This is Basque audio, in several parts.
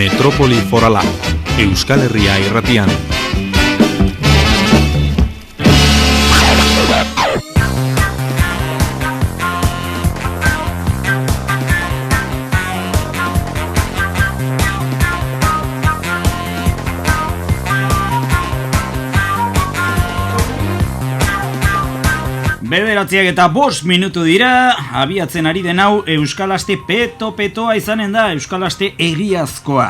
Metropoli Forala, Euskal Herria irratian. Bederatziak eta 5 minutu dira, abiatzen ari den hau Euskal Aste petoa izanen da, Euskal Aste egiazkoa.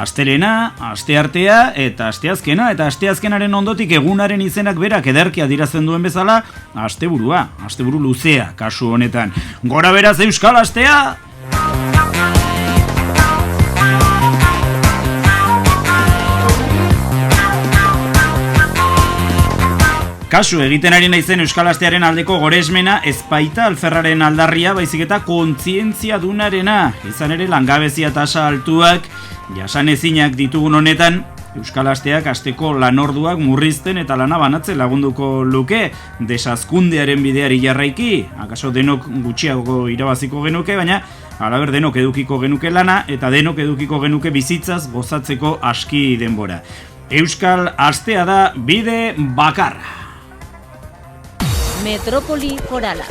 Astelena, asteartea eta asteazkena, eta asteazkenaren ondotik egunaren izenak berak ederki adierazten duen bezala, asteburua, asteburu luzea, kasu honetan. Gora beraz Euskal Astea! Kasu egiten ari naizen Euskal Astearen aldeko goresmena ez baita alferraren aldarria, baizik eta kontzientzia dunarena. Izan ere langabezia tasa altuak, jasanezinak ditugun honetan, Euskal Asteak asteko lanorduak murrizten eta lana banatzen lagunduko luke, desazkundearen bideari jarraiki, akaso denok gutxiago irabaziko genuke, baina halaber denok edukiko genuke lana eta denok edukiko genuke bizitzaz gozatzeko aski denbora. Euskal Astea da bide bakarra. Metropoli Forala.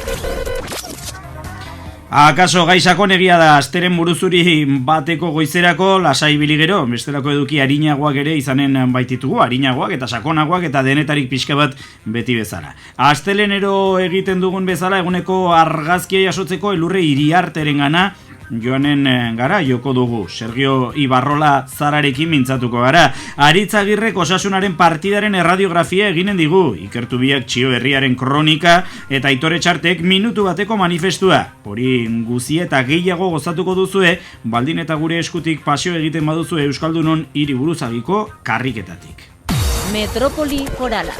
Akaso gaixako negia da asteren buruzuri bateko goizerako lasai biligero, bestelako eduki arinagoak ere izanen baititugu, arinagoak eta sakonagoak eta denetarik pixka bat beti bezala. Astelenero egiten dugun bezala eguneko argazkia jasotzeko elurre iriarteren gana joanen gara joko dugu. Sergio Ibarrola Zararekin mintzatuko gara. Aritz Agirrek Osasunaren partidaren erradiografia eginen digu. Ikertu biak Txio Herriaren kronika eta Aitor Etxartek minutu bateko manifestua. Hori guzi eta gehiago gozatuko duzue, baldin eta gure eskutik pasio egiten baduzue Euskaldunon hiriburuzagiko karriketatik. Metropoli Forala.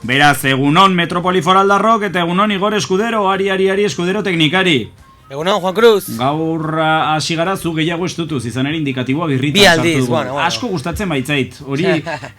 Beraz, egunon Metropoli Foraldarrok eta egunon Igor Eskudero, ari Eskudero teknikari. Egunon, Juan Cruz. Gaur hasi gara zu gehiago estutuz, izan ere indikatiboa birritan bi aldiz, bueno. Asko gustatzen baitzait. Hori,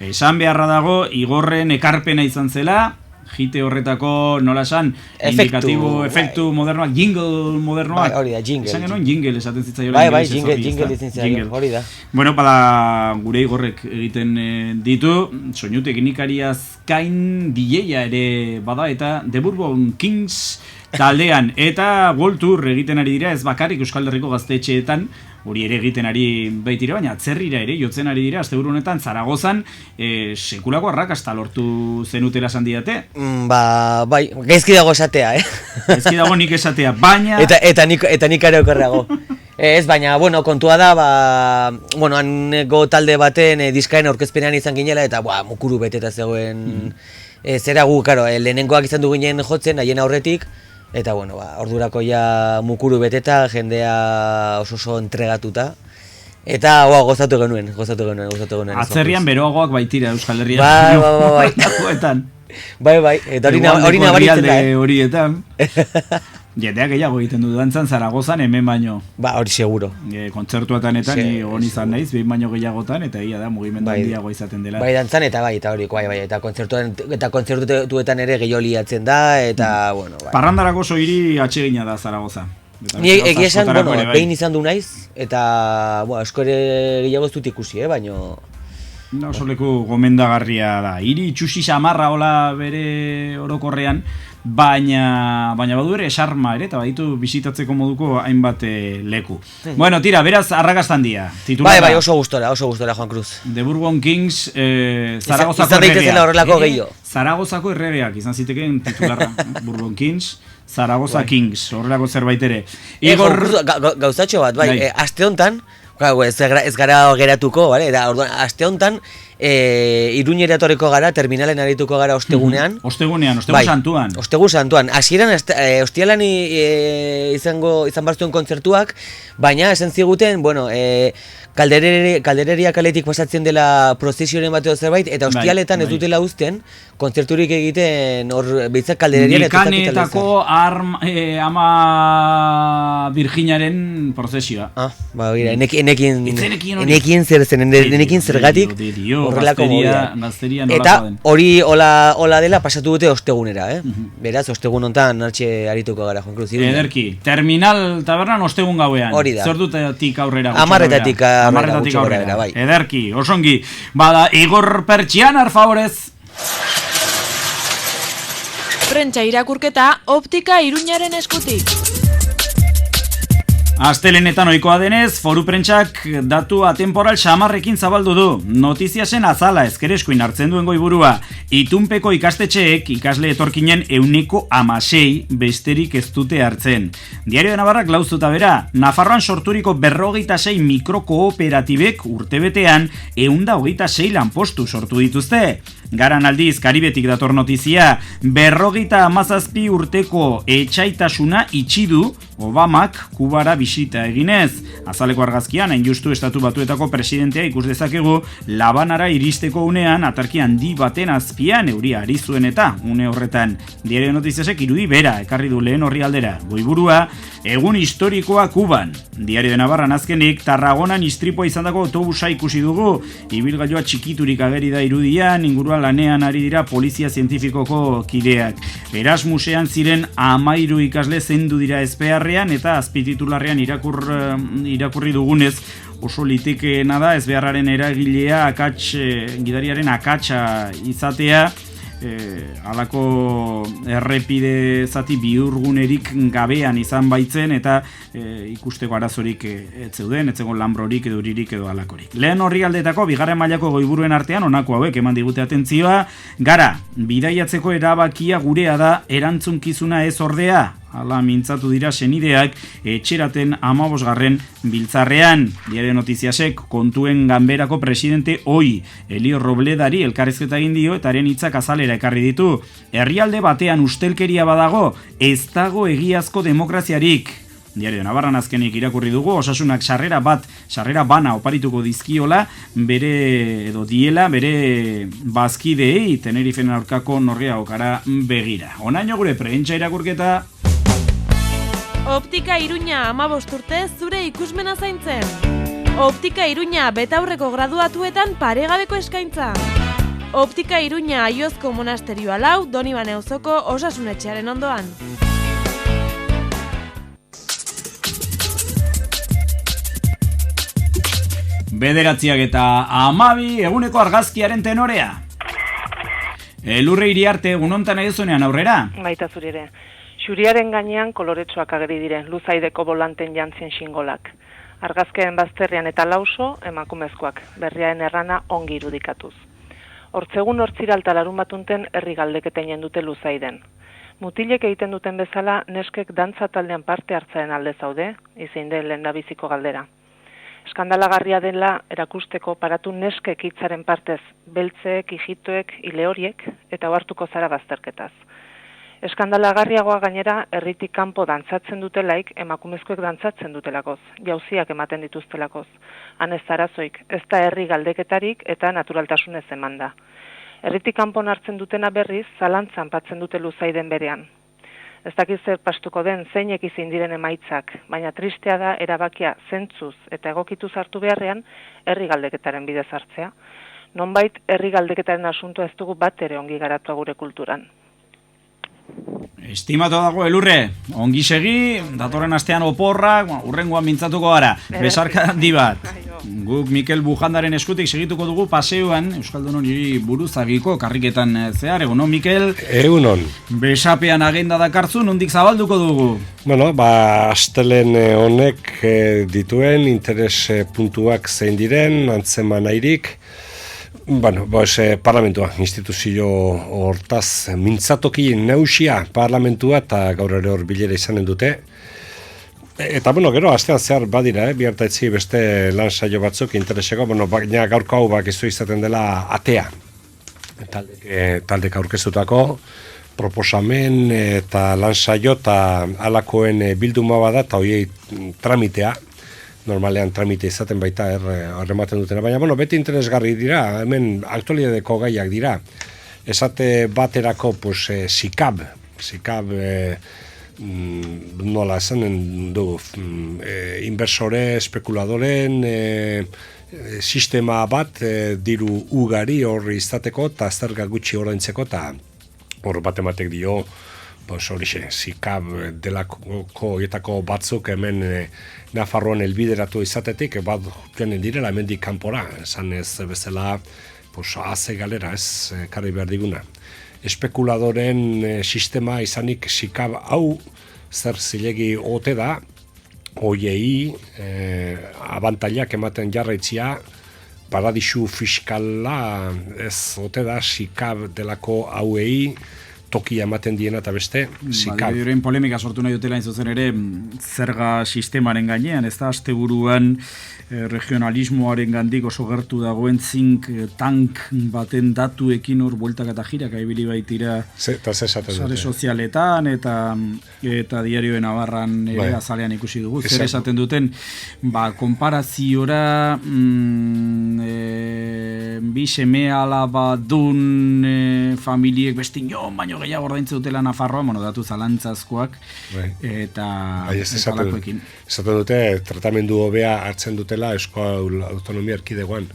esan beharra dago, Igorren ekarpena izan zela, jite horretako, nola esan, indikatibo, efektu modernoak, jingle modernoak. Bai, hori da, jingle. Esan genuen jingle esaten zitzaio. Bai, jingle izan zitzaio, hori da. Bueno, bada gure Igorrek egiten ditu, soinu teknikariaz gain DJ-a ere bada, eta The Bourbon Kings taldean, eta World Tour egiten ari dira, ez bakarrik Euskal Herriko gaztetxeetan, hori ere egiten ari baitira, baina atzerrira ere jotzen ari dira, asteburu honetan Zaragozan sekulako arrakasta lortu zenutela esan didate. Bai, gaizki dago esatea, Gaizki dago nik esatea, baina... Eta nik ere okerrago. Ez, baina, bueno, kontua da, hango talde baten diskaen aurkezpenean izan ginela, eta mukuru beteta zegoen... Zera gu, karo, lehenengoak izan du ginen jotzen, haien aurretik, eta, ordurako ja mukuru beteta, jendea oso entregatuta. Eta, gozatu genuen. Atzerrian beroagoak baitira Euskal Herrian. Bai, eta hori nabaritzen da, horietan. Jendeak gehiago egiten du dantzan Zaragozan hemen baino. Hori seguro. Kontzertuetan eta ni egon izan naiz, behin baino gehiagotan, eta egia da mugimendu handiago izaten dela. Bai, dantzan eta eta hori, eta kontzertuetan ere gehiago liatzen da, eta, Parrandarako oso hiri atsegina da Zaragoza. Ni egia esan, behin izan du naiz, eta, asko ere gehiago ez dut ikusi, baino... Oso leku gomendagarria da. Hiri itxusi samarra hola bere orokorrean, baina badu ere esarma ere, eta baditu bisitatzeko moduko hainbat leku. Bueno, tira, beraz arrakastan dia. Bai, oso gustora, Juan Cruz. The Bourbon Kings, Zaragozako erregeak. Zaragozako erregeak, izan zitekeen titularra. Bourbon Kings, Zaragoza Kings, horrelako zerbait ere. Igor... Gauzatxo bat, bai, aste honetan, ez gara geratuko, eta aste honetan Iruñera etorriko gara, terminalen arituko gara ostegunean. Ostegu santuan. Ostegu santuan. Hasieran ostialan izan barzuen kontzertuak, baina esan ziguten, Kaldereria kaletik pasatzen dela prozesioaren bateo zerbait, eta ostialetan ez dutela uzten, kontzerturik egiten hor behitzak Kaldererian Nikanetako ama Virginaren prozesioa. Enekin zer zen, enekin zergatik. horrelako gazteria eta hori hola dela pasatu dute ostegunera, Beraz, ostegun hontan hartxe arituko gara, Juan Cruz. Ederki, Terminal Tabernan ostegun gauean. Hori da. Zordutatik aurrera. 10:00 aurrera, bai. Ederki, osongi. Bada, Igor Pertsianar, favorez. Prentsa irakurketa Optika Iruñaren eskutik. Astelenetan ohikoa denez, Foru Prentsak datu atemporal xamarrekin zabaldu du. Notiziasen azala ezkereskuin hartzen duen goiburua. Itunpeko ikastetxeek ikasle etorkinen 16% besterik ez dute hartzen. Diario de Navarrak lauzuta bera, Nafarroan sorturiko 26 mikrokooperatibek urtebetean 126 lanpostu sortu dituzte. Garan aldiz, Karibetik dator notizia, 57 urteko etxaitasuna itxi du Obamak Kubara bisita eginez. Azaleko argazkian, hain justu Estatu Batuetako presidentea ikus dezakegu Labanara iristeko unean atarki handi baten azpian euria ari zuen eta une horretan. Diario Notiziasek irudi bera ekarri du lehen horri aldera. Goiburua, egun historikoa Kuban. Diario de Navarran azkenik, Tarragonan istripoa izandako autobusa ikusi dugu. Ibilgailua txikiturik ageri da irudian, inguruan lanean ari dira polizia zientifikoko kideak. Erasmusean ziren 13 ikasle zendu dira ezbeharrean eta azpititularrean irakurri dugunez oso litekeena da ezbeharraren eragilea gidariaren akatsa izatea. Halako errepide zati bihurgunerik gabean izan baitzen eta ikusteko arazorik etzeuden, etzegon lambrorik edo uririk edo halakorik. Lehen horri aldetako bigarren mailako goiburuen artean honako hauek eman digute atentzioa. Gara, bidaiatzeko erabakia gurea da, erantzunkizuna ez ordea. Hala mintzatu dira senideak etxeraten 15. biltzarrean. Diario Notiziasek kontuen ganberako presidente ohi Elio Robledari elkarrizketa egin dio eta haren hitzak azalera ekarri ditu. Herrialde batean ustelkeria badago, ez dago egiazko demokraziarik. Diario Navarran azkenik irakurri dugu, Osasunak sarrera bana oparituko dizkiola, bere bazkideei Tenerifen aurkako Norgeaokara begira. Onaino gure prentsa irakurketa. Optika Iruña 15 urte zure ikusmena zaintzen. Optika Iruña betaurreko graduatuetan paregabeko eskaintza. Optika Iruña Aiozko monasterioa 4, Donibane auzoko Osasunetxearen ondoan. Bederatziak eta 12 eguneko argazkiaren tenorea. Elurre Iriarte egunontan egizunean aurrera. Baita zuri ere. Xuriaren gainean koloretsuak ageri diren, luzaideko bolanten jantzien xingolak. Argazkeen bazterrian eta lauso, emakumezkoak, berriaren errana ongi irudikatuz. Hortzegun hortziralta larun batunten herri galdeketen jendute luzaiden. Mutilek egiten duten bezala, neskek dantza taldean parte hartzaren alde zaude, izein den lehendabiziko galdera. Eskandalagarria dela erakusteko paratu neskek hitzaren partez, beltzeek, ijitoek, ilehoriek, eta ohartuko zara bazterketaz. Eskandalagarriagoa gainera, herritik kanpo dantzatzen dutelaik, emakumezkoek dantzatzen dutelakoz, jauziak ematen dituztelakoz. Han ez arazoik, ez da herri galdeketarik eta naturaltasunez eman da. Herritik kanpon hartzen dutena berriz, zalantzan patzen dute luzaiden berean. Ez dakiz zer pastuko den zeinek izin diren emaitzak, baina tristea da erabakia zentzuz eta egokituz hartu beharrean herri galdeketaren bidez hartzea. Nonbait herri galdeketaren asuntua ez dugu bat ere ongi garatua gure kulturan. Estimatu dago Elurre, ongi segi, datorren astean oporrak, urrengoan mintzatuko gara, besarka handi bat. Guk Mikel Bujandaren eskutik segituko dugu paseoan, Euskaldunon hiri buruzagiko karriketan zehar, egunon Mikel? Egunon. Besapean agenda dakartzu, nondik zabalduko dugu? Bueno, astelen honek dituen interes puntuak zein diren, antzeman nahirik. Bueno, parlamentua, instituzio hortaz mintzatoki neusia parlamentua eta gaur ere hor bilera izanen dute. Eta, gero, astean zehar badira, bihartaitzi beste lan saio batzuk intereseko, baina gaurko hau bakizu izaten dela atea. Taldek aurkeztutako proposamen eta lan saio eta alakoen bilduma bada eta hoiei tramitea. Normalean tramite izaten baita horrematen dutena, baina beti interesgarri dira, hemen aktualitateko gaiak dira. Esate baterako SICAB nola esanen dugu, inversore, spekuladoren, sistema bat diru ugari hor izateko eta zerga gutxi ordaintzeko, eta hor batematek dio, horixe, zikab delako etako batzuk hemen Nafarroan elbideratu izatetik, bat joanen direla hemendik kanpora, esan ez bezala, haze galera ez karri behar diguna. Espekuladoren sistema izanik zikab hau zer zilegi ote da, hoiei abantailak ematen jarraitzia, paradisu fiskala ez ote da zikab delako hauei tokia ematen diena eta beste zikab. Badire polemika sortu nahi dutela zuzen ere zerga sistemaren gainean, ez da asteburuan regionalismoaren gandik oso gertu dagoen zink tank baten datuekin hor bueltak eta jirak aibili baitira sare sozialetan eta diarioen Navarran ere azalean ikusi dugu. Zer esaten duten, konparaziora bi seme alaba dun familiek bestin baino gehiago ordaintzen dutela Nafarroa, datu zalantzazkoak eta alakoekin. Esaten dute, tratamendu hobea hartzen dutela Euskal Autonomia Erkidegoan.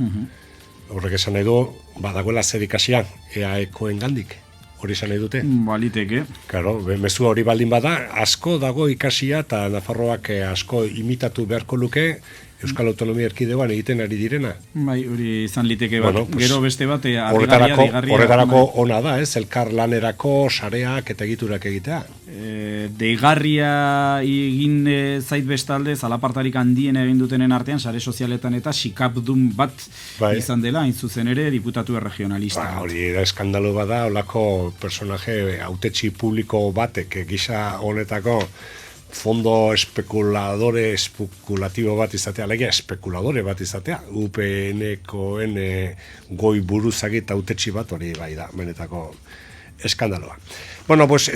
Horrek esan nahi du, badagoela zer ikasia, EAEkoen gandik. Hori esan nahi dute? Baliteke. Claro, mezu hori baldin bada, asko dago ikasia eta Nafarroak asko imitatu beharko luke Euskal Autonomia Erkidegoan egiten ari direna. Bai, hori izan liteke bat. Gero beste bat, horretarako ona da, ez? Elkar lanerako sareak eta egiturak egitea. Deigarria egin zait bestalde, zalapartarik handien egin dutenen artean, sare sozialetan eta sikapdun bat izan dela, hain zuzen ere, diputatu regionalista. Hori da eskandalu bada, holako personaje hautetsi publiko batek gisa honetako fondo espekulatibo bat izatea, alegia espekuladore bat izatea, UPN-koen goi buruzagit hautetsi bat hori bai da, benetako eskandaloa.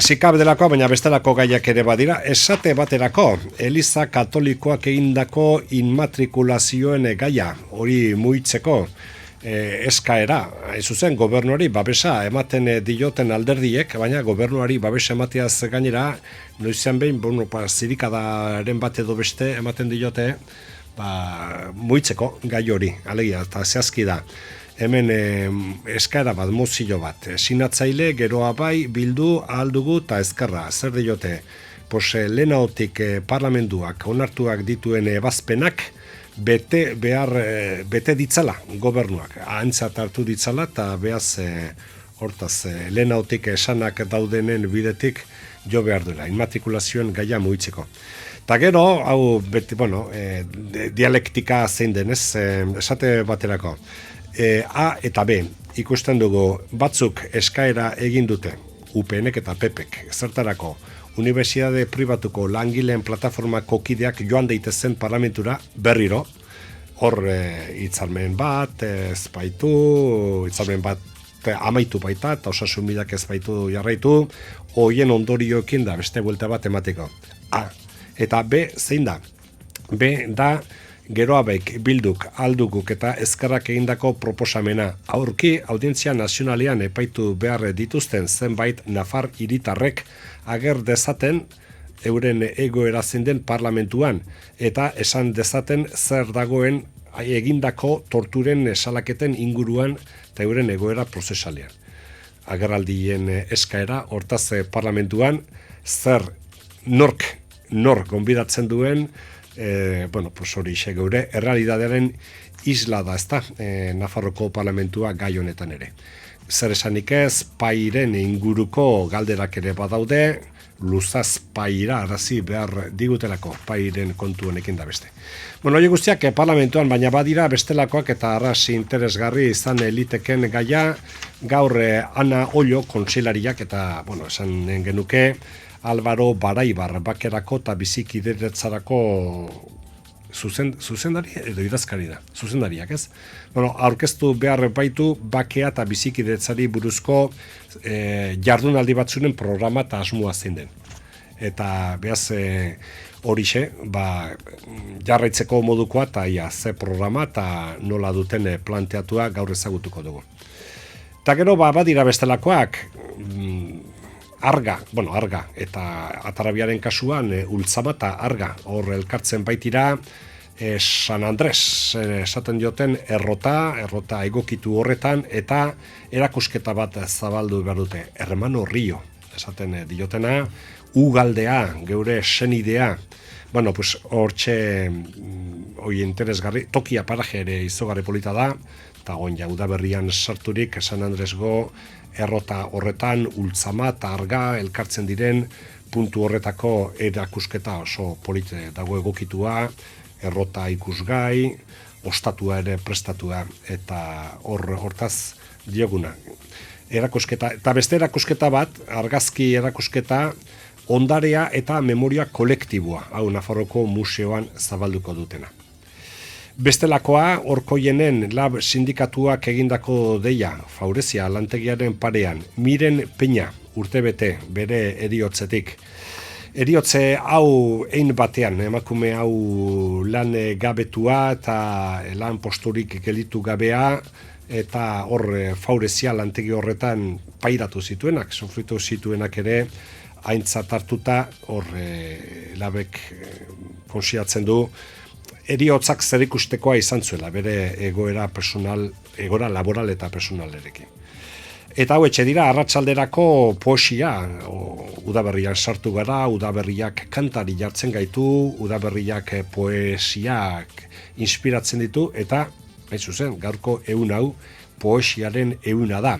Zikab delakoa, baina bestelako gaiak ere badira, esate baterako, Eliza Katolikoak egindako inmatrikulazioen gaia, hori muitzeko, eskaera, zuzen gobernuari babesa ematen dioten alderdiek, baina gobernuari babesa emateaz gainera, noizean behin, zirikadaren bat edo beste ematen diote, muitzeko gai hori, alegia, eta zehazki da. Hemen eskaera bat, mozio bat, sinatzaile, geroa bai, bildu, ahaldugu eta ezkerra, zer diote, lehenaotik parlamentuak onartuak dituen ebazpenak, bete ditzala gobernuak, aintzat hartu ditzala eta behaz hortaz lehenaotik esanak daudenen bidetik jo behar duela, inmatrikulazioen gaia mugitzeko. Eta gero, hau beti, dialektika zein denez, esate baterako, A eta B, ikusten dugu batzuk eskaera egin dute, UPNek eta PPek, zertarako, Unibertsitate pribatuko langileen plataformako kideak joan daitezen parlamentura berriro, hor hitzarmen bat, hitzarmen bat amaitu baita, eta osasun bidak ez baitu jarraitu, hoien ondorioekin da beste buelta bat emateko. A. Eta B, zein da? B da, geroabek, bilduk, alduguk eta ezkerrak egindako proposamena. Aurki, audientzia nazionalean epaitu behar dituzten zenbait Nafar hiritarrek ager dezaten euren egoera zein den parlamentuan eta esan dezaten zer dagoen egindako torturen salaketen inguruan eta euren egoera prozesalean. Agerraldien eskaera hortaz parlamentuan zer nor gonbidatzen duen hori geure errealidadearen isla da, ezta, Nafarroko parlamentua gai honetan ere. Zer esanik ez, pairen inguruko galderak ere badaude, luzaz paira arazi behar digutelako pairen kontu honekin da beste. Hori guztiak parlamentuan, baina badira bestelakoak eta arras interesgarri izan eliteken gaia, gaur Ana Ollo kontseilariak eta, esan genuke, Álvaro Baraibar bakerako eta bizikideretzarako zuzendari edo idazkari da, zuzendariak ez? Aurkeztu behar baitu bakea eta bizikideretzari buruzko jardunaldi batzunen programa eta asmoa zein den. Eta behaz horixe, jarraitzeko modukoa eta ze programa eta nola duten planteatua gaur ezagutuko dugu. Eta gero badira bestelakoak, arga eta Atarabiaren kasuan Ultzama eta arga hor elkartzen baitira San Andres esaten dioten errota egokitu horretan eta erakusketa bat zabaldu behar dute, Hermano Rio esaten diotena, ugaldea, geure senidea. Bueno, pues hortxe interesgarri, tokia paraje ere izogarri polita da, eta ja udaberrian sarturik San Andresgo errota horretan Ultzama eta arga elkartzen diren puntu horretako erakusketa oso polite dago egokitua, errota ikusgai, ostatua ere prestatua eta hortaz dioguna. Erakusketa, eta beste erakusketa bat, argazki erakusketa, ondarea eta memoria kolektiboa, hau Nafarroko museoan zabalduko dutena. Bestelakoa, Orkoienen lab sindikatuak egindako deia, Faurezia lantegiaren parean, Miren Peña, urtebete, bere eriotzetik. Eriotze hau ein batean, emakume hau lan gabetua eta lan posturik gelitu gabea, eta hor Faurezia lantegi horretan pairatu zituenak, sofritu zituenak ere, aintzat hartuta, hor labek konsiatzen du, eriotzak zer ikustekoa izan zuela, bere egoera laboral eta personalerekin. Eta hau etxe dira, arratsalderako poesia, udaberrian sartu gara, udaberriak kantari jartzen gaitu, udaberriak poesiak inspiratzen ditu, eta, hain zuzen, gaurko ehun hau, poesiaren ehuna da.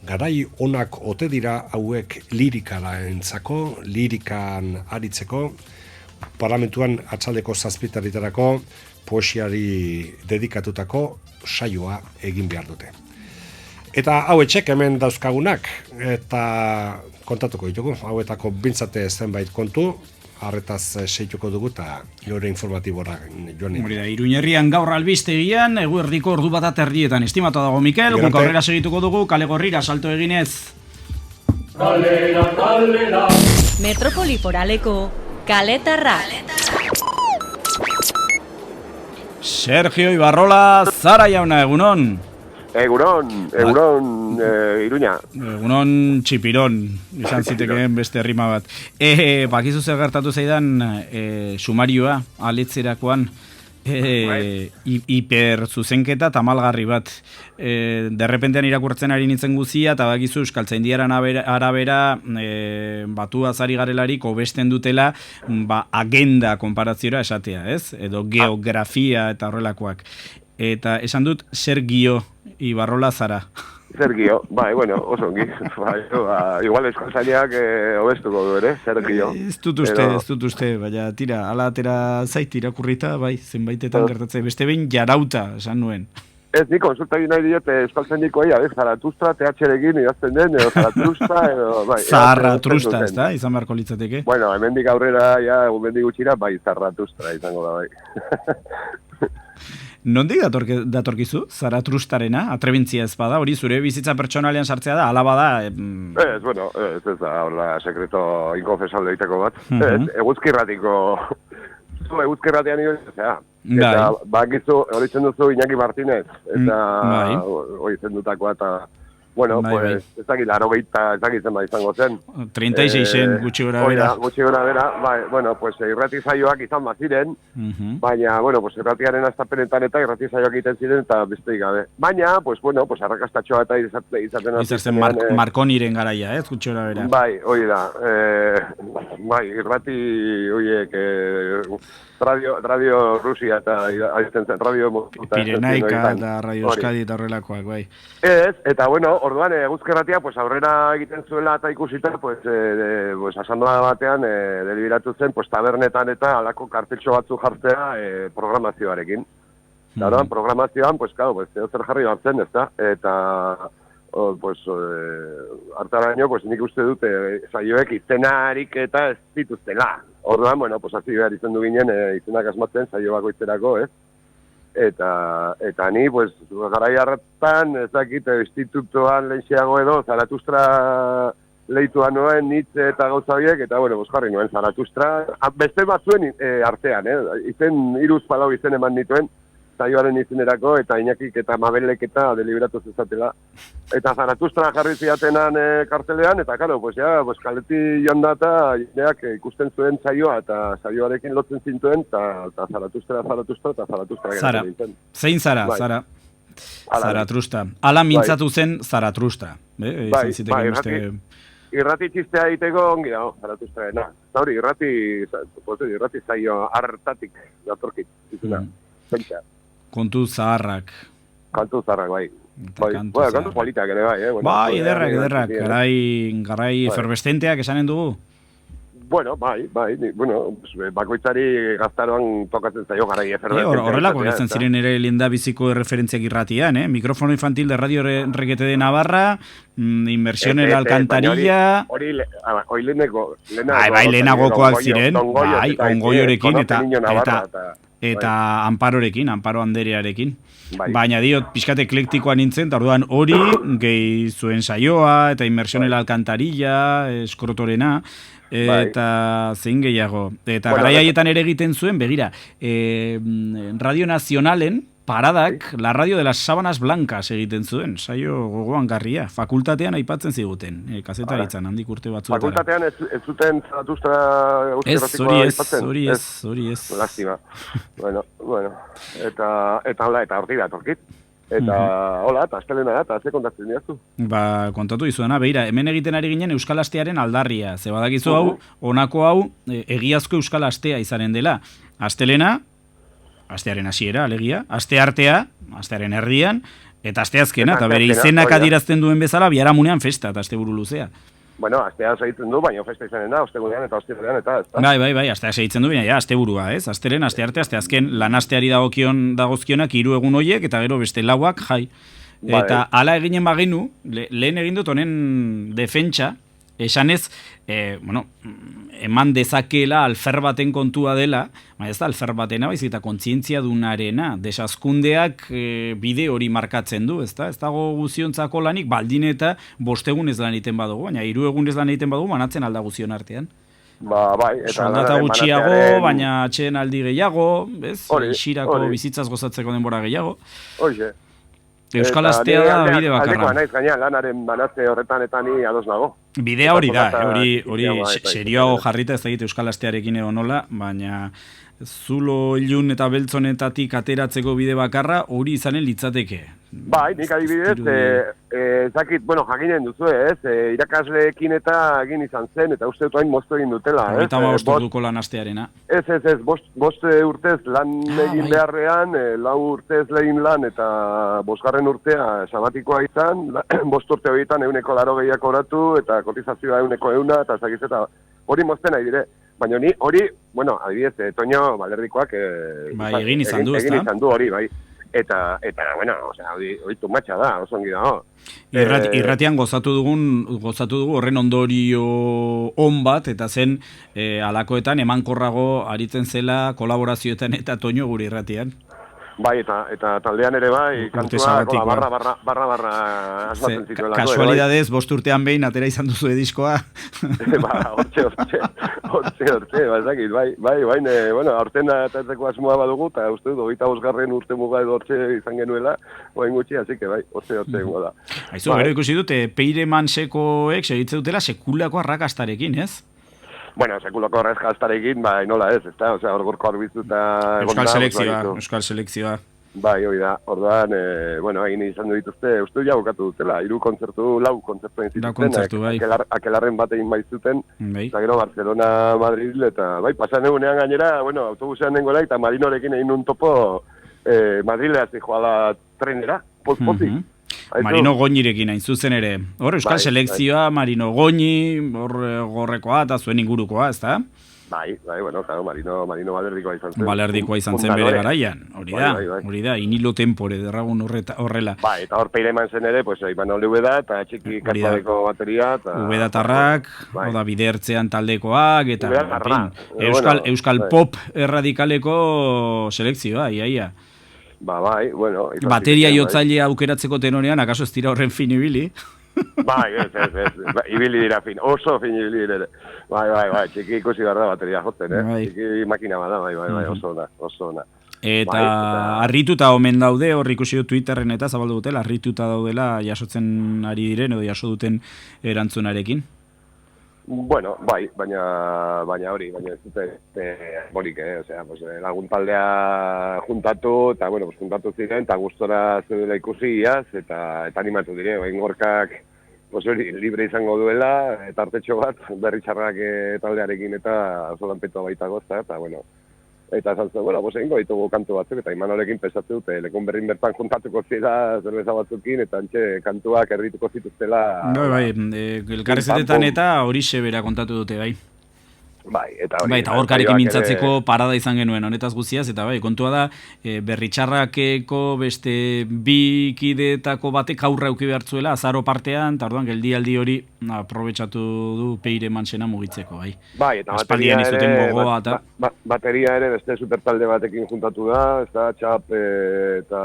Garai onak ote dira hauek lirikaraentzako, lirikan aritzeko, parlamentuan atxaldeko 7:00 poesiari dedikatutako saioa egin behar dute. Eta hauetxek hemen dauzkagunak, eta kontatuko ditugu, hauetako bintzate zenbait kontu, harretaz seituko dugu eta gure informatibora joan. Hori da, Iruñerrian gaur albistegian, eguerdiko ordu bat aterdietan. Estimatu dago Mikel, guk aurrera segituko dugu, kale gorrira salto eginez. Kalera. Metropoli foraleko kaletarra. Sergio Ibarrola, Zara jauna, egunon. Egunon, Iruña. Egunon txipiron, izan zitekeen beste rima bat. Bakizu zer gertatu zaidan sumarioa, aletzerakoan, hiper zuzenketa tamalgarri bat. Derrepentean irakurtzen ari nintzen guzia, eta bakizu euskaltzaindiaren arabera batu azari garelarik hobesten dutela agenda konparaziora esatea, ez? Edo geografia eta horrelakoak. Eta esan dut, Sergio Ibarrola Zara. Sergio, bai, bueno, oso ongi. Igual euskaltzaileak hobestuko du ere, Sergio. Ez dut uste, baina tira, ala atera zait irakurrita, bai, zenbaitetan gertatzen. Beste behin jarauta, esan nuen. Ez, ni konsulta egin nahi diot euskaltzainikoei, Zaratustra, TH-rekin idazten den, edo Zaratustra, edo... Zaratustra, ez da, izan beharko litzateke. Bueno, hemendik aurrera, hemendik gutxira, bai, Zaratustra izango da, bai. Nondik datorkizu, Zaratustarena, atrebentzia ez bada, hori zure bizitza pertsonalean sartzea da, ala bada... Ez, bueno, ez da, hola, sekreto inkonfesable egiteko bat. Eguzkirratiko... Eguzkirratean nire, eta bakizu, hori duzu Iñaki Martínez, eta hori zendutakoa, eta... Bueno, pues, ez dakit, 80, ez dakit zenba izango zen. 36 gutxi gora bera. Gutxi gora bera, bai, bueno, pues, irrati zaioak izan bat ziren, baina, bueno, pues, irratiaren astapenetan eta irrati zaioak egiten ziren, eta besteik gabe. Baina, pues, bueno, pues, arrakastatxoa eta izaten... Izaten Marconiren garaia, ez, gutxi gora bera. Bai, hori da. Bai, irrati, horiek... Radio Rusia eta aizten zen, Radio Pirenaika eta Radio Euskadi eta horrelakoak, bai. Ez, eta bueno, orduan eguzkerratia pues, aurrera egiten zuela eta ikusita, pues, asandoa batean deliberatu zen, pues, tabernetan eta alako karteltxo batzu jartzea programazioarekin. Eta orduan, programazioan, pues, claro, pues, zer jarri hartzen, ez da? Eta... pues, hartaraino, pues, nik uste dute saioek izenarik eta ez dituztela. Orduan, bueno, pues, hasi behar izan du ginen izenak asmatzen saio bakoitzerako, ez? Eta ni, pues, garai hartan, ez dakit, institutoan lehenxeago edo, Zaratustra leitua noen hitz eta gauza horiek, eta, bueno, pues, jarri noen Zaratustra, beste batzuen artean, izen, 3 palau izen eman nituen, zaioaren izenerako, eta Iñakik eta Mabelek eta deliberatu zezatela. Eta Zaratustra jarri ziatenan kartelean, eta karo, pues ja, pues kaleti joan da eta jendeak ikusten zuen zaioa, eta zaioarekin lotzen zintuen, eta Zaratustra, eta Zaratustra. Zara, zein Zara, bai. Zara? Zaratrusta. Ala mintzatu zen Zaratrusta. Bai, irrati txistea egiteko ongi dago, Zaratustraena. Eta hori, irrati zaio hartatik datorkit. Kontu zaharrak. Kantu zaharrak, bai. Kantu politak ere, bai. Bai, ederrak. Garai efervescenteak esanen dugu? Bueno, bai, bakoitzari gaztaroan tokatzen zaio garai efervescenteak. Horrelako egiten ziren ere lehendabiziko referentziak irratian, Mikrofono infantil de Radio Reguete de Navarra, Inmersión en la Alcantarilla... Hori lehenagokoak ziren, bai, ongoiorekin eta Amparorekin, Amparo Anderearekin. Baina diot, pixkat eklektikoa nintzen, orduan hori, gehi zuen saioa, eta Inmersión en la Alcantarilla, Eskrotorena, eta zein gehiago. Eta garai haietan ere egiten zuen, begira, Radio Nazionalen, paradak, la radio de las sábanas blancas egiten zuen, saio gogoan garria, fakultatean aipatzen ziguten, kazetaritzan, handik urte batzuetara. Fakultatean ez zuten Zaratustra euskirratikoa aipatzen? Hori ez. Lastima. Bueno, eta hola, eta hortik datorkit. Eta, hola, eta astelena da, eta ze kontatzen diaztu? Kontatu dizuena, beira, hemen egiten ari ginen Euskal Astearen aldarria. Ze badakizu hau, honako hau, egiazko Euskal Astea izanen dela. Astelena, astearen hasiera, alegia, asteartea, astearen erdian, eta asteazkena, eta bere izenak adierazten duen bezala, biharamunean festa, eta asteburu luzea. Bueno, astea segitzen du, baina festa izanen da, ostegunean eta ostegunean eta... Bai, astea segitzen du, baina ja, asteburua, ez? Asteren, astearte, asteazken, lan-asteari dagozkionak 3 egun horiek, eta gero beste lauak, jai. Eta hala eginen bagenu, lehen egin dut honen defentsa, esanez, eman dezakeela alfer baten kontua dela, baina ez da alfer batena, baizik eta kontzientzia dunarena, desazkundeak bide hori markatzen du, ez dago guziontzako lanik, baldin eta 5 egun ez lan egiten badugu, baina 3 egun ez lan egiten badugu, banatzen alda guzion artean. Bai, soldata gutxiago, baina atxeen aldi gehiago, ez? Xirako bizitzaz gozatzeko denbora gehiago. Hoxe. Euskal Astea da bide bakarra. Aldekoa naiz gaina, lanaren banatze horretan eta ni ados nago. Bidea hori da, hori serioago jarrita ez egite Euskal Astearekin edo nola, baina zulo ilun eta beltzonetatik ateratzeko bide bakarra hori izanen litzateke. Bai, nik adibidez, zakit, jakinen duzu, irakasleekin eta egin izan zen, eta uste dut hain moztu egin dutela. Eta orduko lan astearena. Ez, 5 urtez lan egin beharrean, 4 urtez legin lan, eta 5. urtea sabatikoa izan, 5 urte horietan 180 oratu, eta kotizazioa 100, eta zakiz, eta hori mozten nahi dire. Baina hori, adibidez, Toño Balerdikoak egin izan du, ezta? Egin izan du hori, bai. Eta hori tumatxa da, oso ongi dago. Irratian gozatu dugu horren ondorio on bat, eta zen alakoetan emankorrago aritzen zela kolaborazioetan eta Toño gure irratian. Bai, eta taldean ere bai, kantua barra asmatzen zituela. Kasualidadez, 5 urtean behin atera izan duzu diskoa. Hortxe, ezakit, bai, aurten atatzeko asmoa badugu, eta uste dut, 25. urte muga edo hortxe izan genuela, oain gutxi, así que bai, hortxe ingo da. Aizu, gero ikusi dute, Peireman sekoek segitze dutela sekulako arrakastarekin, ez? Bueno, sekulako arrakastarekin, bai, nola ez, ezta? Osea, orgorko arbizu eta... Euskal selekzioa. Bai, hori da, orduan, egin izan dituzte, uste ja bukatu dutela, 4 kontzertu egin zituzten, akelarren bat egin baitzuten, eta gero Barcelona, Madrid, eta bai, pasan egunean gainera, autobusean nengoela, eta Marinorekin egin un topo, Madrilera zijoala trenera, pozik. Marino Goñirekin hain zuzen ere. Hor, Euskal selekzioa, Marino Goñi, hor gorrekoa eta zuen ingurukoa, ez da? Bai, claro, Marino Balerdikoa izan zen. Balerdikoa izan zen bere garaian, hori da, inilo tempore derragun horrela. Bai, eta hor Peireman zen ere, Imanol Ubeda eta txiki karpadeko bateria. Ubeda tarrak, bide ertzean taldekoak, eta Euskal Pop erradikaleko selekzioa, iaia. Bai, bateria jotzailea aukeratzeko tenorean, akaso ez dira horren fin ibili? Bai, ez, ibili dira fin, oso fin ibili dira. Bai, txiki ikusi behar da bateria joten, txiki makina bada, bai, oso ona. Eta harrituta omen daude, hor ikusi dut Twitterren eta zabaldu dutela, harrituta daudela jasotzen ari diren edo jaso duten erantzunarekin. Bueno, bai, baina ez dute borik, osea, pues, lagun taldea juntatu, eta, bueno, pues, juntatu ziren, eta gustora zeudela ikusi iaz, eta animatu dire, bain gorkak, pues, hori, libre izango duela, eta artetxo bat, berri txarrak taldearekin eta oso lanpetua baita gozta, eta, bueno, eta esan zen, bueno, egingo ditugu kantu batzuk, eta Imanolekin pesatu dute, lekun berrin bertan juntatuko zira zerbeza batzukin, eta antxe kantuak erdituko zituztela. Bai, elkarrezetetan eta horixe bera kontatu dute, bai. Bai, eta hori. Bai, eta gorkarekin mintzatzeko parada izan genuen honetaz guztiaz, eta bai, kontua da, berritxarrakeko beste bi kideetako batek aurra euki behartzuela, azaro partean, eta orduan, geldialdi hori aprobetsatu du Peire Mansena mugitzeko, bai. Bai, eta bateria ere beste supertalde batekin juntatu da, ez da, txap eta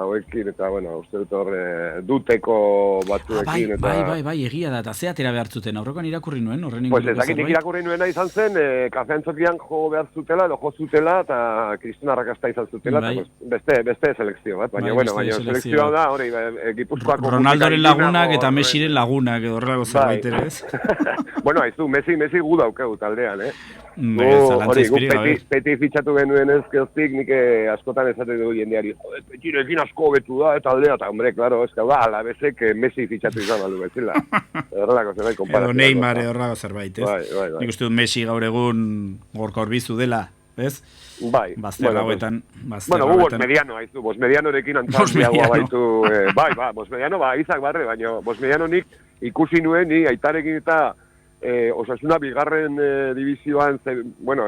hoekin, eta, bueno, uste dut hor duteko batzuekin, eta... Bai, egia da, eta ze atera behartzuten, aurrekoan irakurri nuen, horren inguruko zerbait. Pues ezakitik irakurri nuena izan zen, kafean txokian jo behar zutela, edo jo zutela, eta kristuna arrakasta izan zutela, eta beste selekzio bat, baina selekzioa da, hori, Gipuzkoako... Ronaldoren lagunak eta Messiren lagunak, edo horrelako zerbait ere, ez? Bueno, haizu, Messi gu daukegu taldean, Hori, Peti fitxatu genuen ez geoztik, nik askotan esate dugu jendeari, joder, Petirekin asko betu da, eta aldea, eta hombre, klaro, ez da, alabezek Messi fitxatu izan balu bezala. Horrelako zerbait, komparazioa. Edo Neymar, horrelako zerbait, ez? Bai. Nik uste dut Messi gaur egun gorka horbizu dela, ez? Bai. Bazter hauetan. Bueno, gu Bosmediano haizu, Bosmedianorekin antzantiagoa baitu, bai, Bosmediano, izak barre, baina Bosmediano nik ikusi nuen, ni aitarekin eta Osasuna bigarren divizioan,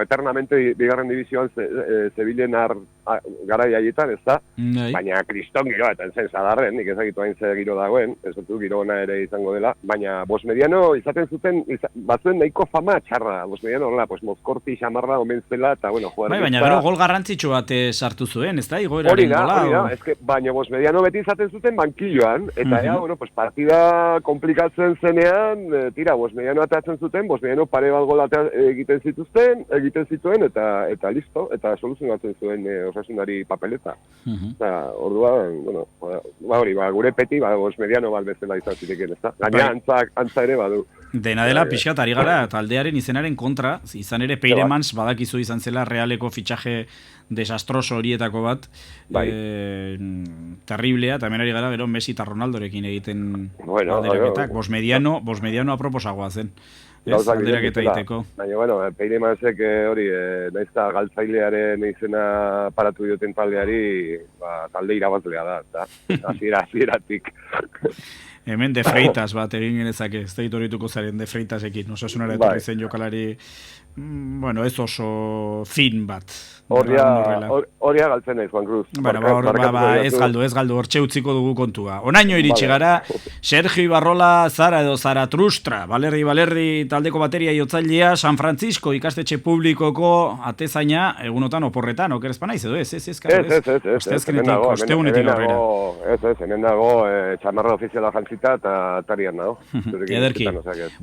eternamente bigarren divizioan zebilen garai haietan, ez da? Baina kriston giroa, eta zen zadarren, nik ezagitu hain ze giro dagoen, ez dut giro ona ere izango dela, baina Bosmediano izaten zuten, batzuen nahiko fama txarra, Bosmediano, mozkorti xamarra omen zela, eta bueno, jugar... Baina gero gol garrantzitsu bat sartu zuen, ez da? Igoeraren gola. Hori da, baina Bosmediano beti izaten zuten bankilloan, eta partida komplikatzen zenean, tira, Bosmediano atatzen zuten, Bosmediano pare bat gol egiten zituen, eta listo, eta soluzionatzen zuen Osasunari papeleta. Orduan, hori, gure Peti, Bosmediano bat bezala izan ziteken, ez da? Gaina antza ere badu. Dena dela, pixkat, ari gara, taldearen izenaren kontra, izan ere Peiremans badakizu izan zela Realeko fitxaje desastroso horietako bat, terriblea, eta hemen ari gara, gero Messi eta Ronaldorekin egiten alderaketak. Bosmediano aproposagoa zen. Alderaketa egiteko. Baina, Peiremansek hori, naizta galtzailearen izena paratu dioten taldeari, talde irabazlea da, hasieratik. Hemen de Freitas bat egin genezake, ez da hitorituko zaren de Freitasekin, Osasunara etorri zen jokalari, ez oso fin bat. Horria galtzen nahi, Juan Cruz. Ez galdu, hortxe utziko dugu kontua. Onaino iritsi gara, Sergio Ibarrola Zara edo Zaratustra, Balerri taldeko bateria jotzailea, San Francisco ikastetxe publikoko atezaina, egunotan oporretan, okerezpa naiz edo ez? Ez, hemen dago, txamarra ofiziala jantzita eta tarian nago. Ederki.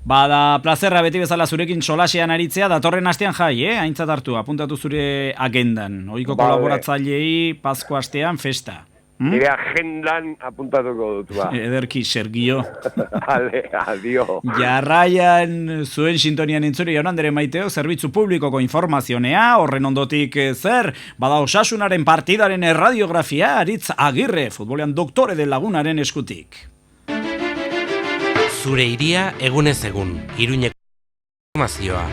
Bada, plazerra beti bezala zurekin solasean aritzea, datorren astean jai, aintzat hartu, apuntatu zure agendan. Oiko kolaboratzailei, Pasko astean, festa. Nire agendan apuntatuko dut, ba. Ederki, Sergio. Ale, adio. Jarraian zuen sintonian entzure jaun Andere Maiteo, zerbitzu publikoko informazionea, horren ondotik zer, bada Osasunaren partidaren erradiografia, Aritz Agirre, futbolean doktore de Lagunaren eskutik. Zure iria egunez egun, Iruñeko informazioa.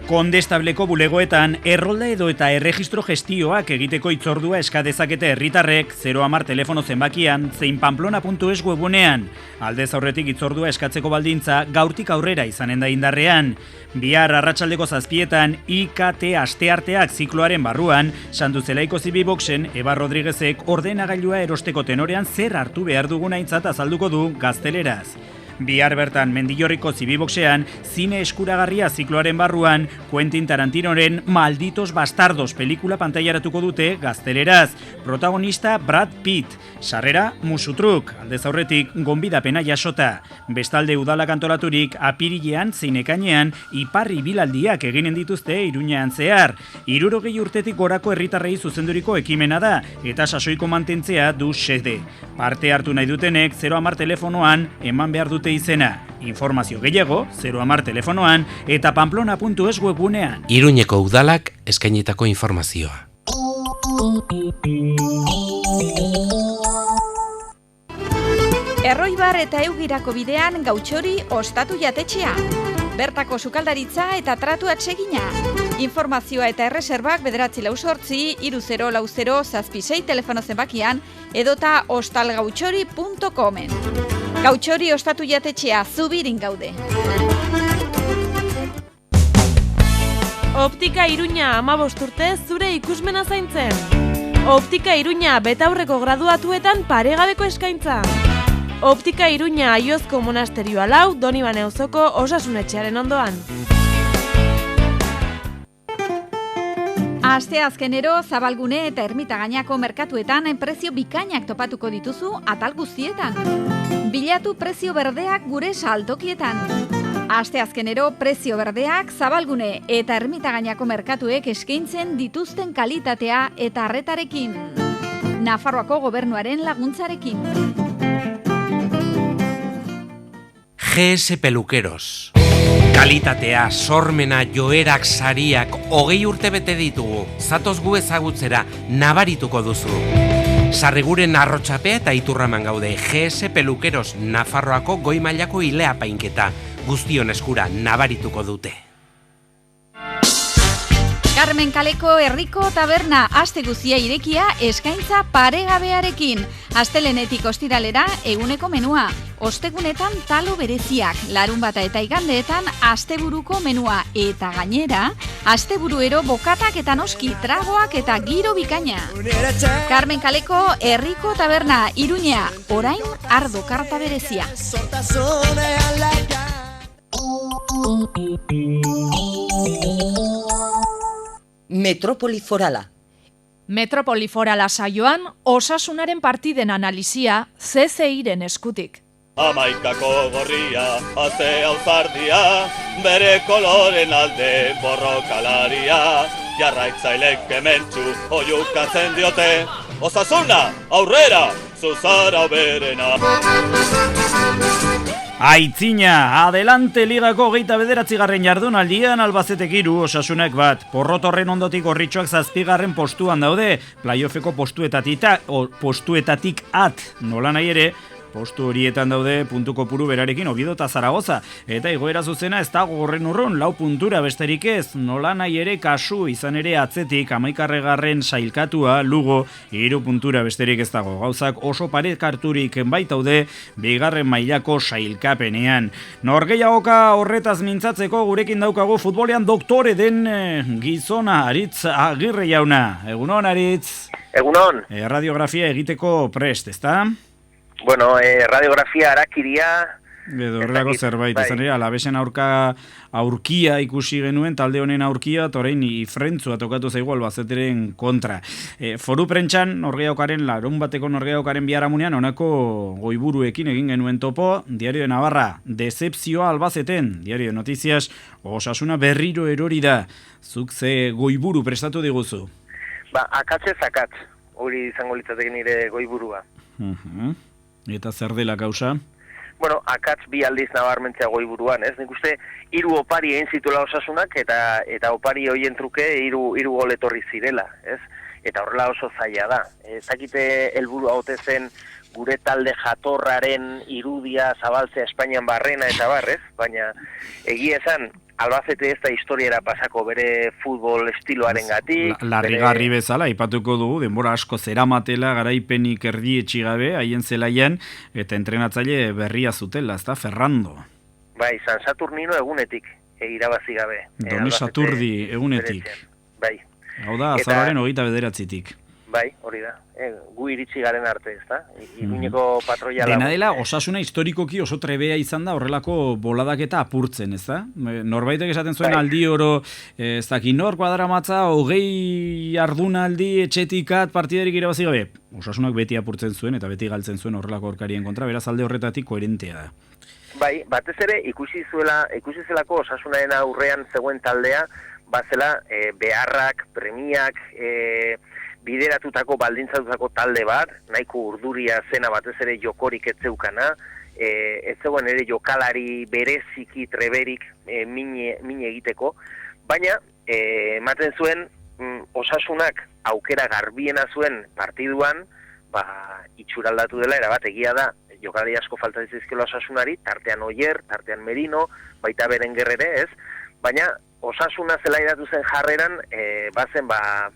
Kondestableko bulegoetan errolda edo eta erregistro gestioak egiteko itzordua eskadezakete herritarrek 010 telefono zenbakian zein pamplona.es webunean. Aldez aurretik itzordua eskatzeko baldintza gaurtik aurrera izanen da indarrean. Bihar arratsaldeko 7:00 IKT astearteak zikloaren barruan, Santuzelaiko Zibiboxen Eba Rodriguezek ordenagailua erosteko tenorean zer hartu behar dugun aintzat azalduko du gazteleraz. Bihar bertan Mendillorriko Zibiboxean, zine eskuragarria zikloaren barruan, Quentin Tarantinoren Malditos Bastardos pelikula pantailaratuko dute gazteleraz. Protagonista Brad Pitt. Sarrera musutruk, aldez aurretik gonbidapena jasota. Bestalde udalak antolaturik apirilean zein ekainean iparri bilaldiak eginen dituzte Iruñean zehar. 60 urtetik gorako herritarrei zuzenduriko ekimena da eta sasoiko mantentzea du xede. Parte hartu nahi dutenek 010 telefonoan eman behar dute izena. Informazio gehiago 010 telefonoan eta pamplona.es webgunean. Iruñeko udalak eskainitako informazioa. Erroibar eta Eugirako bidean Gautxori ostatu jatetxea. Bertako sukaldaritza eta tratu atsegina. Informazioa eta erreserbak 948-3040-76 telefono zenbakian edota ostalgautxori.comen. Gautxori ostatu jatetxea, Zubirin gaude. Optika Iruña 15 urte zure ikusmena zaintzen. Optika Iruña betaurreko graduatuetan paregabeko eskaintza. Optika Iruña Aiozko monasterioa 4, Donibane auzoko osasunetxearen ondoan. Asteazkenero Zabalgune eta Ermitagainako merkatuetan prezio bikainak topatuko dituzu atal guztietan. Bilatu prezio berdeak gure saltokietan. Asteazkenero prezio berdeak Zabalgune eta Ermitagainako merkatuek eskaintzen dituzten kalitatea eta arretarekin. Nafarroako gobernuaren laguntzarekin. GS Peluqueros. Kalitatea, sormena, joerak, sariak, 20 urte bete ditugu. Zatoz gu ezagutzera, nabarituko duzu. Sarriguren arrotxapea eta iturraman gaude. GS Peluqueros, Nafarroako goi mailako ilea painketa. Guztion eskura, nabarituko dute. Carmen Kaleko herriko taberna aste guzia irekia eskaintza paregabearekin. Astelenetik ostiralera eguneko menua. Ostegunetan talo bereziak, larunbata eta igandeetan asteburuko menua eta gainera, asteburuero bokatak eta noski tragoak eta giro bikaina. Carmen Kaleko herriko taberna Iruña, orain ardo karta berezia. Metropoli Forala. Metropoli Forala saioan, osasunaren partiden analizia CCIren eskutik. Amaikako gorria, azte auzardia, bere koloren alde borrokalaria, jarraitzailek kementsu oiukatzen diote, osasuna, aurrera, zuzara berena. Aitzina, adelante ligako 29. jardunaldian Albacetek 3, Osasunak 1. Porrotorren ondotik Gorritxoak 7. postuan daude, playoffeko postuetatik at, nola nahi ere, postu horietan daude puntu kopuru berarekin Oviedo eta Zaragoza. Eta igoera zuzena ez dago horren urrun, 4 puntura besterik ez, nola nahi ere kasu izan ere atzetik 11. sailkatua Lugo 3 puntura besterik ez dago. Gauzak oso parekarturik baitaude 2. mailako sailkapenean. Norgehiagoka horretaz mintzatzeko gurekin daukagu futbolean doktore den gizona Aritz Agirre jauna. Egunon Aritz? Egunon. Radiografia egiteko prest, ezta? Bueno, radiografia arakiria... Edo horrelako zerbait, izan ere, Alavesen aurkia ikusi genuen, talde honen aurkia, torein ifrentzua tokatu zaigu Albazeteren kontra. Foru prentxan, larun bateko norgehiagokaren biharamunean, honako goiburuekin egin genuen topo, Diario de Navarra, decepzioa Albaceten, Diario de Noticias, Osasuna berriro erori da. Zuk ze goiburu prestatu diguzu? Akatzez akatz, hori izango litzateke nire goiburua. Eta zer dela kausa? Bueno, akatz 2 aldiz nabarmentzea goiburuan, ez? Nik uste 3 opari egin zituela Osasunak eta opari hoien truke 3 gol etorri zirela, ez? Eta horrela oso zaila da. Ezakite helburua ote zen gure talde jatorraren irudia zabaltzea Espainian barrena eta barrez, baina egia esan Albacete ez da historiara pasako bere futbol estiloaren gatik. Larrigarri bezala, ipatuko dugu, denbora asko zeramatela garaipenik erdietxi gabe, haien zelaian, eta entrenatzaile berria zutela, ezta, Ferrando. Bai, San Saturnino egunetik, irabazi gabe. Doni Saturdi egunetik. Bai. Hau da, azalaren 29-tik. Bai, hori da. Gu iritsi garen arte, ezta? Iruñeko patroia Dena dela, Osasuna historikoki oso trebea izan da horrelako boladak eta apurtzen, ezta? Norbaitek esaten zuen aldi oro, ez daki nor kuadaramatza, 20 jardunaldi etxetikat partidarik irabazi gabe. Osasunak beti apurtzen zuen eta beti galtzen zuen horrelako aurkarien kontra, beraz alde horretatik koherentea da. Bai, batez ere ikusi zelako Osasunaren aurrean zegoen taldea, bazela beharrak, premiak, bideratutako baldintzatutako talde bat, nahiko urduria zena batez ere jokorik ez zeukana, ez zegoen ere jokalari bereziki, treberik mine egiteko, baina ematen zuen Osasunak aukera garbiena zuen partiduan, itxuraldatu dela, erabat egia da, jokalari asko falta dizkiola Osasunari, tartean Oier, tartean Merino, baita Berenguer ere, ez? Baina Osasuna zelairatu zen jarreran, bazen,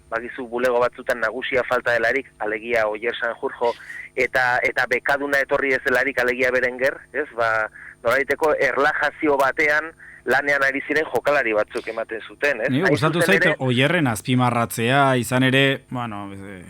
bagizu bulego batzutan nagusia falta delarik, alegia Oier Sanjurjo, eta bekaduna etorri ezelarik alegia Berenguer, ez? Noraiteko erlajazio batean, lanean ari ziren jokalari batzuk ematen zuten, ez? Nire gustatu zait Oierren azpimarratzea, izan ere,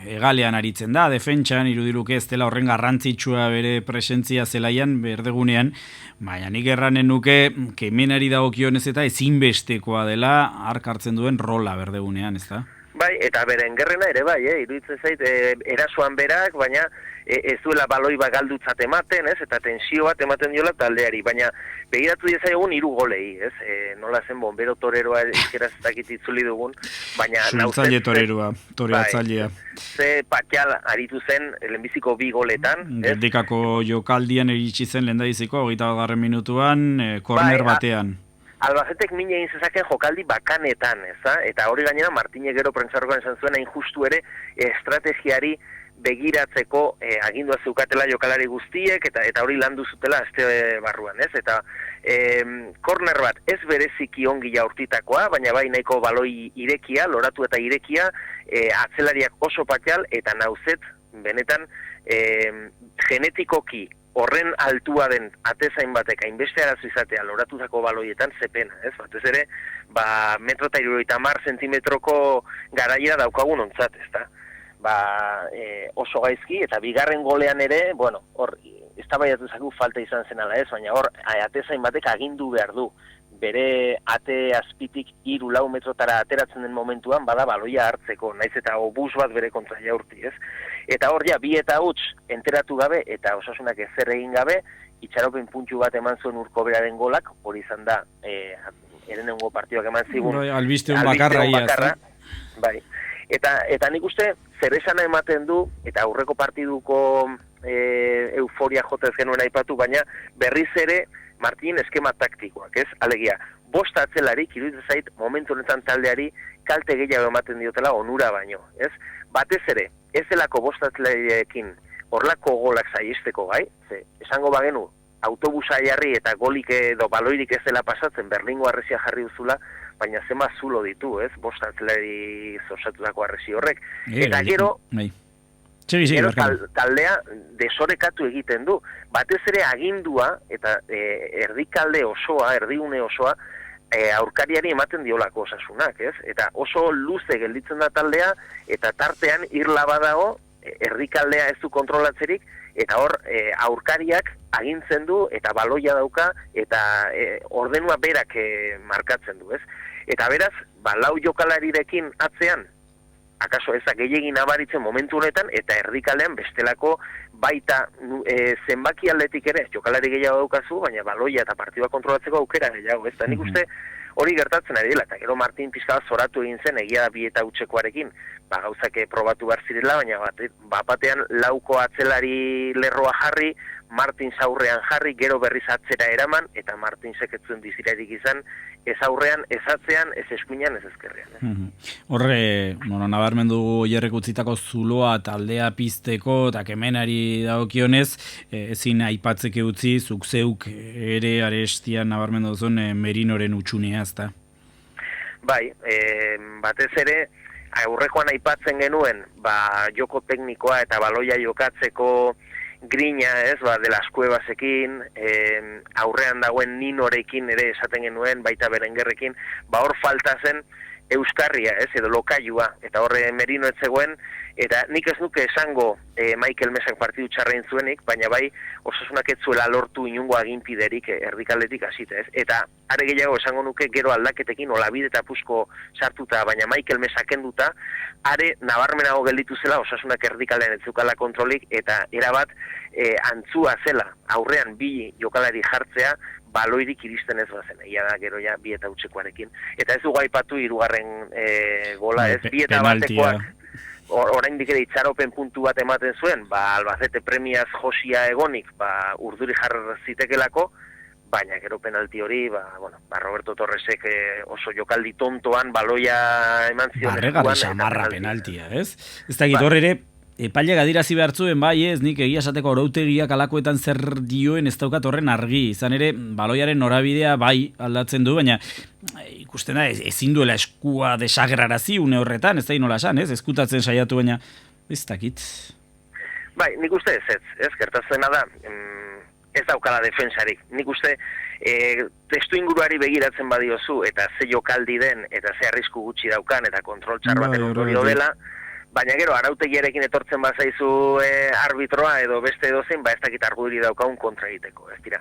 egalean aritzen da, defentsan, irudiluke ez dela horren garrantzitsua bere presentzia zelaian, berdegunean, baina nik erranen nuke, kemenari dagokionez eta ezinbestekoa dela, hark hartzen duen rola berdegunean, ez da? Bai, eta Berengerrena ere bai, iruditzen zait, erasoan berak, baina ez duela baloi galdutzat ematen, ez? Eta tensio bat ematen diola taldeari, baina begiratu diezaiogun 3 golei, ez? Nola zen bombero toreroa izkeraz ez dakit itzuli dugun, baina... Zultzaile toreroa, toreatzailea. Ze Patial aritu zen lehenbiziko 2 goletan, ez? Geldikako jokaldian eritsi zen lehendabiziko, 21. minutuan, korner batean. Albacetek mine egin zezaken jokaldi bakanetan, ezta? Eta hori gainera Martínez gero prentsarrokoan esan zuen hain justu ere estrategiari begiratzeko agindua zeukatela jokalari guztiek eta hori landu zutela aste barruan, ez? Eta korner bat ez bereziki ongi jaurtitakoa, baina bai nahiko baloi irekia, loratu eta irekia, atzelariak oso Patial eta Nauzet benetan genetikoki horren altua den atezain batek hainbeste arazo izatea loratutako baloietan zepena, ez? Batez ere, 1,70 zentimetroko garaia daukagun ontzat, ezta? Oso gaizki, eta bigarren golean ere, hor, eztabaiatu zaku falta izan zen ala ez, baina hor, atezain batek agindu behar du. Bere ate azpitik 3-4 metrotara ateratzen den momentuan, bada baloia hartzeko, naiz eta obus bat bere kontra jaurti, ez? Eta hor, 2 eta huts enteratu gabe, eta Osasunak ezer egin gabe, itxaropen puntu bat eman zuen Urkoberaren golak, hori izan da, erenengo partioak eman zigun. Albiste un bakarra, bai. Eta nik uste, zer esana ematen du, eta aurreko partiduko euforia jotez genuen aipatu, baina berriz ere, Martin eskema taktikoak, ez? Alegia, 5 atzelarik, iruditzen zait, momentu honetan taldeari kalte gehiago ematen diotela onura baino, ez? Batez ere, ez delako 5 atzelariekin horlako golak saiesteko gai, esango bagenu, autobusa jarri eta golik edo baloirik ez dela pasatzen, Berlingo harresia jarri duzula, baina zema zulo ditu, ez? 5 atzelari osatutako harresi horrek. Eta gero... Gero taldea desorekatu egiten du. Batez ere agindua eta erdikalde osoa, erdigune osoa, aurkariari ematen diolako Osasunak, ez? Eta oso luze gelditzen da taldea, eta tartean irla badago, erdikaldea ez du kontrolatzerik, eta hor aurkariak agintzen du, eta baloia dauka, eta ordenua berak markatzen du, ez? Eta beraz, 4 jokalarirekin atzean, akaso ezak gehiagin nabaritzen momentu honetan, eta erdikaldean bestelako baita zenbaki aldetik ere, jokalari gehiago daukazu, baina baloia eta partidua kontrolatzeko aukera gehiago, ez da nik uste hori gertatzen ari dela, eta gero Martin pizka zoratu egin zen, egia da 2 eta hutsekoarekin, gauzak probatu behar zirela, baina batean 4 atzelari lerroa jarri, Martin aurrean jarri, gero berriz atzera eraman, eta Martin seketzuen bizirarik izan, ez aurrean, ez atzean, ez eskuinan, ez ezkerrean. Horre, nabarmendu Oierrek utzitako zuloa taldea pizteko, eta kemenari dagokionez, ezin aipatzeke utzi, zuk zeuk ere arestian nabarmendu duzun Merinoren utxunea, ezta? Bai, batez ere, aurrekoan aipatzen genuen, joko teknikoa eta baloia jokatzeko grina, ez, de las Cuevasekin, aurrean dagoen Ninorekin ere esaten genuen, baita Berengerrekin, hor falta zen euskarria, edo lokailua, eta horre Merino ez zegoen, eta nik ez nuke esango Michael Mesak partidu txarrein zuenik, baina bai Osasunak ez zuela lortu inungo aginpiderik erdikaldetik hasita, ez? Eta are gehiago esango nuke gero aldaketekin olabide eta pusko sartuta, baina Michael Mesak kenduta, are nabarmenago gelditu zela Osasunak erdikaldean ez zukala kontrolik, eta erabat antzua zela aurrean bi jokalari jartzea, baloirik iristen ez bazen, ia da gero ja bi eta utzekoarekin. Eta ez dugu aipatu hirugarren gola, ez? Bi eta batekoak oraindik ere itxaropen puntu bat ematen zuen, Albacete premiaz josia egonik, urduri jarra zitekelako, baina gero penalti hori, Roberto Torresek oso jokaldi tontoan baloia eman zion. Barregarri samarra penaltia, ez? Ez da gitor ere, epaile gadirazi behar zuen, ez, nik egia esateko arautegiak alakoetan zer dioen ez daukat horren argi, izan ere, baloiaren norabidea bai aldatzen du, baina ikusten da, ezin duela eskua desagerrarazi une horretan, ez da inola esan, ez, eskutatzen saiatu, baina ez dakit. Bai, nik uste ez, gertatzena da, ez daukala defensarik. Nik uste, testu inguruari begiratzen badiozu, eta ze jokaldi den, eta ze arrisku gutxi daukan, eta kontrol txar baten ondorio dela, baina gero, arautegiarekin etortzen bazaizu arbitroa edo beste edozein, ez dakit argudiri daukagun kontra egiteko. Ez dira,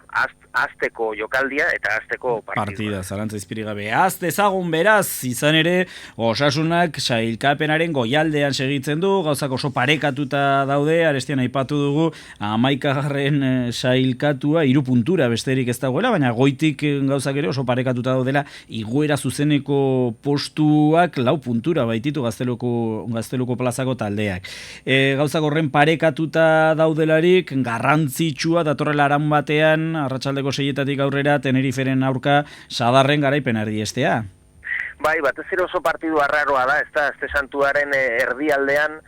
azteko jokaldia eta azteko partida. Zalantza izpiri gabe. Dezagun beraz, izan ere, Osasunak sailkapenaren goialdean segitzen du, gauzak oso parekatuta daude, arestian aipatu dugu, 11. Sailkatua, 3 puntura besterik ez dagoela, baina goitik gauzak ere oso parekatuta daudela, igoera zuzeneko postuak 4 puntura baititu gazteluko plazako taldeak. Gauzak horren parekatuta daudelarik, garrantzitsua datorrela aran batean, arratsaldeko 6-etatik aurrera, Teneriferen aurka sadarren garaipen erdiestea. Bai, batez ere oso partidu arraroa da, Azte Santuaren erdialdean,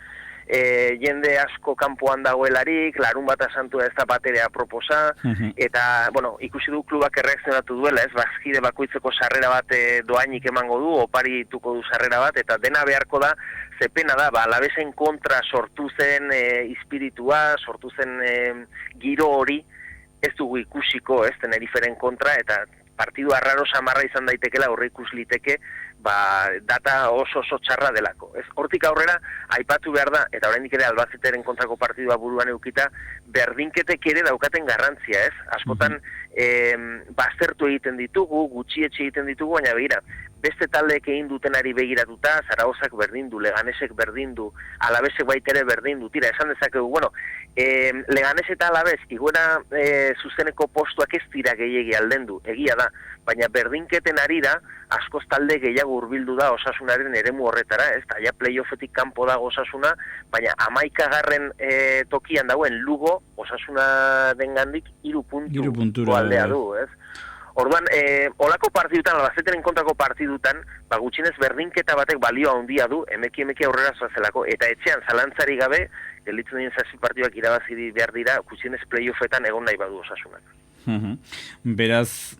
jende asko kanpoan dagoelarik, Larunbata Santua ez da baterea proposa, eta, ikusi du klubak erreakzionatu duela, ez, bazkide bakoitzeko sarrera bat doainik emango du, oparituko du sarrera bat, eta dena beharko da, zepena da, Alavesen kontra sortu zen espiritua, sortu zen giro hori, ez dugu ikusiko, ez, Teneriferen kontra, eta partidu arraro samarra izan daitekela horre ikus liteke, data oso txarra delako. Hortik aurrera, aipatu behar da, eta oraindik ere Albazeteren kontrako partidua buruan eukita, berdinketek ere daukaten garrantzia, ez? Askotan, baztertu egiten ditugu, gutxietxe egiten ditugu, baina begira, beste taldeek egin dutenari begiratuta, Zaragozak berdindu, Leganesek berdindu, Alabesek baitere berdindu, tira, esan dezakegu, Leganes eta Alabes, iguera zuzeneko postuak ez dira gehiegi aldendu, egia da, baina berdinketen arira, askoz talde gehiago hurbildu da Osasunaren eremu horretara, ez da, ja playoffetik kanpo dago Osasuna, baina 11. Tokian dagoen Lugo, Osasuna dengandik 3 puntu aldea du, ez? Orduan, olako partidutan, Albazeteren kontrako partidutan, gutxinez berdinketa batek balio handia du, emeki aurrera zoazelako, eta etxean zalantzari gabe, gelditzen dien 7 partiduak irabazi behar dira, gutxinez playoffetan egon nahi badu Osasunak. Beraz,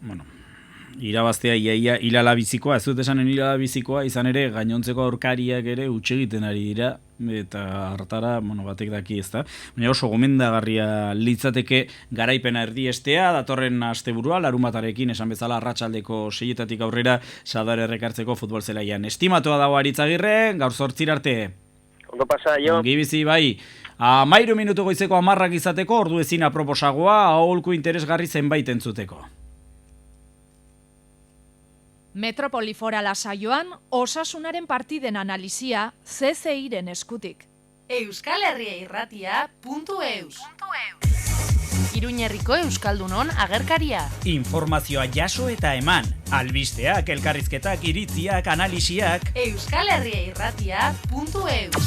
irabaztea iaia hilala bizikoa, ez dut esanen hilala bizikoa, izan ere gainontzeko aurkariak ere utxegiten ari dira, eta hartara, batek daki ez da. Baina oso gomendagarria litzateke garaipena erdiestea, datorren asteburua, Larunbatarekin esan bezala arratsaldeko 6-etatik aurrera Sadar errekartzeko futbol zelaian. Estimatua dago Aritzagirre, gaur 8 arte. Ondo pasa, jo. Ongi bizi, bai. 13 minutu goizeko 10 izateko, ordu ezin aproposagoa, aholku interesgarri zenbait entzuteko. Metropoli Forala saioan, Osasunaren partiden analizia CCIren eskutik. Euskal Herria Irratia.eus Iruñerriko Euskaldunon agerkaria. Informazioa jaso eta eman. Albisteak, elkarrizketak, iritziak, analisiak. Euskal Herria Irratia.eus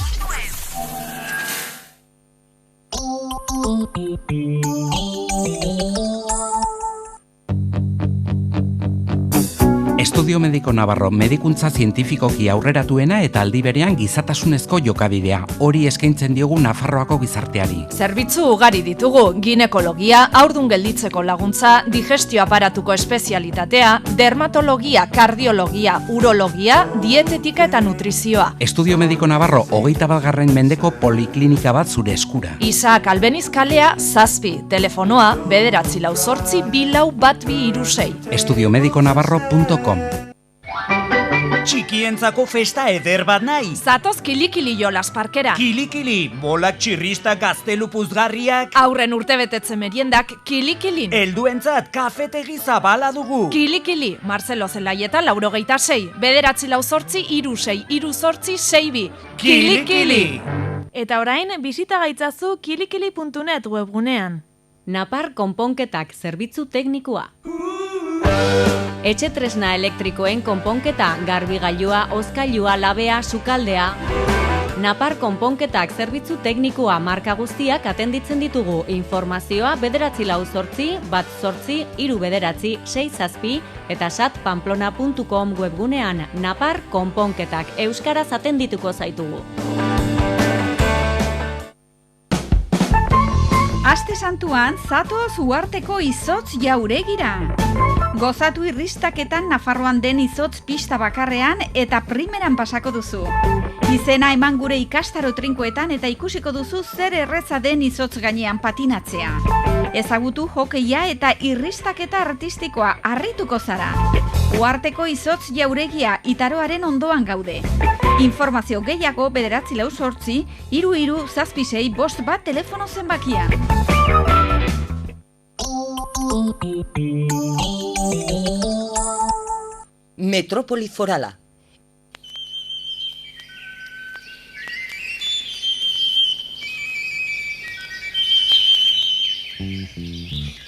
Estudio Mediko Navarro medikuntza zientifikoki aurreratuena eta aldi berean gizatasunezko jokabidea, hori eskaintzen diogu Nafarroako gizarteari. Zerbitzu ugari ditugu, ginekologia, haurdun gelditzeko laguntza, digestio aparatuko espezialitatea, dermatologia, kardiologia, urologia, dietetika eta nutrizioa. Estudio Mediko Navarro 21. mendeko poliklinika bat zure eskura. Isaac Albeniz kalea 7, telefonoa 948 241236. estudiomedikonavarro.com Txikientzako festa eder bat nahi. Zatoz kilikili jolas parkera. Kilikili, bolak txirrista gaztelu puzgarriak. Aurren urtebetetze meriendak kilikilin. Helduentzat kafetegi zabala dugu. Kilikili, Marcelo Zelaieta 86, 9-4-3-6-2-6-2-6-6. Kilikili! Eta orain, bisita gaitzazu kilikili.net webgunean. Napar konponketak zerbitzu teknikoa. Etxe tresna elektrikoen konponketa, garbigailua, hozkailua, labea, sukaldea. Napar konponketak zerbitzu teknikoa marka guztiak atenditzen ditugu. Informazioa 9-8-1-8-3-6-6 eta satpamplona.com webgunean. Napar konponketak euskaraz atendituko zaitugu. Aste santuan, zatoz uharteko izotz jauregira. Gozatu irristaketan Nafarroan den izotz pista bakarrean eta primeran pasako duzu. Izena eman gure ikastaro trinkoetan eta ikusiko duzu zer erreza den izotz gainean patinatzea. Ezagutu hokeia eta irristaketa artistikoa harrituko zara. Uharteko izotz jauregia itaroaren ondoan gaude. Informazio gehiago 9-8-33-6-7 telefono zenbakia. Metrópoli Forala.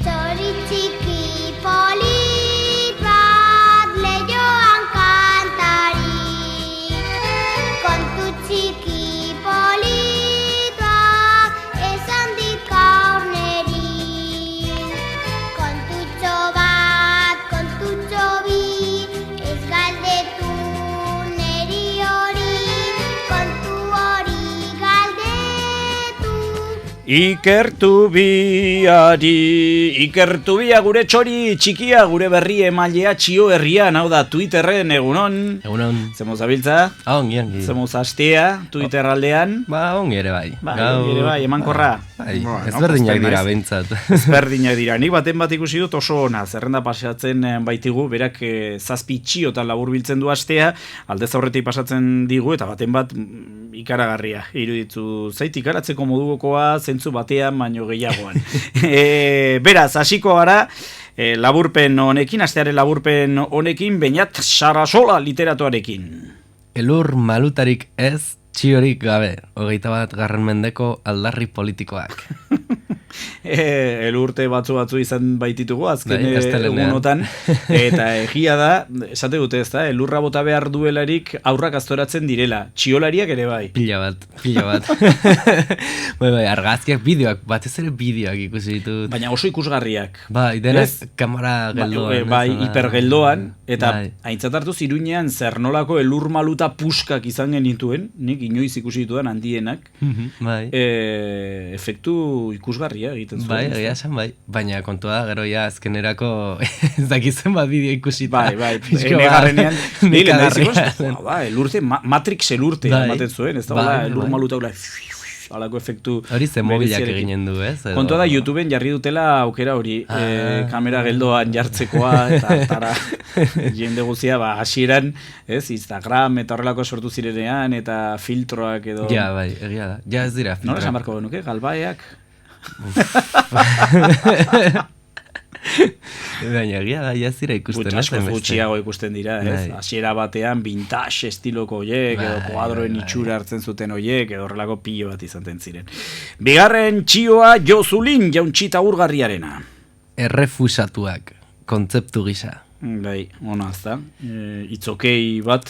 Tori txiki polit bat leihoan kantari. Kontu txiki polit bat esan dit gaur neri. Kontutxo bat, kontutxo bi, ez galdetu neri hori. Kontu hori galdetu. Ikertu bia gure txori txikia, gure berri emailea txio herrian, hau da Twitterren egunon. Egunon. Zemoz abiltza? Ongi. Zemoz astea, Twitter aldean? Ongi ere bai. Ongi ere bai, emankorra. Ezberdinak dira behintzat. Ezberdinak dira. Nik baten bat ikusi dut oso ona, zerrenda pasatzen baitigu, berak zazpi txiotan laburbiltzen du astea, aldez aurretik pasatzen digu, eta baten bat ikaragarria. Iruditu zait, ikaratzeko modukoa zentzu batean, baino gehiagoan. Beraz, hasiko gara, laburpen honekin, astearen laburpen honekin, Beñat Sarasola literatuarekin. Elur malutarik ez, txiorik gabe, 21. mendeko aldarri politikoak. Elurte batzu izan baititugu azken egunotan, eta egia da, esate dute ez da, elurra bota behar duelarik aurrak aztoratzen direla, txiolariak ere bai. Pila bat. Bai, argazkiak, bideoak, batez ere bideoak ikusi ditut. Baina oso ikusgarriak. Bai, denak kamera geldoan. Bai, hipergeldoan, eta aintzat hartuz Iruñean zer nolako elur maluta puskak izan genituen, nik inoiz ikusi ditudan handienak, efektu ikusgarria egiten zuen. Bai, egia esan bai. Baina kontua da, gero ja azkenerako ez dakizen bat bideo ikusita. Bai, enegarrenean elurte, Matrix elurte ematen zuen, ez da elur maluta alako efektu. Hori zen mobilak eginen du, ez? Kontua da, YouTubeen jarri dutela aukera hori, kamera geldoan jartzekoa, eta tara jende guzia, hasieran, Instagram eta horrelako sortu zirenean, eta filtroak edo... Ja, bai, egia da. Ja, ez dira filtroak. Nola esan barko genuke, galbaeak? Baina egia da, ja zira ikusten. Asko gutxiago ikusten dira, ez? Hasiera batean vintage estiloko oiek, edo kuadroen itxura hartzen zuten oiek, edo horrelako pilo bat izaten ziren. Bigarren txioa Jozulin jauntxita urgarriarena. Errefusatuak, kontzeptu gisa. Bai, ona azta. Itzokei bat,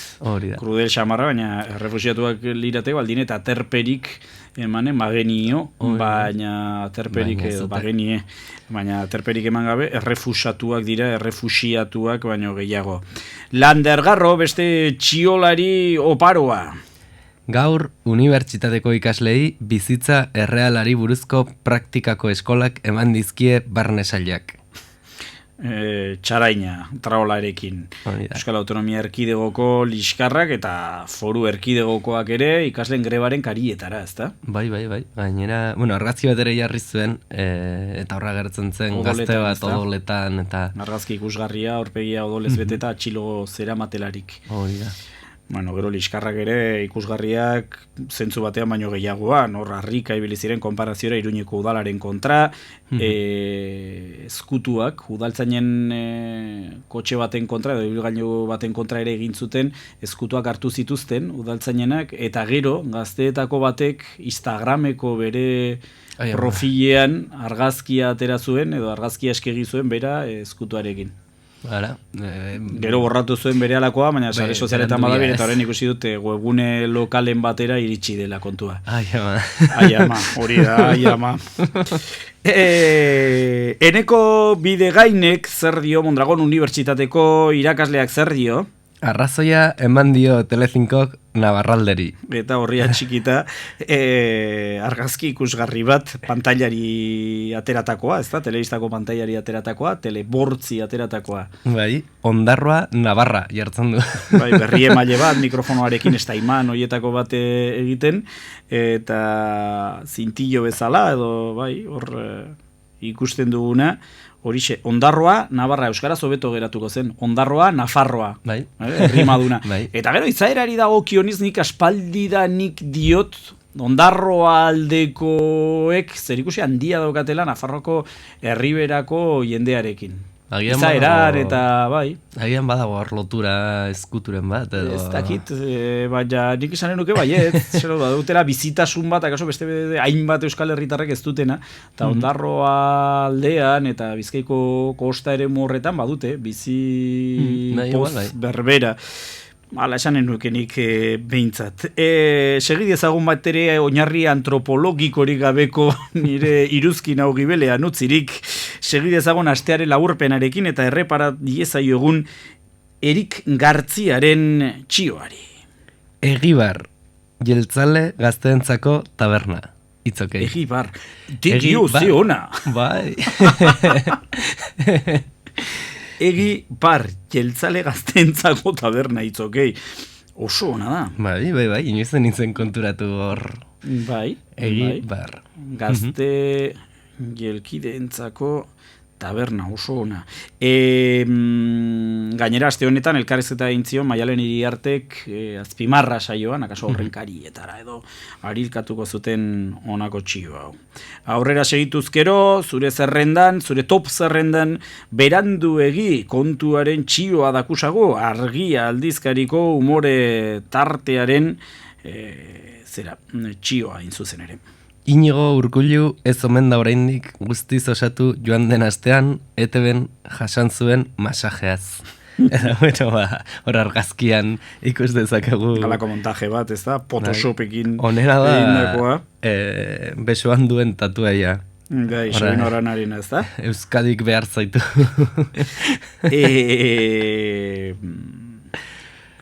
krudel xamarra, baina errefusiatuak lirateko aldin eta terperik emanen bagenio, baina terperik edo bagenie, baina terperik eman gabe, errefusatuak dira, errefusiatuak baino gehiago. Landergarro beste txiolari oparoa. Gaur, unibertsitateko ikaslei bizitza errealari buruzko praktikako eskolak eman dizkie barne sailak. txaraina traolarekin. Euskal Autonomia Erkidegoko liskarrak eta foru erkidegokoak ere ikasleen grebaren karietara, ezta? Bai. Gainera, argazki bat ere jarri zuen, eta horra gertzen zen gazte bat odoletan, eta... Argazki ikusgarria, aurpegia odolez beteta atxilo zera matelarik. Hori da. Gero liskarrak ere ikusgarriak zentzu batean baino gehiagoan, hor harrika ibili ziren konparaziora Iruñeko udalaren kontra, eskutuak, udaltzainen kotxe baten kontra, edo ibilgailu baten kontra ere egin zuten, eskutuak hartu zituzten udaltzainenak, eta gero gazteetako batek Instagrameko bere profilean argazkia atera zuen, edo argazkia eskegi zuen bera eskutuarekin. Gero borratu zuen bere alakoa, baina sare sozialetan badabir, eta horren ikusi dute webgune lokalen batera iritsi dela kontua. Ai ama, hori da, ai ama. Eneko Bidegainek zer dio, Mondragon Unibertsitateko irakasleak zer dio? Arrazoia eman dio Telecincok Navarralderi. Eta horria txikita, argazki ikusgarri bat pantailari ateratakoa, ez da? Telebistako pantailari ateratakoa, telebortzi ateratakoa. Bai, Ondarroa Navarra jartzen du. Bai, berri emaile bat, mikrofonoarekin ez da iman horietako bat egiten, eta zintillo bezala, edo bai, hor ikusten duguna, horixe, Ondarroa, Navarra, euskaraz hobeto geratuko zen. Ondarroa, Nafarroa. Bai. Rimaduna. Eta gero, izaerari dago kioniz nik aspaldidanik diot, Ondarroa aldekoek zerikusi handia daukatela Nafarroko herriberako jendearekin. Izaerar eta bai. Agian badago lotura eskuturen bat, edo... Ez dakit, baina nik esanen nuke baiet, zer da, dutela bizitasun bat, akaso beste hainbat Euskal Herritarrek ez dutena, eta Ondarroa aldean eta Bizkaiko kosta ere horretan badute, bizi poz berbera. Hala esanen nukenik behintzat. Segid ezagun bat ere oinarri antropologikorik gabeko nire iruzkin hau gibelean utzirik, segid ezagun astearen laburpenarekin eta erreparat diezaio egun Erik Gartziaren txioari. Egibar, jeltzale gazteentzako taberna. Itzokei. Egibar. Dio, ze ona. Bai. Egibar, jeltzale gazteentzako taberna, itzokei. Oso ona da. Bai, inoizen nintzen konturatu hor. Bai. Egibar. Gazte jelkideentzako taberna, oso ona. Gainera, aste honetan, elkarrezketa egin zion, Maialen Iriartek azpimarra saioan, akaso horren karietara, edo arilkatuko zuten honako txio hau. Aurrera segituzkero, zure zerrendan, zure top zerrendan, beranduegi kontuaren txioa dakusago, Argia aldizkariko umore tartearen txioa inzuzen ere. Inigo Urkullu ez omen da oraindik guztiz osatu joan den astean, ETB-en jasan zuen masajeaz. Eta bueno, hor argazkian ikus dezakegu... Halako montaje bat, ez da? Photoshopekin onera da, besoan duen tatuaia. Gai, soin oran harina, ez da? Euskadik behar zaitu.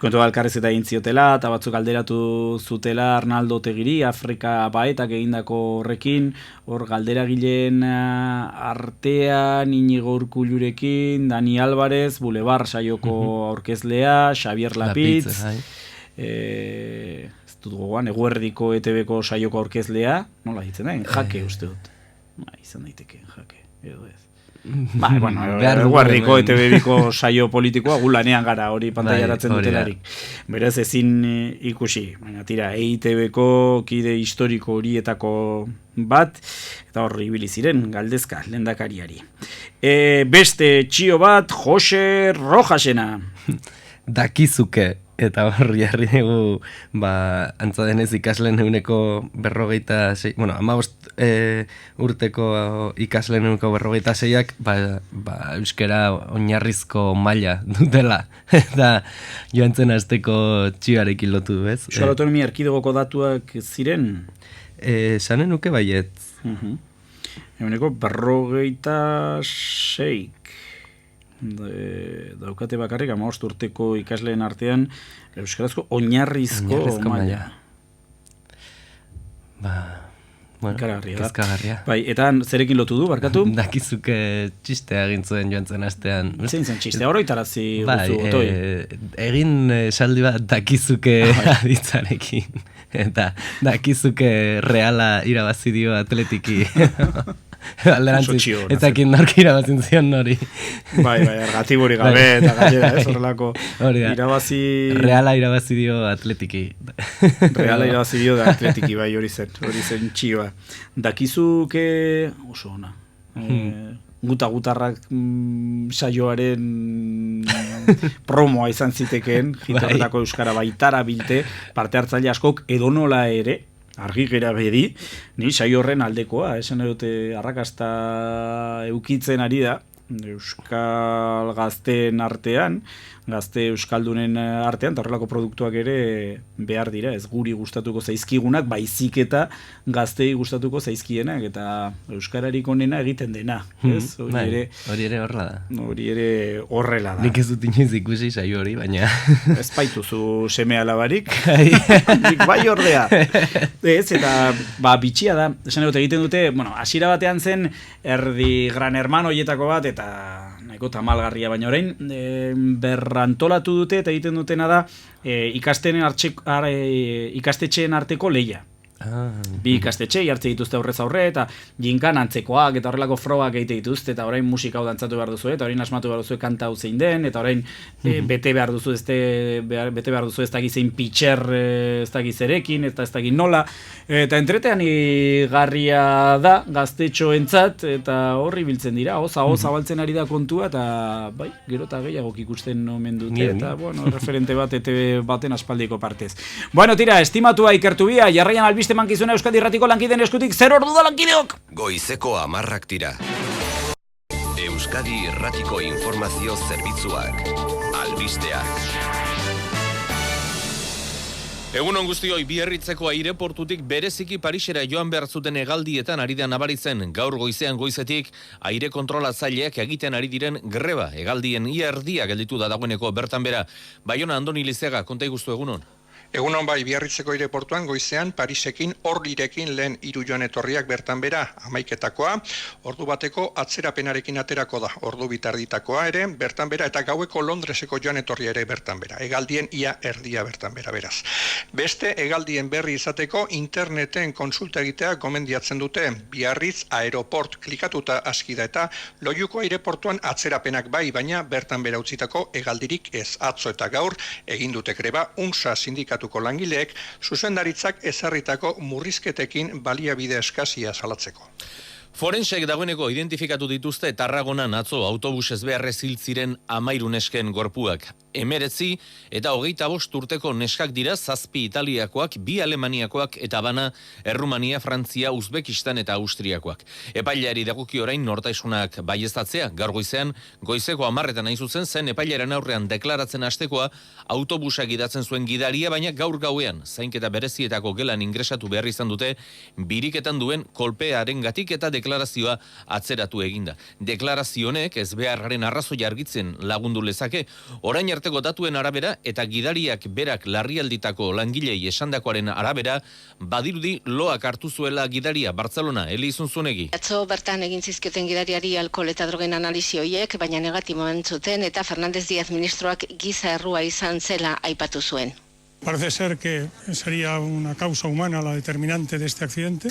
Kontu alkarrezeta egin ziotela, eta batzuk alderatu zutela Arnaldo Otegiri, Afrika baetak egindako horrekin, hor galderagileen artean, Inigo Urkullurekin, Dani Álvarez, Boulevard saioko aurkezlea, Xavier Lapitz, ez dut gogoan, Eguerdiko ETB-ko saioko aurkezlea, nola hitzen da, Enjake uste dut. Izan daiteke, Enjake, edo ez. Eguerdiko ETB-biko saio politikoa gulanean gara hori pantaiaratzen dutelarik. Beraz ezin ikusi, baina tira, EITB-ko kide historiko horietako bat, eta horri ibili ziren galdezka lehendakariari. Beste txio bat, Jose Rojasena. Dakizuke, eta horri jarri dugu, antza denez ikasleen eguneko 46, 15 urteko ikasleen eguneko 46ak, euskera oinarrizko maila dutela, eta joan zen azteko txioarekin lotu, ez? Euskal Autonomia Erkidegoko datuak ziren? Sanen nuke baiet. Eguneko 46. Daukate bakarrik 15 urteko ikasleen artean euskarazko oinarrizko maila. kezkagarria. Bai, eta zerekin lotu du, barkatu? Dakizuke txistea egin zuen joan zen astean. Zein zen txistea, oroitarazi guzu, otoi? Egin esaldi bat dakizuke aditzarekin. Eta dakizuke Reala irabazi dio Atletiki. Alderantziz, ezakin nork irabazin zion nori. Bai, argatiburi gabe, eta gainera, horrelako irabazi... Reala irabazi dio Atletiki. Reala irabazi dio Atletiki, bai, hori zen txiba. Dakizuke, oso ona, gutarrak saioaren promoa izan zitekeen, jitorretako euskara baitara bilte, parte hartzaile askok edonola ere, argi gera bedi, ni saio horren aldekoa, esan dute arrakasta eukitzen ari da, euskal gazteen artean, gazte euskaldunen artean, eta horrelako produktuak ere behar dira, ez guri gustatuko zaizkigunak, baizik eta gaztei gustatuko zaizkienak, eta euskararik onena egiten dena, ez? Hori ere horrela da. Hori ere horrela da. Nik ez dut inoiz ikusi saio hori, baina... Ez baituzu seme alabarik, nik bai ordea. Ez, eta bitxia da, esan dut egiten dute, hasiera batean zen, erdi gran hermano hietako bat, eta nahiko tamalgarria, baina orain berrantolatu dute eta egiten dutena da ikastetxeen arteko lehia. Bi ikastetxe jartze dituzte aurrez aurre eta jinkan antzekoak eta horrelako frogak egite dituzte eta orain musika hau dantzatu behar duzu eta orain asmatu behar duzu kanta hau zein den eta orain bete behar duzu ez dakiz zein pitxer ez dakiz erekin eta ez dakiz nola eta entretean garria da gaztetxoentzat eta horri biltzen dira, zabaltzen ari da kontua eta bai, gero eta gehiagok ikusten omen dute eta referente bat ETV baten aspaldiko partez. Bueno, tira, estimatua ikertu bia, jarraian albiste mankizuna Euskadi Irratiko lankideen eskutik, 0 ordu da lankideok! Goizeko 10:00. Euskadi Irratiko informazio zerbitzuak. Albisteak. Egunon guztioi, Biarritzeko aireportutik bereziki Parisera joan behar zuten hegaldietan ari da nabaritzen. Gaur goizean goizetik aire kontrolatzaileak egiten ari diren greba. Hegaldien ia erdia gelditu da dagoeneko bertan bera. Baiona Andoni Lizeaga, konta igustu egunon. Egunon bai, Biarritzeko aireportuan goizean Parisekin Orlirekin lehen 3 joan etorriak bertan bera 11:00, ordu bateko atzerapenarekin aterako da. Ordu bitarditakoa ere bertan bera eta gaueko Londreseko joan etorria ere bertan bera. Hegaldien ia erdia bertan bera beraz. Beste hegaldien berri izateko interneten konsulta egitea gomendiatzen dute. Biarritz Aeroport klikatuta aski da eta Loiuko aireportuan atzerapenak bai, baina bertan bera utzitako hegaldirik ez. Atzo eta gaur egin dute greba UNSA sindikatu langileek zuzendaritzak ezarritako murrizketekin baliabide eskasia salatzeko. Forensek dagoeneko identifikatu dituzte Tarragonan atzo autobus ezbeharrez hil ziren 13 nesken gorpuak. 19 eta 25 urteko neskak dira, 7 Italiakoak, 2 Alemaniakoak eta bana Errumania, Frantzia, Uzbekistan eta Austriakoak. Epaileari dagoki orain nortaisunak baieztatzea, gaur goizean, goizeko 10:00 hain zuzen zen epailaren aurrean deklaratzen hastekoa autobusak gidatzen zuen gidaria, baina gaur gauean, zainketa berezietako gelan ingresatu behar izan dute, biriketan duen kolpearengatik eta deklarazioa atzeratu eginda. Deklarazio honek ezbeharraren arrazoia argitzen lagundu lezake, orain arteko datuen arabera eta gidariak berak larrialditako langilei esandakoaren arabera, badirudi loak hartu zuela gidaria Bartzelona, Eli Zunzunegi. Atzo bertan egin zizkioten gidariari alkohol eta drogen analizi horiek, baina negatibo entzuten eta Fernández Díaz ministroak giza errua izan zela aipatu zuen. Parece ser que sería una causa humana la determinante de este accidente.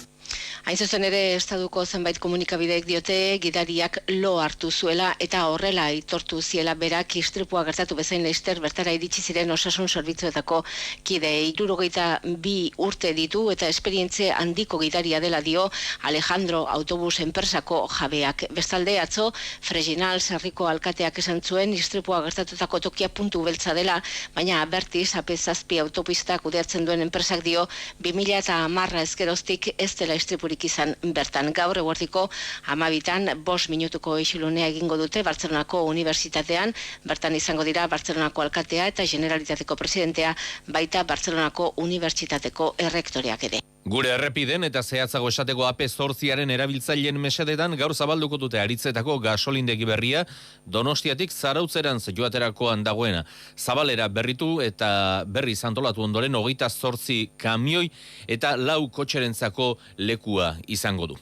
Hain zuzen ere, estaduko zenbait komunikabideek diote gidariak lo hartu zuela eta horrela aitortu ziela berak istripua gertatu bezain laster bertara iritsi ziren osasun zerbitzuetako kide 62 urte ditu eta esperientzia handiko gidaria dela dio Alejandro autobus enpresako jabeak. Bestalde atzo, Freginal herriko alkateak esan zuen istripua gertatutako tokia puntu beltza dela, baina Bertiz AP7 autopista kudeatzen duen enpresak dio 2010 ezkeroztik ez dela istripurik izan bertan. Gaur eguerdiko 12:00 5 minutuko isilunea egingo dute Bartzelonako Unibertsitatean, bertan izango dira Bartzelonako alkatea eta Generalitateko presidentea, baita Bartzelonako Unibertsitateko errektoreak ere. Gure errepiden eta zehatzago esateko AP8aren erabiltzaileen mesedetan gaur zabalduko dute Aritzetako gasolindegi berria Donostiatik Zarautzerantz joaterakoan dagoena. Zabalera berritu eta berri antolatu ondoren 28 kamioi eta 4 kotxerentzako lekua izango du.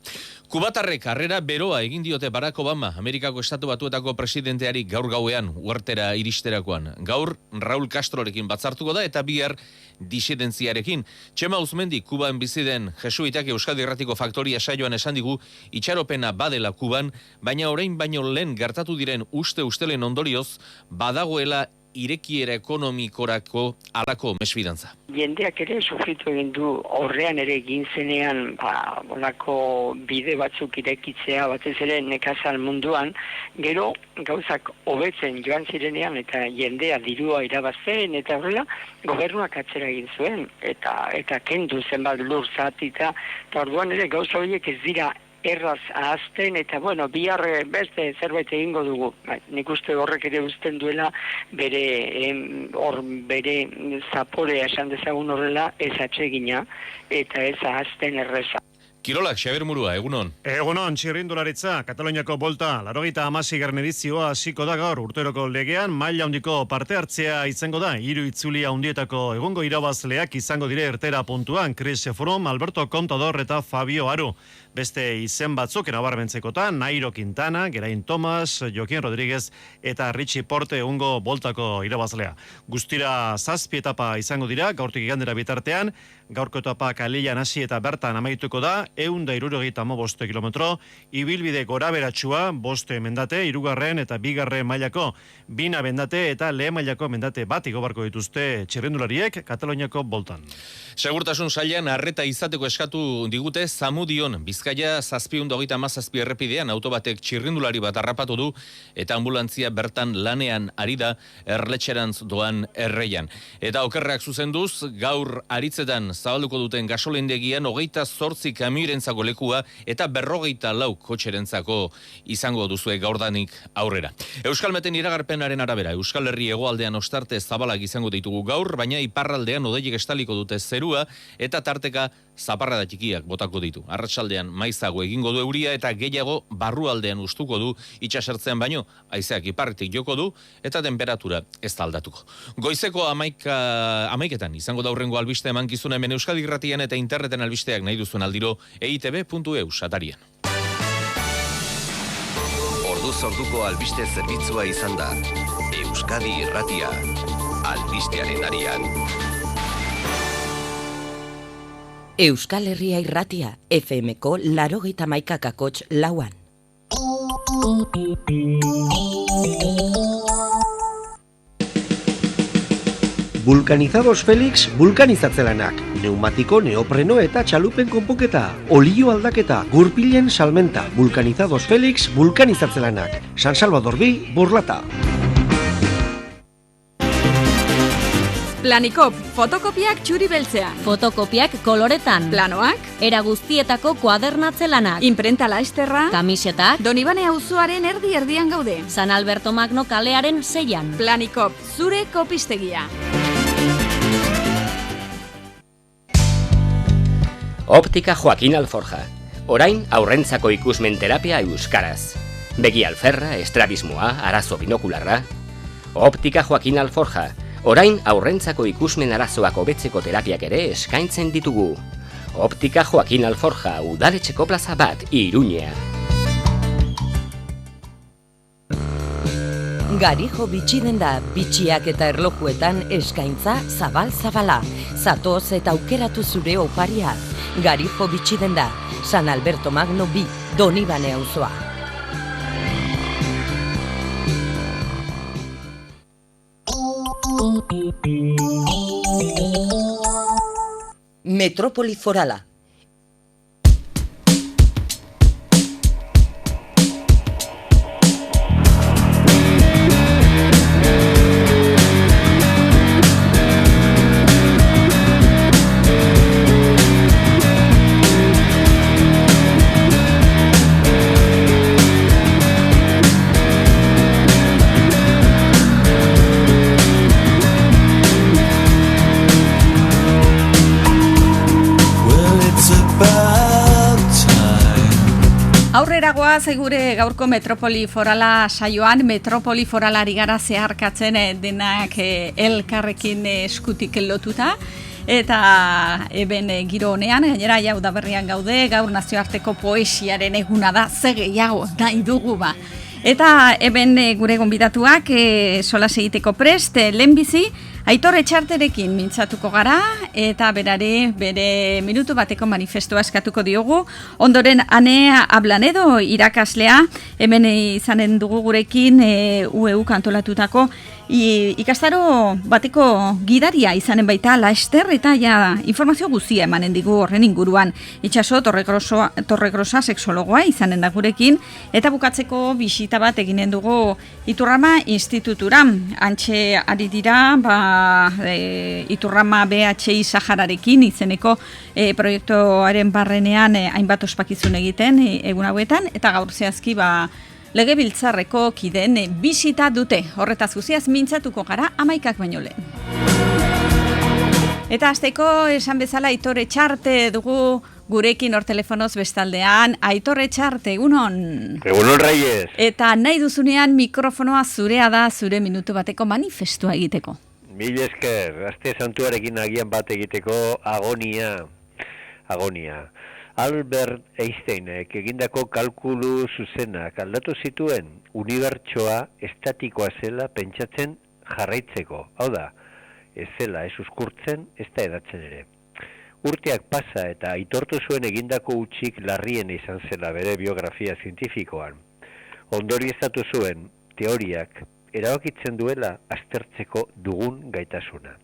Kubatarrek harrera beroa egin diote Barack Obama, Amerikako Estatu Batuetako presidenteari gaur gauean uartera iristerakoan. Gaur Raul Castrorekin batzartuko da eta bihar disidentziarekin. Txema Uzmendi, Kuban bizi den jesuitak Euskadi Irratiko Faktoria saioan esan digu itxaropena badela Kuban, baina orain baino lehen gertatu diren ustelen ondorioz badagoela irekiera ekonomikorako alako mesfidantza. Jendeak ere sufritu egin du horrean ere egin zenean olako bide batzuk irekitzea batez ere nekazal munduan, gero gauzak hobetzen joan zirenean eta jendea dirua irabazten eta horrela gobernuak atzera egin zuen eta kendu zenbat lur zatita eta orduan ere gauza horiek ez dira erraz ahazten eta bihar beste zerbait egingo dugu. Nik uste horrek ere uzten duela bere zaporea esan dezagun horrela ez atsegina eta ez ahazten erreza. Kirolak, Xabier Murua, egunon. Egunon, txirrindularitza, Kataloniako bolta, 86. edizioa hasiko da gaur urteroko legean, maila handiko parte hartzea izango da, 3 itzuli handietako egungo irabazleak izango dire ertera puntuan, Chris Froome, Alberto Contador eta Fabio Aru. Beste izen batzuk erabarmentzekotan, Nairo Quintana, Geraint Thomas, Joaquin Rodríguez eta Richie Porte egungo boltako irabazlea. Guztira 7 etapa izango dira, gaurtik igandera bitartean, gaurko etapa Kalilan hasi eta bertan amaituko da, 175 kilometro, ibilbide goraberatsua, 5 mendate, 3. eta 2. mailako, 2 mendate eta lehen mailako mendate bat igobarko dituzte txirrindulariek Kataloniako boltan. Segurtasun sailean arreta izateko eskatu digute Zamudion, Bizkaia 737 errepidean autobatek txirrindulari bat harrapatu du eta ambulantzia bertan lanean ari da Erletxerantz doan erreian. Eta okerrak zuzenduz, gaur Aritzetan zabalduko duten gasolindegian 28 kamioirentzako lekua eta 44 kotxerentzako izango duzue gaurdanik aurrera. Euskalmeten iragarpenaren arabera, Euskal Herri hegoaldean ostarte zabalak izango ditugu gaur, baina iparraldean hodeiek estaliko dute zerua eta tarteka zaparrada txikiak botako ditu. Arratsaldean maizago egingo du euria eta gehiago barrualdean ustuko du itsasertzean baino, haizeak iparretik joko du eta temperatura ez da aldatuko. Goizeko 11etan izango da hurrengo albiste emankizuna hemen Euskadi Irratian eta interneten albisteak nahi duzuen aldiro eitb.eus atarian. Orduz orduko albiste zerbitzua izan da. Euskadi Irratia, albistearen arian. Euskal Herria Irratia, FM-ko 91,4. Vulcanizados Felix vulkanizatzelanak, neumatiko, neopreno eta txalupen konpoketa, olio aldaketa, gurpilen salmenta, Vulcanizados Felix vulkanizatzelanak, San Salvador bi, Burlata. Planikop, fotokopiak txuri beltzean. Fotokopiak koloretan. Planoak. Era guztietako kuadernatze-lanak. Imprenta laesterra. Kamisetak. Donibane auzoaren erdi-erdian gaude. San Alberto Magno kalearen 6an. Planikop, zure kopistegia. Optika Joaquin Alforja. Orain aurrentzako ikusmen terapia euskaraz. Begi alferra, estrabismoa, arazo binokularra. Optika Joaquin Alforja. Orain aurrentzako ikusmen arazoak hobetzeko terapiak ere eskaintzen ditugu. Optika Joaquin Alforja, udaletxeko plaza bat, Iruñea. Garijo bitxiden da, bitxiak eta erlojuetan eskaintza zabal-zabala. Zatoz eta aukeratu zure oparia. Garijo bitxiden da, San Alberto Magno bi, Donibane auzoa. Metrópoli Forala. Well, aurrera goaz gure gaurko Metropoli Forala saioan, Metropoli Foralari gara zeharkatzen denak elkarrekin eskutik lotuta. Eta eben giro honean, gainera jau da berrian gaude, gaur nazioarteko poesiaren eguna da, ze gehiago nahi dugu ba. Eta eben gure gonbidatuak solas egiteko prest, lehenbizi, Aitor Etxarterekin mintzatuko gara, eta berare bere minutu bateko manifestua eskatuko diogu. Ondoren Ane Ablanedo irakaslea, hemen izanen dugu gurekin UEU kantolatutako ikastaro bateko gidaria izanen baita Laester, eta ja informazio guztia emanen digu horren inguruan. Itxaso Torregrosa sexologoa izanen da gurekin, eta bukatzeko bisita bat eginen dugu Iturrama Institutura. Antxe ari dira, Iturrama BHI Sahararekin izeneko proiektuaren barrenean hainbat ospakizun egiten egun hauetan, eta gaur zehazki Legebiltzarreko kideen bisita dute. Horretaz guziaz mintzatuko gara 11 baino lehen. Eta hasteko esan bezala Aitor Etxarte dugu gurekin hor telefonoz bestaldean. Aitor Etxarte, egunon. Egunon, Reyes. Eta nahi duzunean mikrofonoa zurea da, zure minutu bateko manifestua egiteko. Mil esker, aste santuarekin agian bat egiteko agonia. Albert Einsteinek egindako kalkulu zuzenak aldatu zituen unibertsoa estatikoa zela pentsatzen jarraitzeko. Hau da, ez zela ez uzkurtzen, ez da edatzen ere. Urteak pasa eta aitortu zuen egindako hutsik larrien izan zela bere biografia zientifikoan. Ondorioztatu zuen teoriak erabakitzen duela aztertzeko dugun gaitasuna.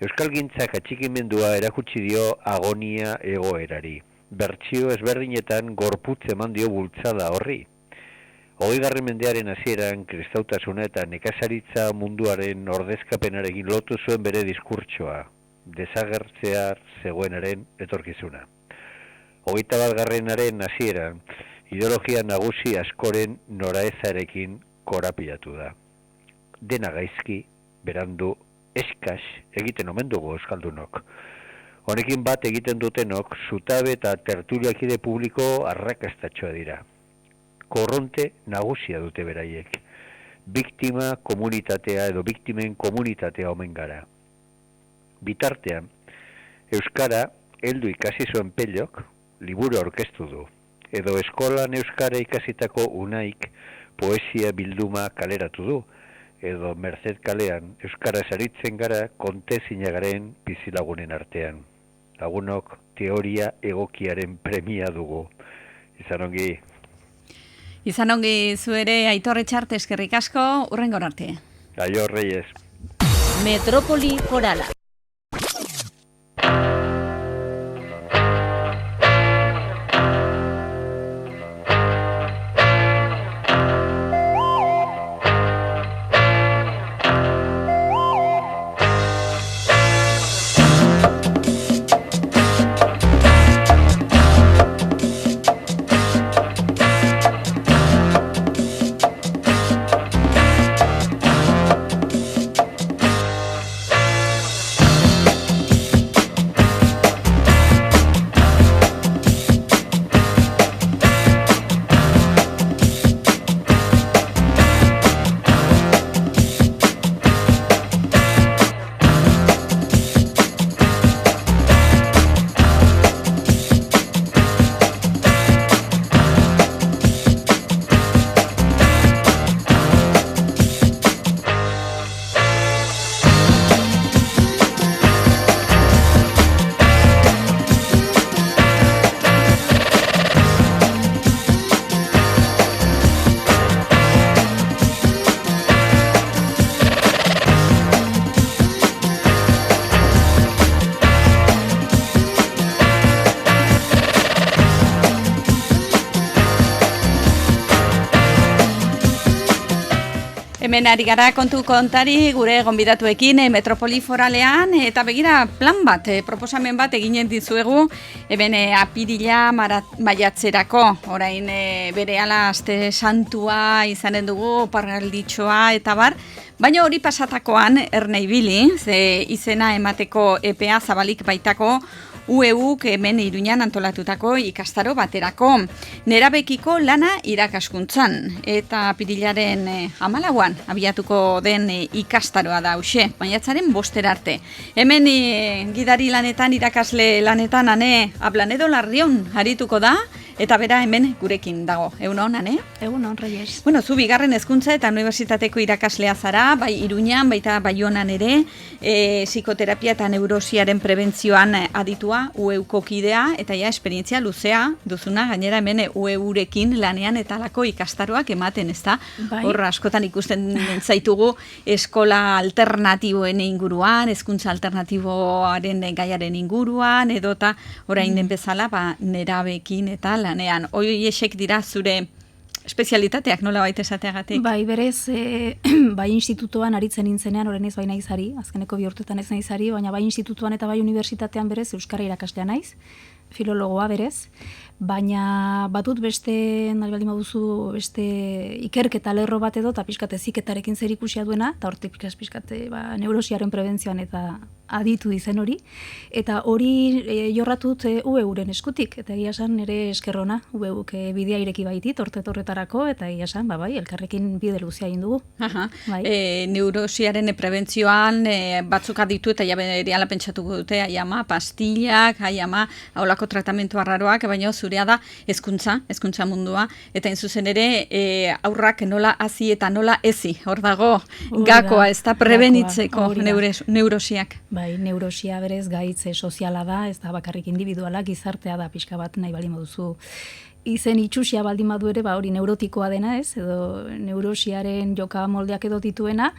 Euskalgintzak atxikimendua erakutsi dio agonia egoerari. Bertsio ezberdinetan gorputz eman dio bultzada horri. 20. mendearen hasieran kristautasuna eta nekazaritza munduaren ordezkapenarekin lotu zuen bere diskurtsoa, desagertzear zegoenaren etorkizuna. 21. hasieran ideologia nagusi askoren noraezarekin korapilatu da. Dena gaizki, berandu, eskas egiten omen dugu euskaldunok. Honekin bat egiten dutenok zutabe eta tertuliakide publiko arrakastatxoa dira. Korronte nagusia dute beraiek. Biktima komunitatea edo biktimen komunitatea omen gara. Bitartean, euskara heldu ikasi zuen pelok liburu aurkeztu du. Edo eskolan euskara ikasitako unaik poesia bilduma kaleratu du. Edo Merced kalean euskaraz aritzen gara kontezinagaren bizilagunen artean. Lagunok teoria egokiaren premia dugu. Izan ongi. Izan ongi zuere Aitor Etxarte, eskerrik asko, hurrengo arte. Aio, Reyes. Metropoli Forala. Hemen ari gara kontu kontari gure gonbidatuekin Metropoli Foralean, eta begira plan bat, proposamen bat eginen dizuegu, hemen apirila maiatzerako, orain berehala aste santua izanen dugu, parralditxoa eta bar, baina hori pasatakoan erne ibili, ze izena emateko epea zabalik baitako, UEUk hemen Iruñan antolatutako ikastaro baterako. Nerabekiko lana irakaskuntzan eta apirilaren 14an abiatuko den ikastaroa da hauxe, maiatzaren 5 arte. Hemen gidari lanetan, irakasle lanetan Ane Ablanedo Larrion arituko da. Eta bera hemen gurekin dago. Egunon, Ane? Egunon, Reyes. Bueno, zu bigarren hezkuntza eta unibertsitateko irakaslea zara, bai Iruñan, baita Baionan ere, psikoterapia eta neurosiaren prebentzioan aditua, UEUko kidea, eta ja, esperientzia luzea duzuna, gainera hemen UEUrekin lanean eta alako ikastaroak ematen, ezta? Bai. Hor, askotan ikusten zaitugu eskola alternatiboen inguruan, hezkuntza alternatiboaren gaiaren inguruan, edota orain den bezala, nerabekin eta lanean. Hoiexek dira zure espezialitateak nola baita esateagatik? Bai, berez, bai institutuan aritzen nintzenean, oren ez bai naizari, azkeneko 2 urtetan ez naizari, baina bai institutuan eta bai unibertsitatean berez, euskara irakaslea naiz, filologoa berez, baina batut beste, nahi baldin baduzu, beste ikerketa lerro bat edo, eta pixkat eziketarekin zer ikusia duena, eta hortik pixkat neurosiaren prebentzioan eta aditu izen hori, eta hori jorratut UEUren eskutik, eta egia esan nire eskerrona, UEUk bidea ireki baitit, horretarako, eta egia esan, bai, elkarrekin bide luzea egin dugu. Bai. Neurosiaren prebentzioan batzuk aditu, eta ja berehala pentsatuko dute, aiama, pastillak, aiama, haulako tratamentu arraroak, baina zurea da hezkuntza mundua, eta zuzen ere aurrak nola hazi eta nola ezi, hor dago gakoa, ez da prebenitzeko neurosiak. Bai, neurosia berez gaitze soziala da, ez da bakarrik individuala, gizartea da pixka bat nahi baldin baduzu. Izen itxusia baldin badu ere, hori neurotikoa dena ez, edo neurosiaren joka moldeak edo dituena,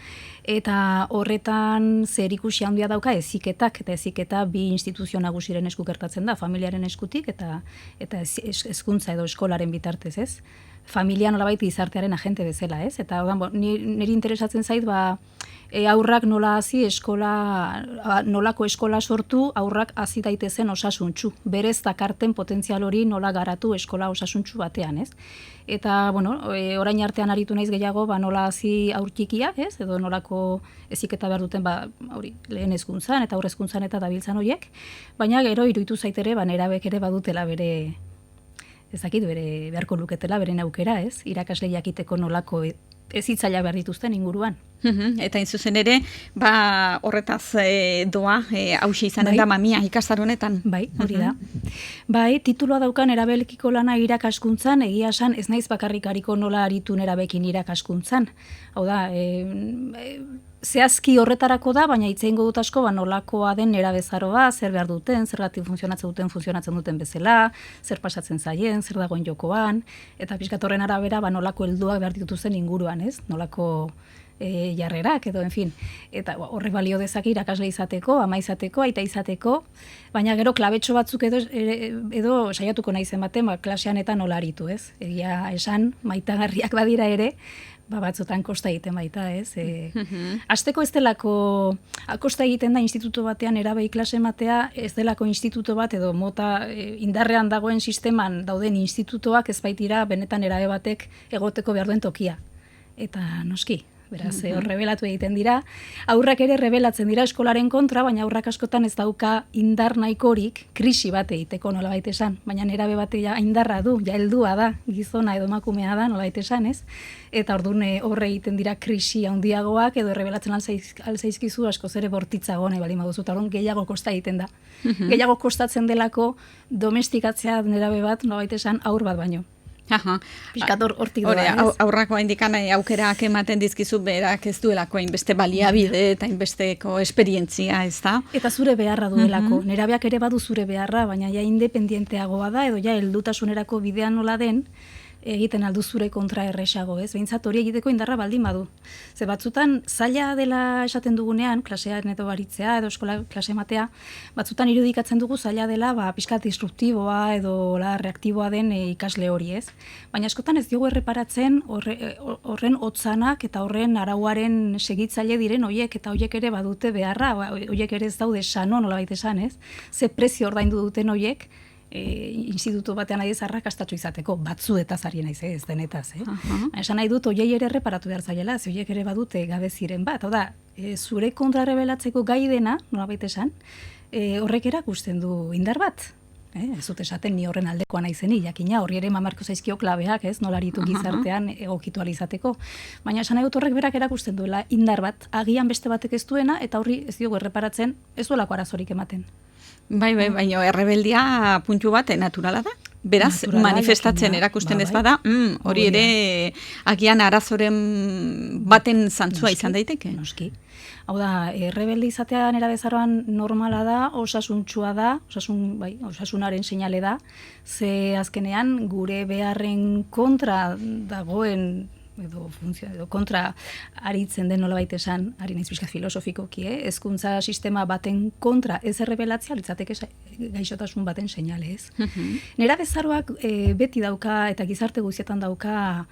eta horretan zer ikusia handia dauka eziketak, eta eziketa bi instituzio nagusiren esku gertatzen da, familiaren eskutik eta hezkuntza edo eskolaren bitartez, ez? Familia nolabait gizartearen agente bezala, ez? Eta niri interesatzen zait, aurrak nola hasi nolako eskola sortu, aurrak hasi daitezen osasuntsu. Berez dakarten potentzial hori nola garatu eskola osasuntsu batean, ez? Eta, orain artean aritu naiz gehiago, nola hasi aur txikiak, ez? Edo nolako heziketa behar duten, lehen hezkuntzan eta aurre hezkuntzan eta dabiltzan horiek. Baina gero iruditu zaitere, nerabek ere badutela bere beharko luketela, beren aukera, ez? Irakasle jakiteko nolako ezitzaila behar dituzten inguruan. Eta zuzen ere, horretaz doa, hauxe izanen da mamia ikastaro honetan. Bai, hori da. Bai, tituloa daukan nerabekiko lana irakaskuntzan, egia esan ez naiz bakarrik ariko nola aritu nerabekin irakaskuntzan. Hau da, zehazki horretarako da, baina itzein dut asko nolakoa den nerabezaroa, zer behar duten, zergatik funtzionatzen duten bezala, zer pasatzen zaien, zer dagoen jokoan, eta pixkat horren arabera nolako helduak behar dituzten inguruan, ez? Nolako jarrerak edo, en fin. Eta horrek balio dezake irakasle izateko, ama izateko, aita izateko, baina gero klabetxo batzuk edo saiatuko naizen baten, klasean eta nola aritu, ez? Egia esan, maitagarriak badira ere, batzutan kosta egiten baita, ez? Azteko ez delako, kosta egiten da instituto batean erabei klase matea, ez delako instituto bat edo mota indarrean dagoen sisteman dauden institutoak ez baitira benetan erabe batek egoteko behar duen tokia. Eta noski, beraz, hor rebelatu egiten dira. Aurrak ere rebelatzen dira eskolaren kontra, baina aurrak askotan ez dauka indar nahikorik krisi bat egiteko nolabait esan. Baina nerabe bate indarra du, heldua da, gizona edo emakumea da nolabait esan, ez? Eta orduan horre egiten dira krisi handiagoak edo rebelatzen alzaizkizu askoz ere bortitzago nahi baldin baduzu, eta orduan gehiago kosta egiten da. Gehiago kostatzen delako domestikatzea nerabe bat nolabait esan aur bat baino. Piskator hortik doa, ez? Aurrako indikan aukerak ematen dizkizu berak ez duelako hainbeste baliabide eta hainbesteko esperientzia, ez da? Eta zure beharra duelako. Nerabeak ere badu zure beharra, baina ja independienteagoa da, edo ja heldutasunerako bidean nola den, egiten aldu zure kontra erresago, ez? Behintzat hori egiteko indarra baldin badu. Ze batzutan, zaila dela esaten dugunean, klasean edo baritzea, edo eskola klase matea, batzutan irudikatzen dugu zaila dela, pixkat disruptiboa edo reaktiboa den ikasle hori, ez? Baina askotan ez diogu erreparatzen horren hotzanak eta horren arauaren segitzaile diren hoiek, eta hoiek ere badute beharra, hoiek ere ez daude sano, nolabait esan, ez? Ze prezio ordaindu duten hoiek, institutu batean nahi arrakastatsu izateko, batzuetaz ari naiz, ez denetaz. Esan nahi dut, hoiei ere reparatu behar zaiela, ze hoiek ere badute gabe ziren bat. Hau da, zure kontra rebelatzeko gai dena, nolabait esan, horrek erakusten du indar bat. Ez dut esaten ni horren aldekoa naizeni, jakina horri ere mamarko zaizkio klabeak, ez, nolaritu gizartean egokitu alizateko. Baina esan nahi dut horrek berak erakusten duela indar bat, agian beste batek ez duena, eta horri ez diogu erreparatzen, ez duelako arazorik ematen. Bai, baina errebeldia puntu bat naturala da. Beraz, manifestatzen erakusten ez bada, hori ere agian arazoren baten zantzua izan daiteke. Noski. Hau da, errebelde izatea nera bezaroan normala da, osasuntsua da, osasunaren seinale da, ze azkenean gure beharren kontra dagoen edo kontra aritzen den nolabait esan, ari naiz pixka filosofikoki, hezkuntza sistema baten kontra ez errebelatzea litzateke gaixotasun baten seinale, ez? Nera bezaroak beti dauka eta gizarte guztietan dauka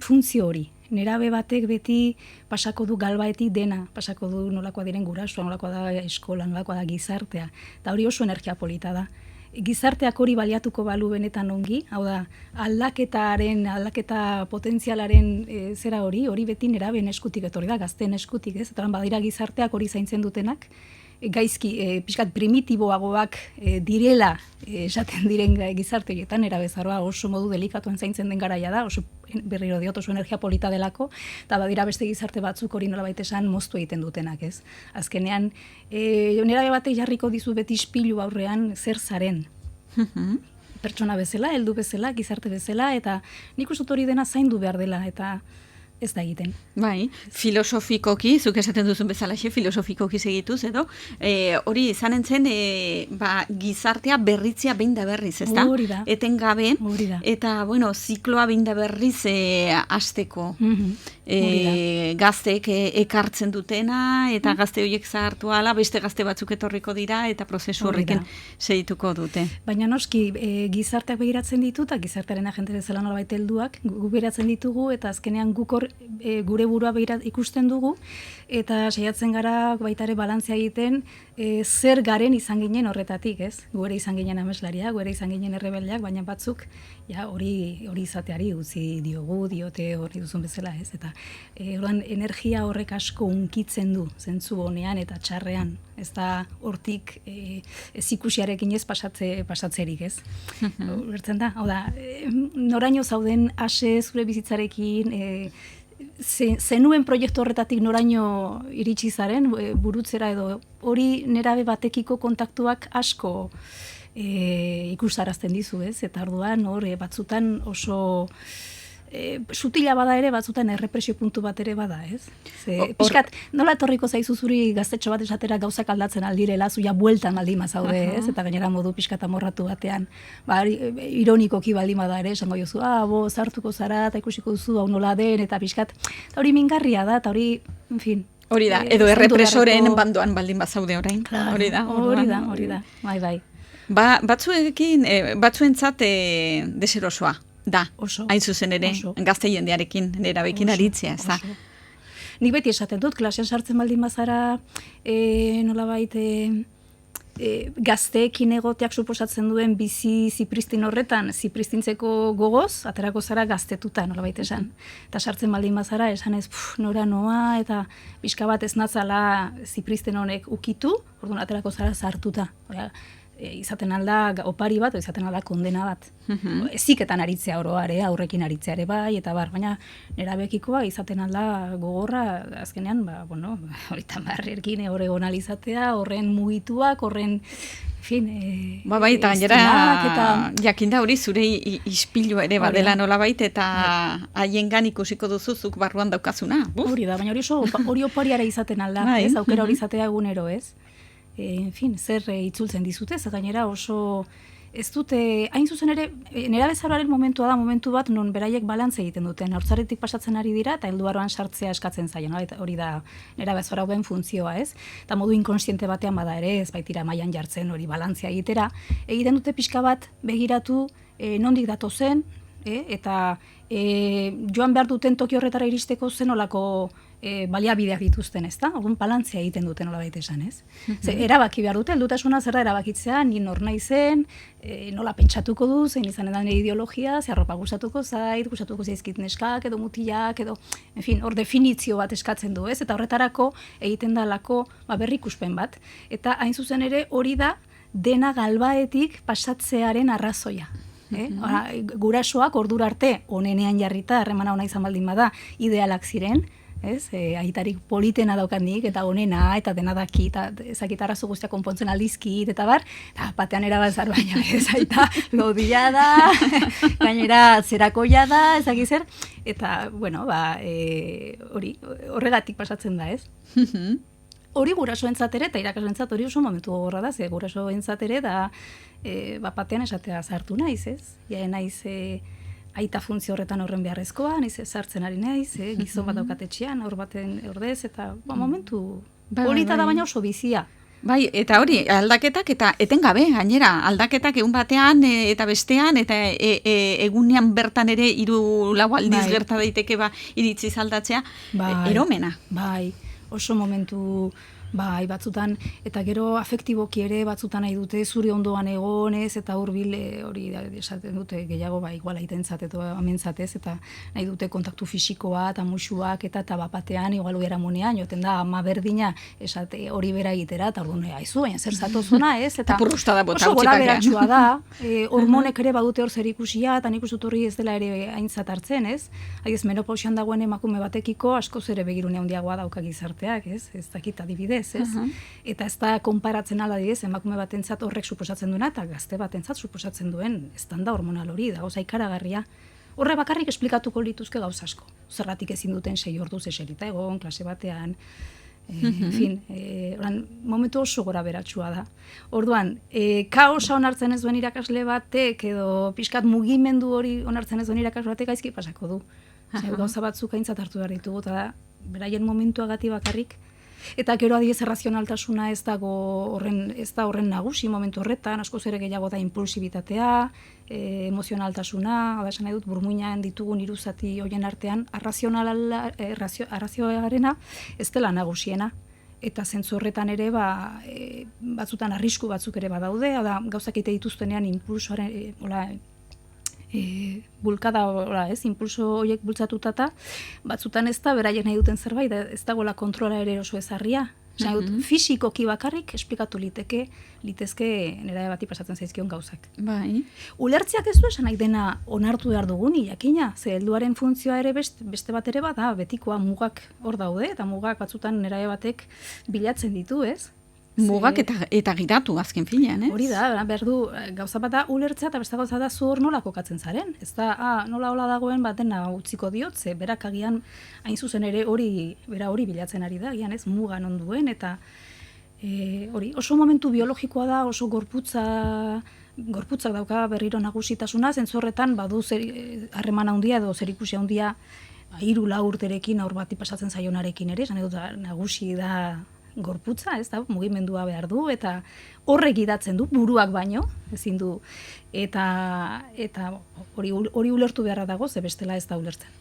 funtzio hori. Nerabe batek beti pasako du galbaetik dena, pasako du nolakoa diren gurasoa, nolakoa da eskola, nolakoa da gizartea, eta hori oso energia polita da. Gizarteak hori baliatuko balu benetan ongi, hau da, aldaketa potentzialaren zera hori beti nerabeen eskutik etorri da, gazteen eskutik, ez? Eta badira gizarteak hori zaintzen dutenak, gaizki, pixkat primitiboagoak direla esaten diren gizarte horietan, erabezaroa oso modu delikatuen zaintzen den garaia da, oso berriro diot oso energia polita delako, eta badira beste gizarte batzuk hori nolabait esan moztu egiten dutenak, ez? Azkenean, nerabe batek jarriko dizu beti ispilu aurrean zer zaren. Pertsona bezala, heldu bezala, gizarte bezala, eta nik uste hori dena zaindu behar dela, eta ez da egiten. Bai, filosofikoki, zuk esaten duzun bezalaxe, filosofikoki segituz, edo, hori izanen zen, gizartea berritzea behin da berriz, ez da? Hori da. Etengabe, eta, bueno, zikloa behin da berriz hasteko. Gazteek ekartzen dutena, eta gazte horiek zahartu ala, beste gazte batzuk etorriko dira, eta prozesu horrekin segituko dute. Baina noski, gizarteak begiratzen ditu, eta gizartearen agente bezala nolabait helduak, gu begiratzen ditugu, eta azkenean guk gure burua ikusten dugu, eta saiatzen gara baita ere balantzea egiten zer garen izan ginen horretatik, ez? Gu ere izan ginen ameslaria, gu ere izan ginen errebeldeak, baina batzuk hori izateari utzi diote hori duzun bezala, ez? Eta orduan energia horrek asko unkitzen du, zentzu honean eta txarrean, ez da hortik ez ikusiarekin ez pasatzerik, ez? Bertzen da, hau da, noraino zauden ase zure bizitzarekin, zenuen proiektu horretatik noraino iritsi zaren, burutzera edo hori nerabe batekiko kontaktuak asko ikusarazten dizu, ez? Eta orduan hor batzutan oso sutila bada ere, batzutan errepresio puntu bat ere bada, ez? Piskat, nola etorriko zaizu zuri gaztetxo bat esatera gauzak aldatzen aldirela, zuia bueltan baldin mazaude, ez? Eta gainera modu piskat amorratu batean, ironikoki baldin bada ere, esango jozu, zartuko zara, eta ikusiko duzu, hau nola den, eta piskat, eta hori mingarria da, eta hori, en fin. Hori da, edo errepresoren bandoan baldin bazaude orain. Hori da, bai. Batzuentzat deserosoa. Da, hain zuzen ere, gazte jendearekin, nerabekin aritzea, ez da. Nik beti esaten dut, klasean sartzen baldin bazara, nolabait, gazteekin egoteak suposatzen duen bizi zipristin horretan, zipristintzeko gogoz, aterako zara gaztetuta, nolabait esan. Eta sartzen baldin bazara, esan ez, nora noa, eta pixka bat ez natzala zipristin honek ukitu, orduan aterako zara zartuta. Izaten alda opari bat, o izaten alda kondena bat. Eziketan aritzea oroare, aurrekin aritzea ere bai, eta baina nerabekikoa izaten alda gogorra, azkenean, horitan barrerkin oregonalizatea, horren mugituak, horren, bai, eta gainera, jakinda hori zure ispilu ere badela nolabait, eta haiengan ikusiko duzuzuk barruan daukazuna. Hori da, baina hori opariara izaten alda, ez, aukera hori izatea egunero, ez? Zer itzultzen dizute, ez gainera oso ez dute, hain zuzen ere, nerabezaroaren momentua da, momentu bat non beraiek balantze egiten duten, haurtzaretik pasatzen ari dira, eta helduaroan sartzea eskatzen zaien, hori da nerabezaroaren funtzioa, ez? Eta modu inkonsiente batean bada ere, ez baitira mailan jartzen hori balantzea egitera, egiten dute pixka bat begiratu nondik datozen, eta joan behar duten toki horretara iristeko zenolako baliabideak dituzten, ez da? Orduan balantzea egiten duten nola baita esan, ez? Erabaki behar dute, heldutasuna zer da erabakitzea, ni nor naizen, nola pentsatuko du, zein izan edan ideologia, ze arropa gustatuko zait, gustatuko zaizkit neskak edo mutilak edo, en fin, hor definizio bat eskatzen du, ez? Eta horretarako egiten dalako berrikuspen bat. Eta hain zuzen ere hori da dena galbaetik pasatzearen arrazoia. Gurasoak ordura arte onenean jarrita, harremana ona izan baldin bada, idealak ziren, aitarik politena daukanik, eta onena, eta dena daki, eta ezakit arazo guztia konpontzen aldizkit, eta bar, eta batean erabazar baina, aita lodia da, gainera zerakoia da, ezakit zer, eta, bueno, horregatik pasatzen da, ez? Hori gurasoentzat ere, eta irakaslentzat hori oso momentu gogorra da, ze gurasoentzat ere da, batean esatea zartu naiz, ez? Ja naiz aita funtzio horretan horren beharrezkoa, naiz sartzen ari naiz, gizon bat daukatetxean, hor baten ordez, eta momentu polita da baina oso bizia. Bai, eta hori, aldaketak eta etengabe, gainera, aldaketak egun batean eta bestean, eta egunean bertan ere 3-4 aldiz gerta daiteke iritziz aldatzea, eromena. Bai, oso momentu batzutan, eta gero afektiboki ere batzutan nahi dute zure ondoan egonez, eta hurbil hori esaten dute gehiago igual aitentzat edo amentzatez, eta nahi dute kontaktu fisikoa eta musuak eta bapatean igual geramunean, joten da ama berdina esate hori bera egitera, eta orduan aizu, baina zer zatozuna, ez? Eta oso gora beratxua da, hormonek ere badute hor zer ikusia, eta nik usut horri ez dela ere aintzat hartzen, ez? Haiz menopausian dagoen emakume batekiko askoz ere begirune handiagoa dauka gizarteak, ez? Ez dakit adibidez. Eta ez da konparatzen aladidez, emakume batentzat horrek suposatzen duena, eta gazte batentzat suposatzen duen estanda hormonal hori, da gauza ikaragarria. Horre bakarrik esplikatuko lituzke gauza asko. Zergatik ezin duten 6 orduz eserita egon, klase batean, en fin, momentu oso gora beratxua da. Orduan, kaosa onartzen ez duen irakasle batek, edo pixkat mugimendu hori onartzen ez duen irakasle batek gaizki pasako du. Gauza batzuk aintzat hartu behar ditugu, eta beraien momentuagati bakarrik. Eta gero adibidez errazionaltasuna ez da horren nagusi momentu horretan, askoz ere gehiago da impulsibitatea, emozionaltasuna, esan nahi dut burmuinan ditugun 3 zati horien artean, arrazioarena ez dela nagusiena. Eta zentzu horretan ere batzutan arrisku batzuk ere badaude, gauzak egite dituztenean impulsoaren bulkada, impulso horiek bultzatutata, batzutan ez da, beraiek nahi duten zerbait, ez dagoela kontrola ere oso ezarria. Fisikoki bakarrik esplikatu litezke nera bati pasatzen zaizkion gauzak. Ulertziak ez du esan nahi dena onartu behar dugun, jakina, ze helduaren funtzioa ere beste bat ere bada, betikoa mugak hor daude, eta mugak batzutan nera batek bilatzen ditu, ez? Mugak eta giratu azken finean, ez? Hori da, behar du, gauza bat da ulertzea eta beste gauza da zu hor nola kokatzen zaren. Ez da, nola dagoen batena utziko diotze, berak agian hain zuzen ere hori bilatzen ari da, agian ez mugan onduen, eta hori oso momentu biologikoa da, oso gorputzak dauka berriro nagusitasuna, zentzorretan badu harreman handia edo zerikusia handia 3-4 urterekin aur bati pasatzen zaionarekin ere, esan dut nagusi da gorputza, ez da, mugimendua behar du, eta horrek gidatzen du, buruak baino, ezin du, eta hori ulertu beharra dago, ze bestela ez da ulertzen.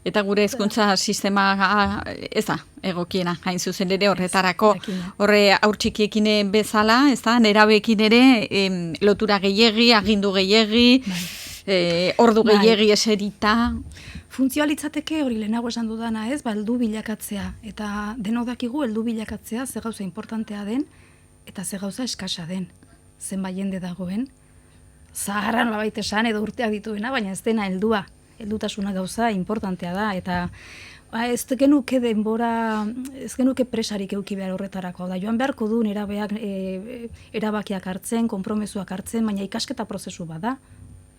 Eta gure hezkuntza sistema ez da egokiena, hain zuzen ere horretarako, horre haur txikiekin bezala, ez da, nerabeekin ere lotura gehiegi, agindu gehiegi, ordu gehiegi eserita. Funtzionalitzateke hori lehenago esan dudana ez, heldu bilakatzea. Eta denok dakigu heldu bilakatzea ze gauza importantea den, eta ze gauza eskasa den. Zenbait jende dagoen, zaharran labait esan edo urteak dituena, baina ez dena heldua. Heldutasuna gauza importantea da, eta ez genuke denbora, ez genuke presarik euki behar horretarako. Da, joan beharko du nerabeak erabakiak hartzen, konpromezuak hartzen, baina ikasketa prozesu bada.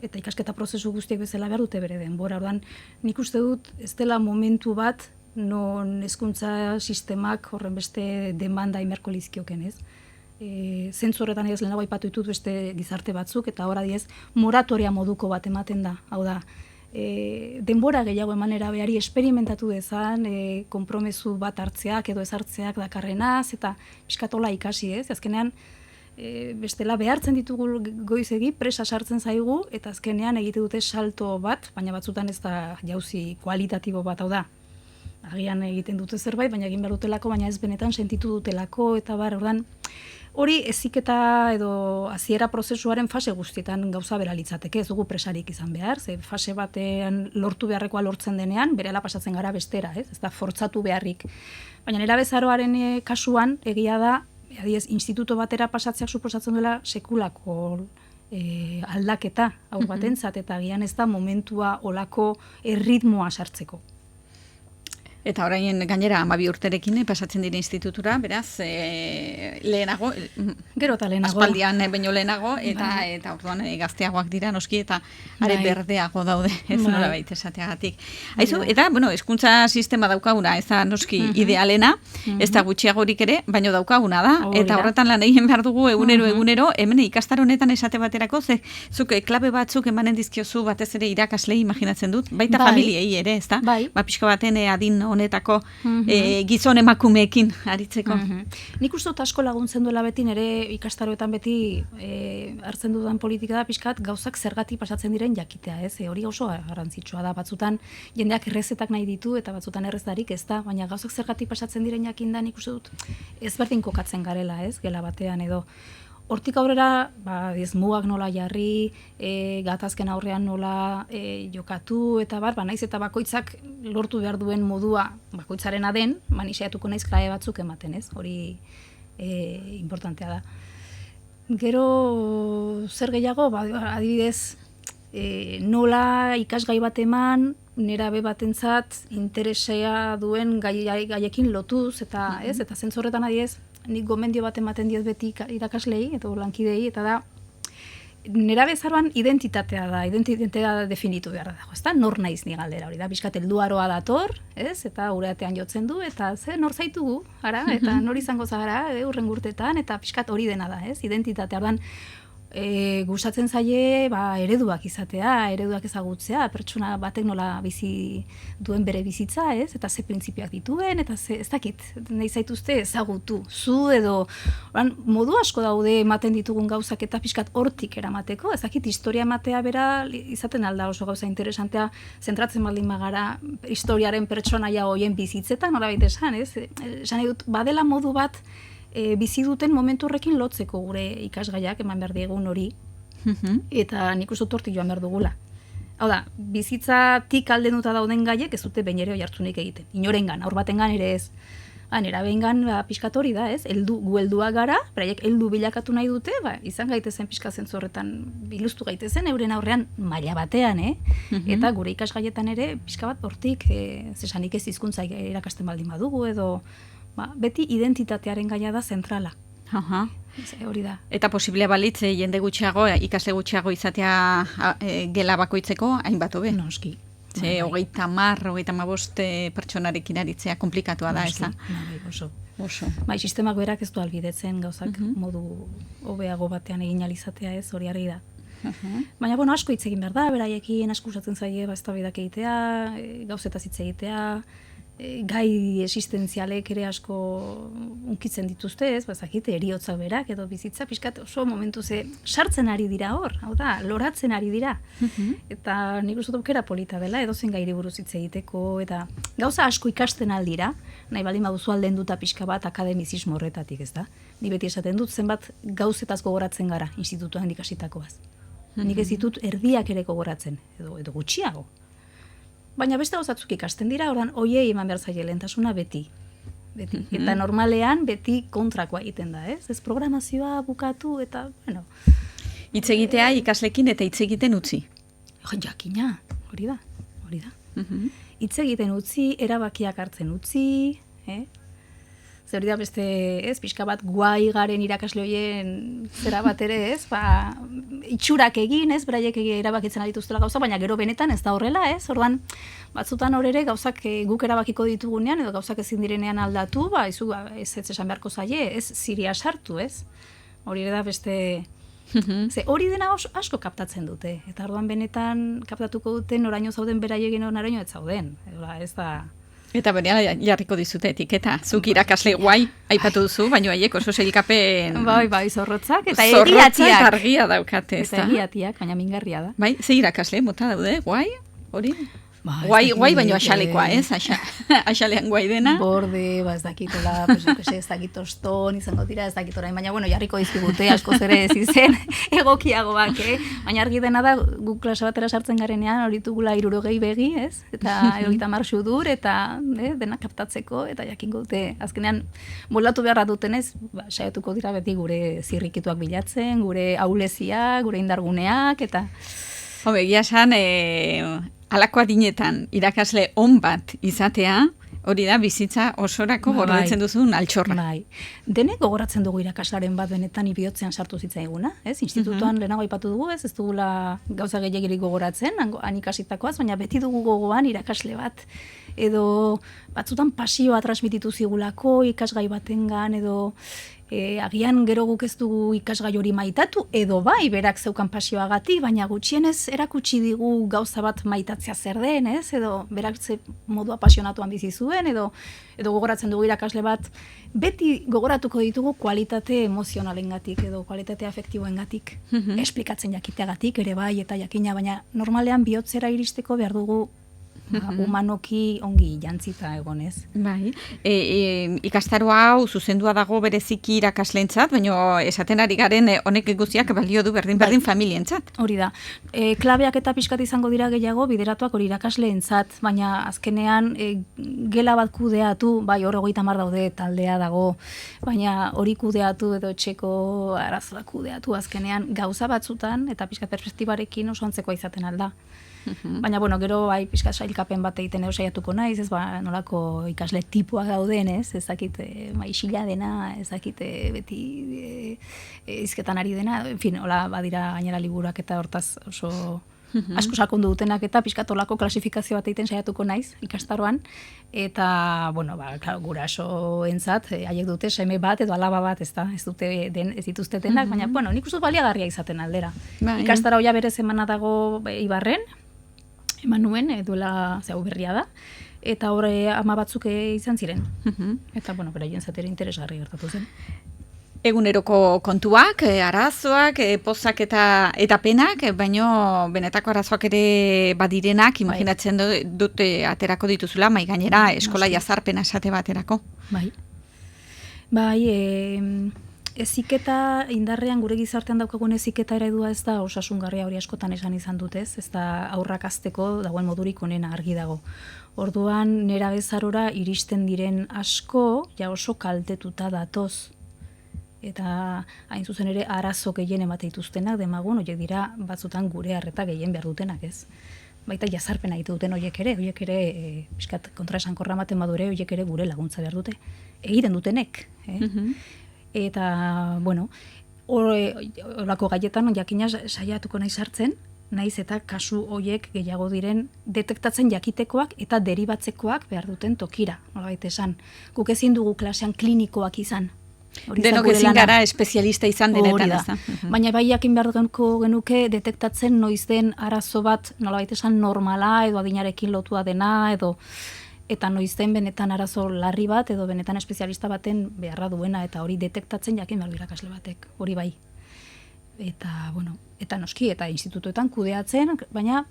Eta ikasketa prozesu guztiek bezala behar dute bere denbora. Orduan, nik uste dut ez dela momentu bat non hezkuntza sistemak horren beste demanda imerko lizkioken, ez? Zentzu horretan ez lehenago aipatu ditut beste gizarte batzuk, eta hor adiez moratoria moduko bat ematen da. Hau da, denbora gehiago eman erabeari esperimentatu dezan, konpromezu bat hartzeak edo ez hartzeak dakarrenaz, eta piskatola ikasi, ez? Azkenean, bestela behartzen ditugu goizegi, presa sartzen zaigu, eta azkenean egite dute salto bat, baina batzutan ez da jauzi kualitatibo bat, hau da. Agian egiten dute zerbait, baina egin behar dutelako, baina ez benetan sentitu dutelako, eta ordan, hori heziketa edo hasiera prozesuaren fase guztietan gauza bera litzateke, ez dugu presarik izan behar, ze fase batean lortu beharrekoa lortzen denean, berehala pasatzen gara bestera, ez da fortzatu beharrik. Baina nerabezaroaren kasuan, egia da, adiez, instituto batera pasatzeak suposatzen duela sekulako aldaketa haur batentzat, eta agian ez da momentua olako erritmoa sartzeko. Eta orain gainera 12 urterekin pasatzen dira institutura, beraz, lehenago, gero eta lehenago. Aspaldian baino lehenago, eta orduan gazteagoak dira noski, eta are berdeago daude, ez nola baita esateagatik. Aizu, eta, hezkuntza sistema daukaguna, ez da noski idealena, ez da gutxiagorik ere, baino daukaguna da, eta horretan lan egin behar dugu egunero, hemen ikastaro honetan esate baterako, zuk klabe batzuk emanen dizkiozu batez ere irakaslei imaginatzen dut, baita familiei ere, ez da? Pixka baten adin honetako gizon emakumeekin aritzeko. Nik uste dut asko laguntzen duela beti, nire ikastaroetan beti hartzen dudan politika da pixkat gauzak zergatik pasatzen diren jakitea, ez? Hori oso garrantzitsua da, batzutan jendeak errezetak nahi ditu eta batzutan errezarik ez da, baina gauzak zergatik pasatzen diren jakinda nik uste dut ezberdin kokatzen garela, ez? Gela batean edo. Hortik aurrera, mugak nola jarri, gatazken aurrean nola jokatu, eta naiz eta bakoitzak lortu behar duen modua bakoitzarena den, saiatuko naiz klabe batzuk ematen, ez? Hori importantea da. Gero, zer gehiago, adibidez, nola ikasgai bat eman, nerabe batentzat interesea duen gaiekin lotuz, eta zentzorretan adibidez, nik gomendio bat ematen diet beti irakaslei edo lankidei, eta da nerabezaroan identitatea da, identitatea definitu behar dago, ezta? Nor naiz ni galdera hori da, bizkat helduaroa dator, ez? Eta ureatean jotzen du, eta nor zaitugu, ara? Eta nor izango zagara, hurrengo urteetan, eta bizkat hori dena da, ez? Identitatea, ordan gustatzen zaie ereduak izatea, ereduak ezagutzea, pertsona batek nola bizi duen bere bizitza, ez? Eta ze printzipioak dituen, eta ez dakit, nahi zaituzte ezagutu, zu edo, modu asko daude ematen ditugun gauzak eta pixkat hortik eramateko, ez dakit historia ematea bera izaten alda oso gauza interesantea, zentratzen baldin magara historiaren pertsonaia hoien bizitzetan, nola baita esan, ez? Esan edut, badela modu bat, bizi duten momentu horrekin lotzeko gure ikasgaiak eman behar diegun hori, eta nik uste dut hortik joan behar dugula. Hau da, bizitzatik aldenuta dauden gaiek ez dute behin ere oihartzunik egiten. Inorengan, aur batengan ere ez. Nerabengan pixkat hori da, ez? Gu helduak gara, beraiek heldu bilakatu nahi dute, izan gaitezen pixkat zentzorretan biluztu gaitezen, euren aurrean maila batean, eta gure ikasgaietan ere pixka bat hortik, zesanik ez hizkuntza irakasten baldin badugu, edo beti identitatearen gaia da zentrala. Hori da. Eta posible balitz jende gutxiago, ikasle gutxiago izatea gela bakoitzeko, hainbat hobe. Noski. 30-35 pertsonarekin aritzea komplikatua da, eza? Oso. Sistemak berak ez du albidetzen gauzak modu hobeago batean egin alizatea, ez, hori argi da. Baina, asko hitz egin behar da, beraiekin asko usatzen zaie, eztabaidak egitea, gauzetaz hitz egitea, gai existentzialek ere asko unkitzen dituzte, ez, bazakite, eriotzak berak edo bizitza, pixkat oso momentu sartzen ari dira hor, hau da, loratzen ari dira. Eta nik uste dut aukera polita dela, edozen gairi buruz hitz egiteko, eta gauza asko ikasten aldira, nahi baldin baduzu aldenduta pixka bat akademizismo horretatik, ez da? Ni beti esaten dut, zenbat gauzetaz gogoratzen gara institutuan ikasitakoaz. Nik ez ditut erdiak ere gogoratzen, edo gutxiago. Baina beste gauzatzuk ikasten dira, ordan hoiei eman behar zaie lehentasuna beti. Eta normalean beti kontrakoa egiten da, ez? Ez programazioa bukatu eta, Hitz egitea ikaslekin eta hitz egiten utzi. Jakina, hori da. Hitz egiten utzi, erabakiak hartzen utzi, Zer hori da beste, ez, pixka bat guai garen irakasle horien zera bat ere, ez, itxurak egin, ez, beraiek erabakitzen adituztela gauza, baina gero benetan ez da horrela, ez, orduan, batzutan hor ere gauzak guk erabakiko ditugunean, edo gauzak ezin direnean aldatu, ez esan beharko zaie, ez, ziria sartu, ez, hori ere da beste, hori dena asko kaptatzen dute, eta orduan benetan kaptatuko duten oraino zauden beraiegin oraino ez zauden, ez da... Eta berehala jarriko dizute etiketa. Zuk irakasle guai aipatu duzu, baina haiek oso sailkapen... Bai, zorrotzak eta egiatiak. Zorrotzak argia daukate, ez da? Eta egiatiak, baina mingarria da. Bai, ze irakasle mota daude, guai, hori? Guai baino axalekoa, ez? Axalean guai dena. Borde, ez dakitola, ez dakit oston, izango dira, ez dakit orain, baina, bueno, jarriko dizkigute, askoz ere ez izen, egokiagoak, Baina argi dena da, guk klase batera sartzen garenean, hori dugula 60 begi, ez? Eta 30 sudur, eta dena kaptatzeko, eta jakingo dute, azkenean, moldatu beharra dutenez, saiatuko dira beti gure zirrikituak bilatzen, gure aulezia, gure indarguneak, eta... Egia esan, halako adinetan irakasle on bat izatea, hori da bizitza osorako gordetzen duzun altxorra. Bai. Denek gogoratzen dugu irakaslaren bat benetan bihotzean sartu zitzaiguna, ez? Institutuan lehenago aipatu dugu, ez dugula gauza gehiagirik gogoratzen, han ikasitakoaz, baina beti dugu gogoan irakasle bat. Edo batzutan pasioa transmititu zigulako ikasgai batengan, edo agian gero guk ez dugu ikasgai hori maitatu, edo bai, berak zeukan pasioagatik, baina gutxienez erakutsi digu gauza bat maitatzea zer den, ez? Edo berak ze modu apasionatuan bizi zuen, edo gogoratzen dugu irakasle bat, beti gogoratuko ditugu kualitate emozionalengatik edo kualitate afektiboengatik, esplikatzen jakiteagatik ere bai eta jakina, baina normalean bihotzera iristeko behar dugu humanoki ongi jantzita egonez. Bai, ikastaro hau zuzendua dago bereziki irakaslentzat, baina esaten ari garen honek guztiak balio du berdin familientzat. Hori da. Klabeak eta pixkat izango dira gehiago bideratuak hori irakasleentzat, baina azkenean gela bat kudeatu, bai hor 30 daude taldea dago, baina hori kudeatu edo etxeko arazoak kudeatu azkenean gauza batzutan eta pixkat perspektibarekin oso antzekoa izaten alda. Baina, bueno, gero bai pixka sailkapen bat egiten saiatuko naiz, ez nolako ikasle tipua dauden, ez dakit maixila dena, ez dakit beti izketan ari dena, en fin, hola badira gainera liburuak eta hortaz oso asko sakondu dutenak eta pixka tolako klasifikazio bat egiten saiatuko naiz ikastaroan, eta, bueno, gurasoentzat, haiek dute seme bat edo alaba bat, ez dituzte denak, baina, bueno, nik uste baliagarria izaten aldera. Ikastaro ja berez emana dago Ibarren, eman nuen, duela berria da, eta horre 10 batzuk izan ziren. Eta, bueno, beraien zatera interesgarri gertatu zen. Eguneroko kontuak, arazoak, pozak eta penak, baino benetako arazoak ere badirenak, imaginatzen dute aterako dituzula, mai gainera eskola jazarpena esate baterako. Bai, eziketa indarrean gure gizartean daukagun eziketa eredua ez da osasungarria hori askotan esan izan dutez, ez da aurrak hasteko dagoen modurik onena argi dago. Orduan nerabezarora iristen diren asko ja oso kaltetuta datoz. Eta hain zuzen ere arazo gehien emate dituztenak demagun, horiek dira batzutan gure arreta gehien behar dutenak, ez? Baita jazarpena egite duten horiek ere pixkat kontraesankorra ematen badure, horiek ere gure laguntza behar dute. Egiten dutenek, Eta, bueno, horako gaietan jakina saiatuko nahi sartzen, naiz eta kasu hoiek gehiago diren detektatzen jakitekoak eta deribatzekoak behar duten tokira, nolabait esan. Guk ezin dugu klasean klinikoak izan. Denok ezin gara espezialista izan denetan, ez da. Baina bai jakin behar genuke detektatzen noiz den arazo bat, nolabait esan normala edo adinarekin lotua dena eta noiz den benetan arazo larri bat edo benetan espezialista baten beharra duena eta hori detektatzen jakin behar irakasle batek, hori bai. Eta, bueno, eta noski, eta institutuetan kudeatzen, baina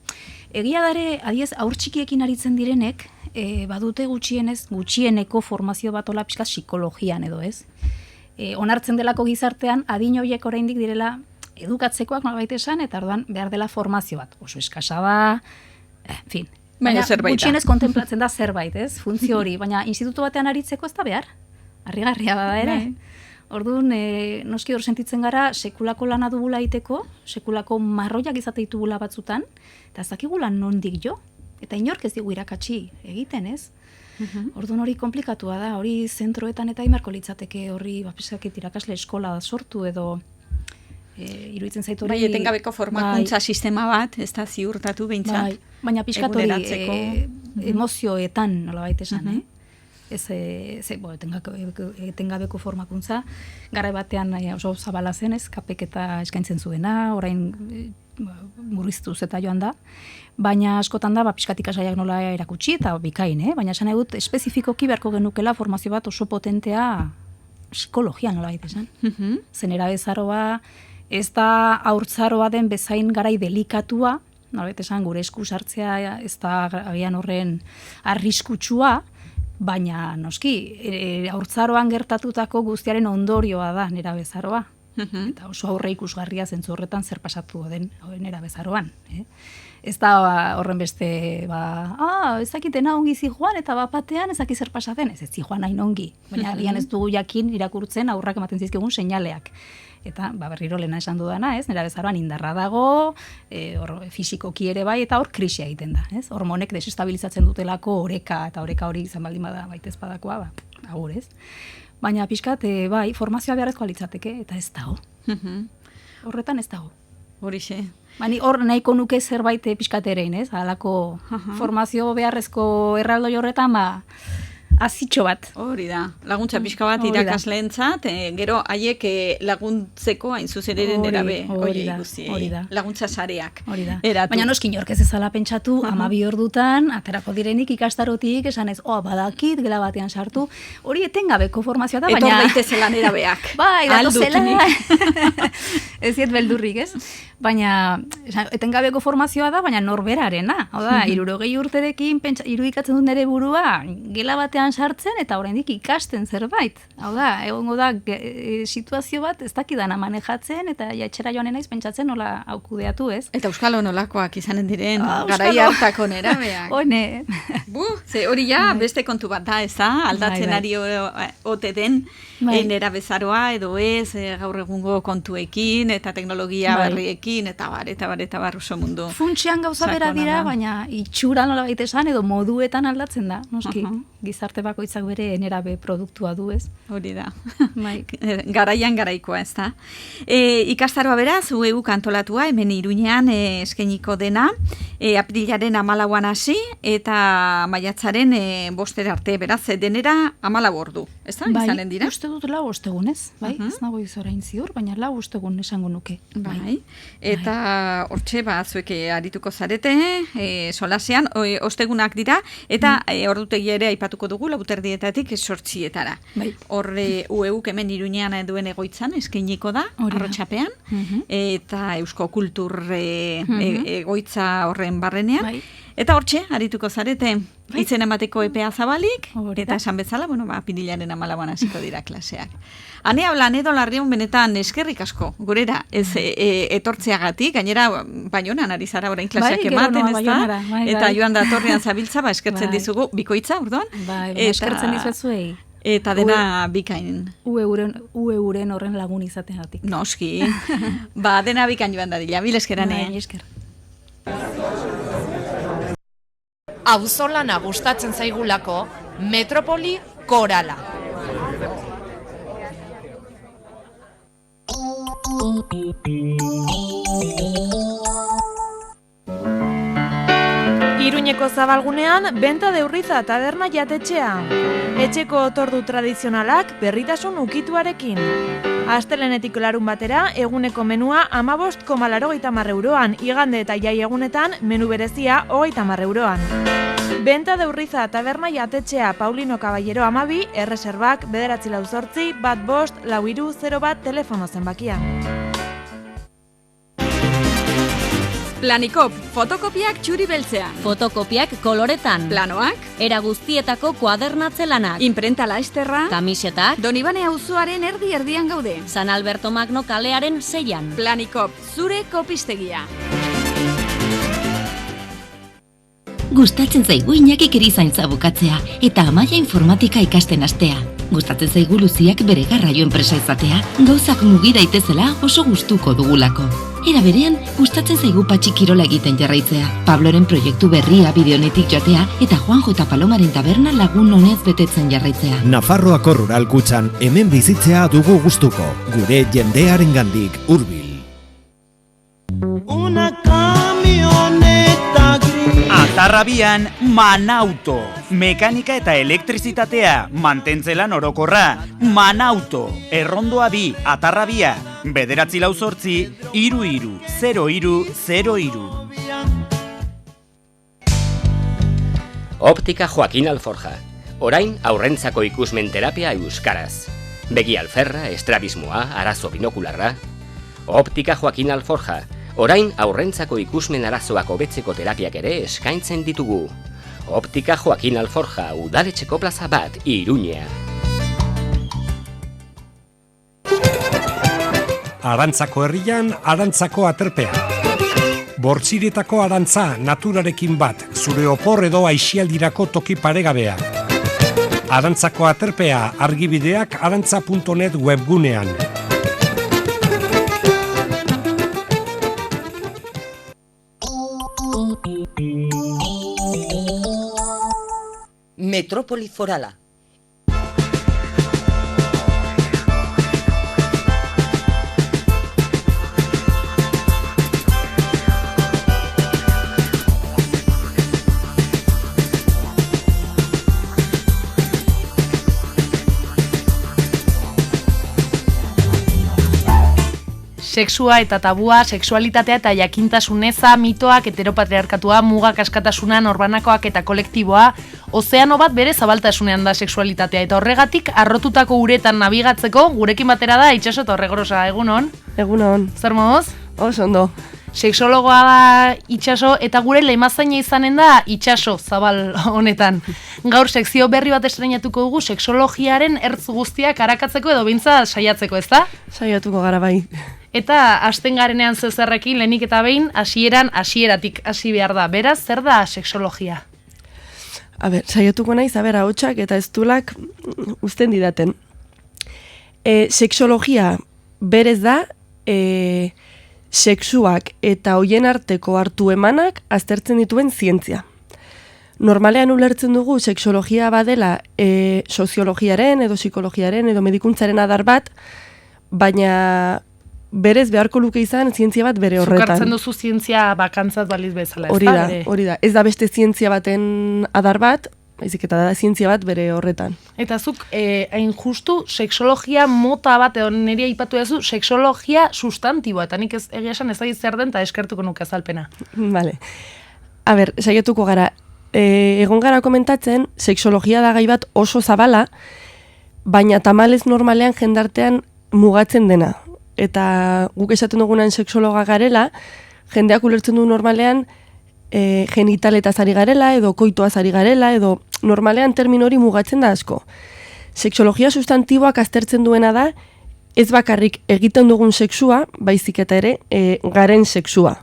egia dare, adiez, aur txikiekin aritzen direnek, badute gutxieneko formazio bat ola pixka psikologian edo ez. Onartzen delako gizartean, adin horiek oraindik direla edukatzekoak nolabait esan, eta orduan behar dela formazio bat. Oso eskasa da, en fin. Baina gutxienez kontemplatzen da zerbait, ez? Funtzio hori, baina institutu batean aritzeko ez da behar. Harrigarria bada ere. Orduan, noski hor sentitzen gara, sekulako lana dugula egiteko, sekulako marroiak izate ditugula batzutan, eta ez dakigula nondik jo, eta inork ez digu irakatsi egiten, ez? Orduan hori komplikatua da, hori zentroetan eta imarko litzateke horri, bapisakit irakasle eskola sortu edo iruditzen zaitu hori... Bai, etengabeko formakuntza sistema bat, ez da ziurtatu behintzat. Baina piskat hori emozioetan, nolabait esan, etengabeko formakuntza, garai batean oso zabala zen, kapek eta eskaintzen zuena, orain murriztuz eta joan da. Baina askotan da, pixkat ikasgaiak nola erakutsi eta bikain, baina esan egut espezifikoki beharko genukela formazio bat oso potentea psikologia nola baita esan. Zen erabezaroa, ez da haurtzaroa den bezain garai delikatua, nola baita esan gure esku sartzea ez da agian horren arriskutsua, baina noski, haurtzaroan gertatutako guztiaren ondorioa da nerabezaroa. Eta oso aurre ikusgarria zentzu horretan zer pasatu den nerabezaroan. Ez da horren beste, ez dakitena ongi zijoan eta bapatean ez dakit zer pasatzen, ez zijoan hain ongi. Baina agian ez dugu jakin irakurtzen aurrak ematen zizkigun seinaleak. Eta berriro lehena esan dudana, nerabezaroan indarra dago, fisikoki ere bai, eta hor krisia egiten da. Hormonek desestabilizatzen dutelako oreka, eta oreka hori izan baldin bada baitez badakoa, agur ez. Baina pixkat, bai, formazioa beharrezkoa litzateke, eta ez dago. Horretan ez dago. Horixe. Bani hor nahiko nuke zerbait pixkat erein, halako formazio beharrezko erraldoi horretan, azitxo bat. Hori da, laguntza pixka bat irakasleentzat, gero haiek laguntzeko hain zuzereren erabe, hori da. Laguntza sareak. Hori da. Baina noskin jork ez ezala pentsatu, 12 ordutan, aterako direnik ikastarotik, esan ez, badakit, gela batean sartu, hori etengabeko formazioa da, baina... Etor daitezelan erabeak. Bai, datozela. Ez ziet beldurrik, ez? Baina, etengabeko formazioa da, baina norberarena. Hau da, 60 urterekin irudikatzen dut nire burua, gela batean sartzen eta oraindik ikasten zerbait. Hau da, egongo da situazio bat ez dakidana manejatzen eta etxera joanen naiz pentsatzen nola aukudeatu, ez? Eta euskalo nolakoak izanen diren garai hartako nerabeak. Hone. Ze hori ja beste kontu bat da, ez da? Aldatzen ari ote den nerabezaroa edo ez gaur egungo kontuekin eta teknologia berriekin eta bar oso mundu. Funtsian gauza bera dira, baina itxura nola baita esan edo moduetan aldatzen da, noski. Gizarte bakoitzak bere nerabe produktua du, ez? Hori da. Garaian garaikoa, ez da. Ikastaroa beraz, UEU antolatua, hemen Iruñean eskainiko dena, aprilaren 14an hasi, eta maiatzaren 5 arte, beraz, denera 14 ordu, ez da? Izanen dira? Uste dut 4 ostegun, ez? Bai, ez nago izorain ziur, baina 4 ostegun esango nuke. Bai. Eta hortxe, zuek arituko zarete, solasean, ostegunak dira, eta ordutegi ere aipatuko dugu, 4:00 8:00. Horre UEUk hemen Iruñean duen egoitzan eskainiko da, Arrotxapean, eta Eusko Kultur egoitza horren barrenean. Eta hortxe, arituko zarete, itzen emateko epea zabalik, eta esan bezala, apirilaren 14an hasiko dira klaseak. Ane hablan edo Larrion benetan eskerrik asko, gurera, etortzeagatik, gainera Baionan ari zara orain klaseak ematen, ez da? Eta joan da torrean zabiltza, eskertzen dizugu, bikoitza, urduan? Eskertzen dizuetzuei. Eta dena bikain. UEUren horren lagun izateagatik. Noski. Dena bikain joan dadila, bil eskerane. Esker. Auzolana gustatzen zaigulako, Metropoli Korala. Iruñeko zabalgunean, benta de urriza taberna jatetxea. Etxeko otordu tradizionalak berritasun ukituarekin. Astelenetik larun batera, eguneko menua 15,80 euroan, igande eta jai egunetan, menu berezia 30 euroan. Benta de urriza taberna jatetxea Paulino Caballero 12, erreserbak 948 15 4301 telefono zenbakia. Planikop, fotokopiak txuri beltzean. Fotokopiak koloretan. Planoak. Era guztietako kuadernatze lanak. Imprenta laizterra. Kamisetak. Donibane auzoaren erdi-erdian gaude. San Alberto Magno kalearen 6an. Planikop, zure kopistegia. Gustatzen zaigu Iñakik erizaintza bukatzea eta Amaia informatika ikasten hastea. Gustatzen zaigu Luziak bere garraio enpresa izatea, gauzak mugi daitezela oso gustuko dugulako. Era berean, gustatzen zaigu Patxi kirola egiten jarraitzea, Pabloren proiektu berria bideonetik joatea eta Juanjo eta Palomaren taberna lagun honez betetzen jarraitzea. Nafarroako rural kutxan hemen bizitzea dugu gustuko, gure jendearengandik hurbil. Una camioneta gris. Atar Atarrabian, Manauto. Mekanika eta elektrizitatea, mantentzelan orokorra. Manauto. Errondoa 2, Atarrabia. 948-33-0303. Optika Joaquin Alforja. Orain aurrentzako ikusmen terapia euskaraz. Begi alferra, estrabismoa, arazo binokularra. Optika Joaquin Alforja. Orain aurrentzako ikusmen arazoak hobetzeko terapiak ere eskaintzen ditugu. Optika Joaquin Alforja, udaletxeko plaza bat, Iruñea. Arantzako herrian, Arantzako aterpea. Bortziretako arantza naturarekin bat, zure opor edo aixialdirako toki paregabea. Arantzako aterpea, argibideak arantza.net webgunean. Metrópoli forala. Sexua eta tabua, sexualitatea eta jakintasuneza, mitoak, heteropatriarkatua, mugak askatasuna, norbanakoak eta kolektiboa, ozeano bat bere zabaltasunean da sexualitatea, eta horregatik arrotutako uretan nabigatzeko gurekin batera da Itxaso eta Horregorosa, egunon? Egunon. Zer moduz? Oso ondo. Sexologoa da Itxaso eta gure lemazaina izanen da Itxaso zabal honetan. Gaur sekzio berri bat estreinatuko dugu sexologiaren ertz guztiak arakatzeko edo bintza saiatzeko, ezta? Saiatuko gara bai. Eta hasten garenean zezerrekin lehenik eta behin hasieratik hasi behar da. Beraz, zer da sexologia? Saiatuko naiz, ahotsak eta eztulak uzten didaten. Sexologia berez da sexuak eta hoien arteko hartu emanak aztertzen dituen zientzia. Normalean ulertzen dugu sexologia badela soziologiaren edo psikologiaren edo medikuntzaren adar bat, baina berez beharko luke izan zientzia bat bere horretan. Zukartzen duzu zientzia bakantzat baliz bezala, ez da? Hori da. Ez da beste zientzia baten adar bat, baizik eta da zientzia bat bere horretan. Eta zuk, hain justu, sexologia mota bat, edo niri aipatu duzu, sexologia sustantiboa, eta nik egia esan ezagit zer den, eta eskertuko nuke azalpena. Vale. Saiatuko gara. Egon gara komentatzen, sexologia da gai bat oso zabala, baina tamalez normalean jendartean mugatzen dena. Eta guk esaten dugunan sexologa garela, jendeak ulertzen du normalean genitaletaz ari garela, edo koitoaz ari garela, edo normalean termino hori mugatzen da asko. Sexologia sustantiboak aztertzen duena da, ez bakarrik egiten dugun sexua, baizik eta ere garen sexua.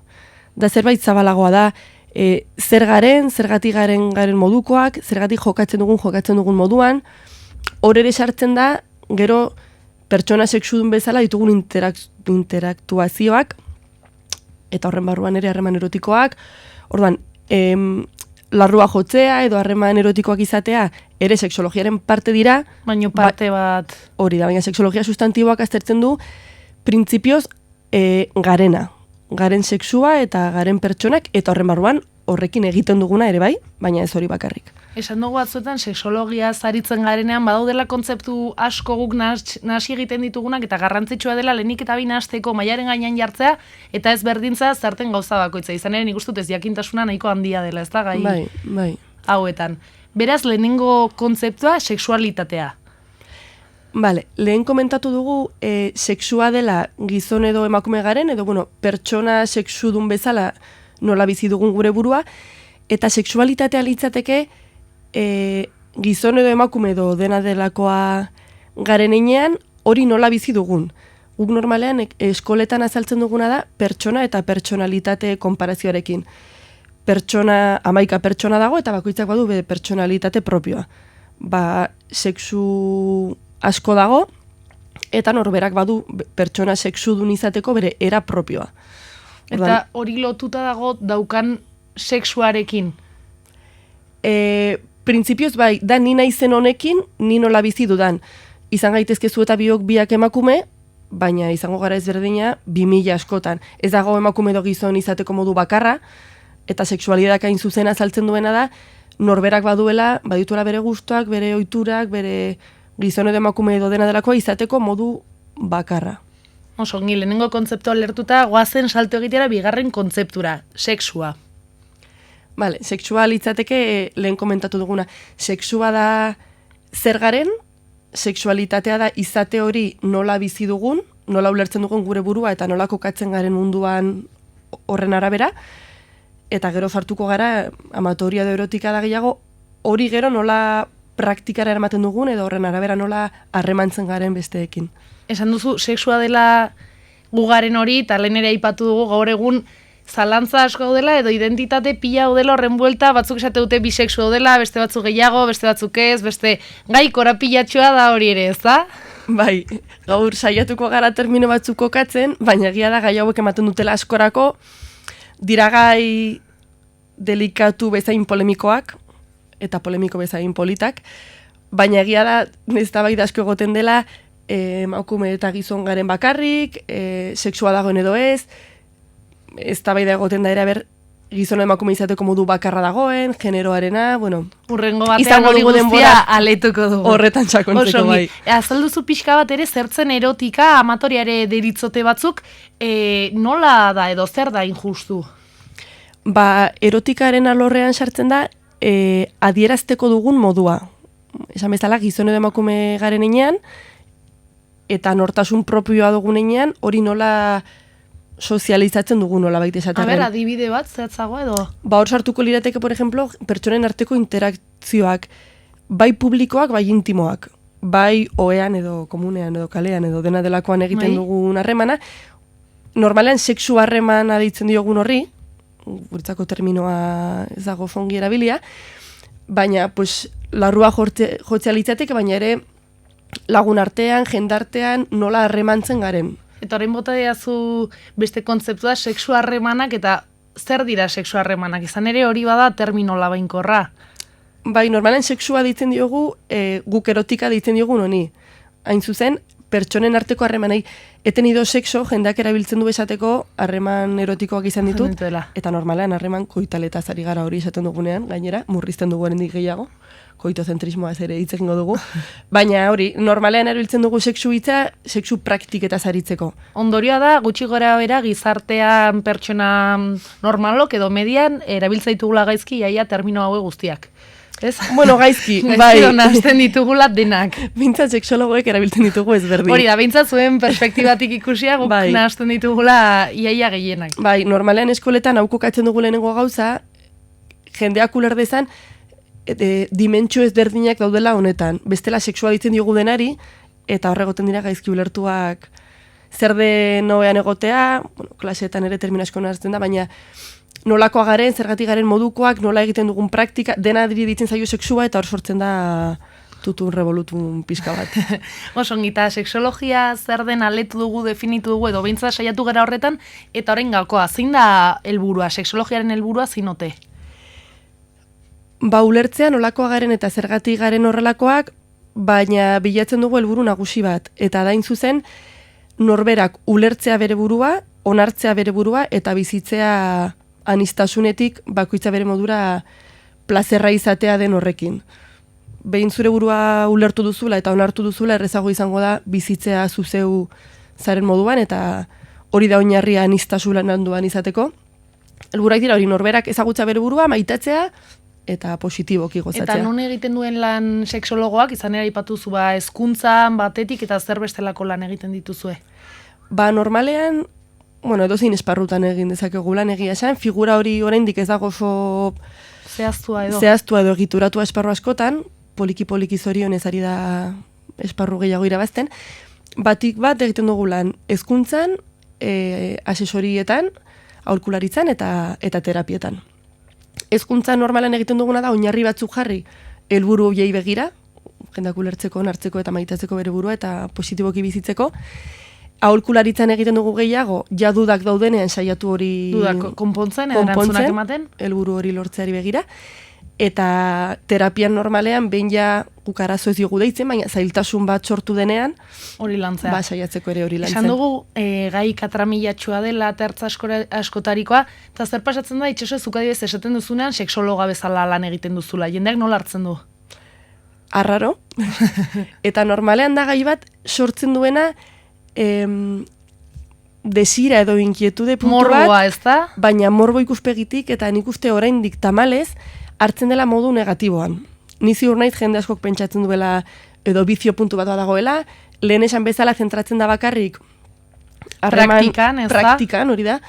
Da zerbait zabalagoa da, zer garen, zergatik garen modukoak, zergatik jokatzen dugun moduan, hor ere sartzen da, gero pertsona sexudun bezala ditugun interaktuazioak, eta horren barruan ere harreman erotikoak, orduan, larrua jotzea edo harreman erotikoak izatea, ere sexologiaren parte dira. Baina parte bat. Hori da, baina sexologia sustantiboak aztertzen du, printzipioz garena. Garen sexua eta garen pertsonak, eta horren barruan horrekin egiten duguna ere bai, baina ez hori bakarrik. Esan dugu batzuetan, sexologia zaritzen garenean, badaudela kontzeptu asko guk nahasi egiten ditugunak, eta garrantzitsua dela lehenik eta bina hasteko mailaren gainean jartzea, eta ez berdintza zarten gauza bakoitza. Izan ere nik uste dut ez jakintasuna nahiko handia dela, ez da gai hauetan. Beraz, lehenengo kontzeptua, sexualitatea. Lehen komentatu dugu, sexua dela gizon edo emakume garen, edo pertsona sexudun bezala nola bizi dugun gure burua, eta sexualitatea litzateke gizon edo emakume edo dena delakoa garen einean hori nola bizi dugun. Guk normalean eskoletan azaltzen duguna da pertsona eta pertsonalitate konparazioarekin. 11 pertsona dago eta bakoitzak badu bere pertsonalitate propioa. Sexu asko dago eta norberak badu pertsona sexudun izateko bere era propioa. Eta hori lotuta dago daukan sexuarekin? Printzipioz bai, da ni naizen honekin, ni nola bizi dudan. Izan gaitezke zu eta biak emakume, baina izango gara ezberdina 2000 askotan. Ez dago emakume edo gizon izateko modu bakarra, eta sexualitatea hain zuzena azaltzen duena da, norberak badituela bere gustuak, bere ohiturak, bere gizon edo emakume edo dena delakoa izateko modu bakarra. Oso, ongi, lehenengo kontzeptua lertuta, goazen salto egitera bigarren kontzeptura, sexua. Vale, sexua litzateke lehen komentatu duguna. Sexua da zer garen, sexualitatea da izate hori nola bizi dugun, nola ulertzen dugun gure burua eta nola kokatzen garen munduan horren arabera, eta gero sartuko gara amatoria edo erotika da gehiago, hori gero nola praktikara eramaten dugun edo horren arabera nola harremantzen garen besteekin. Esan duzu, sexua dela gugaren hori, eta lehen ere aipatu dugu gaur egun zalantza asko daudela edo identitate pila daudela horren buelta, batzuk esate dute bisexu daudela, beste batzuk gehiago, beste batzuk ez, beste gai korapilatxoa da hori ere, ez da? Bai, gaur saiatuko gara termino batzuk kokatzen, baina egia da gai hauek ematen dutela askorako, dira gai delikatu bezain polemikoak, eta polemiko bezain politak, baina egia da eztabaida asko egoten dela, emakume eta gizon garen bakarrik, sexua dagoen edo ez, eztabaida egoten da ere gizon emakume izateko modu bakarra dagoen, generoarena, bueno, urrengo batean hori guztia aletuko dugu. Horretan txakontzeko bai. Azalduzu pixka bat ere zertzen erotika, amatoriare deritzote batzuk, nola da edo zer da injustu? Ba, erotikaren alorrean sartzen da, adierazteko dugun modua. Esan bezala, gizon edo emakume garen enean, eta nortasun propioa dugun enean, hori nola sozializatzen dugu nola baita esaterren. A ber, adibide bat, zehatzago edo? Ba, hor sartuko lirateke, por ejemplo, pertsonen arteko interakzioak, bai publikoak, bai intimoak, bai oean edo komunean edo kalean edo dena delakoan egiten dugun harremana. Normalean, sexu harremana ditzen diogun horri, guretzako terminoa ez dago fongi erabilia, baina, pues, larrua jotzea litzateke, baina ere lagun artean, jendartean, nola harremantzen garen. Eta orain bota diazu beste kontzeptua sexu harremanak eta zer dira sexu harremanak? Izan ere hori bada termino labainkorra. Bai, normalen sexua ditzen diogu, guk erotika ditzen diogun honi. Hain zuzen, pertsonen arteko harremanei. Eten ido sexo, jendeak erabiltzen du esateko harreman erotikoak izan ditut. Eta normalean harreman koitaletaz ari gara hori esaten dugunean, gainera, murrizten dugu erendik gehiago. Koitozentrismoa ere hitz egingo dugu. Baina hori, normalean erabiltzen dugu sexu hitza, sexu praktiketaz aritzeko. Ondorioa da, gutxi gora bera gizartean pertsona normalok edo median erabiltza ditugula gaizki iaia termino haue guztiak. Ez? Bueno, gaizki, bai. Nazten ditugula denak. Bintzat seksologoek erabiltzen ditugu ezberdin. Hori da, bintzat zuen perspektibatik ikusia guk nazten ditugula iaia gehienak. Bai, normalean eskoletan haukokatzen dugu lehenengo gauza, jendeak uler dezan, dimentsio ezberdinak daudela honetan. Bestela sexua ditzen diogu denari, eta horregoten dira gaizki ulertuak zer den noean egotea, bueno, klaseetan ere termino asko nartzen da, baina nolakoa garen, zergatik garen modukoak, nola egiten dugun praktika, dena ditzen zaio sexua, eta hor sortzen da tutun revolutun pixka bat. Oso, ongita, sexologia zer den aletu dugu, definitu dugu, edo behintzat saiatu gara horretan, eta horren gakoa, zein da helburua, sexologiaren helburua zinote? Ba, ulertzea nolakoa garen eta zergatik garen horrelakoak, baina bilatzen dugu helburu nagusi bat. Eta dain zuzen, norberak ulertzea bere burua, onartzea bere burua, eta bizitzea anistasunetik bakoitza bere modura plazerra izatea den horrekin. Behin zure burua ulertu duzula eta onartu duzula, errezago izango da bizitzea zuzeu zaren moduan, eta hori da oinarria anistasunan handuan izateko. Helburuak dira hori norberak ezagutza bere burua, maitatzea, eta positiboki gozatzea. Eta non egiten duen lan sexologoak, izan ere aipatuzu hezkuntzan batetik eta zer bestelako lan egiten dituzue? Ba, normalean, bueno, edozein esparrutan egin dezakegu lan egia esan, figura hori oraindik ez dago oso zehaztua edo egituratua esparru askotan, poliki zorionez ari da esparru gehiago irabazten, batik bat egiten dugu lan hezkuntzan, asesorietan, aholkularitzan eta terapietan. Hezkuntza normalan egiten duguna da oinarri batzuk jarri helburu horiei begira, jendeak ulertzeko, nartzeko eta maitatzeko bere burua eta positiboki bizitzeko. Aholkularitzan egiten dugu gehiago, ja dudak daudenean saiatu hori dudak konpontzen, erantzunak ematen, helburu hori lortzeari begira. eta terapian normalean behin ja guk arazo ez diogu deitzen, baina zailtasun bat sortu denean, hori lantzea. Saiatzeko ere hori lantzen. Esan dugu, gai katramilatxua dela tertza askotarikoa, eta zer pasatzen da, itxaso zukadibez esaten duzunean, seksologa bezala lan egiten duzula, jendeak nola hartzen du? Arraro, eta normalean da gai bat sortzen duena desira edo inkietude puntu bat, morboa, ez da? Baina morbo ikuspegitik eta nik uste oraindik tamalez hartzen dela modu negatiboan. Ni ziur naiz jende askok pentsatzen duela edo bizio puntu bat dagoela, lehen esan bezala zentratzen da bakarrik praktikan, hori da,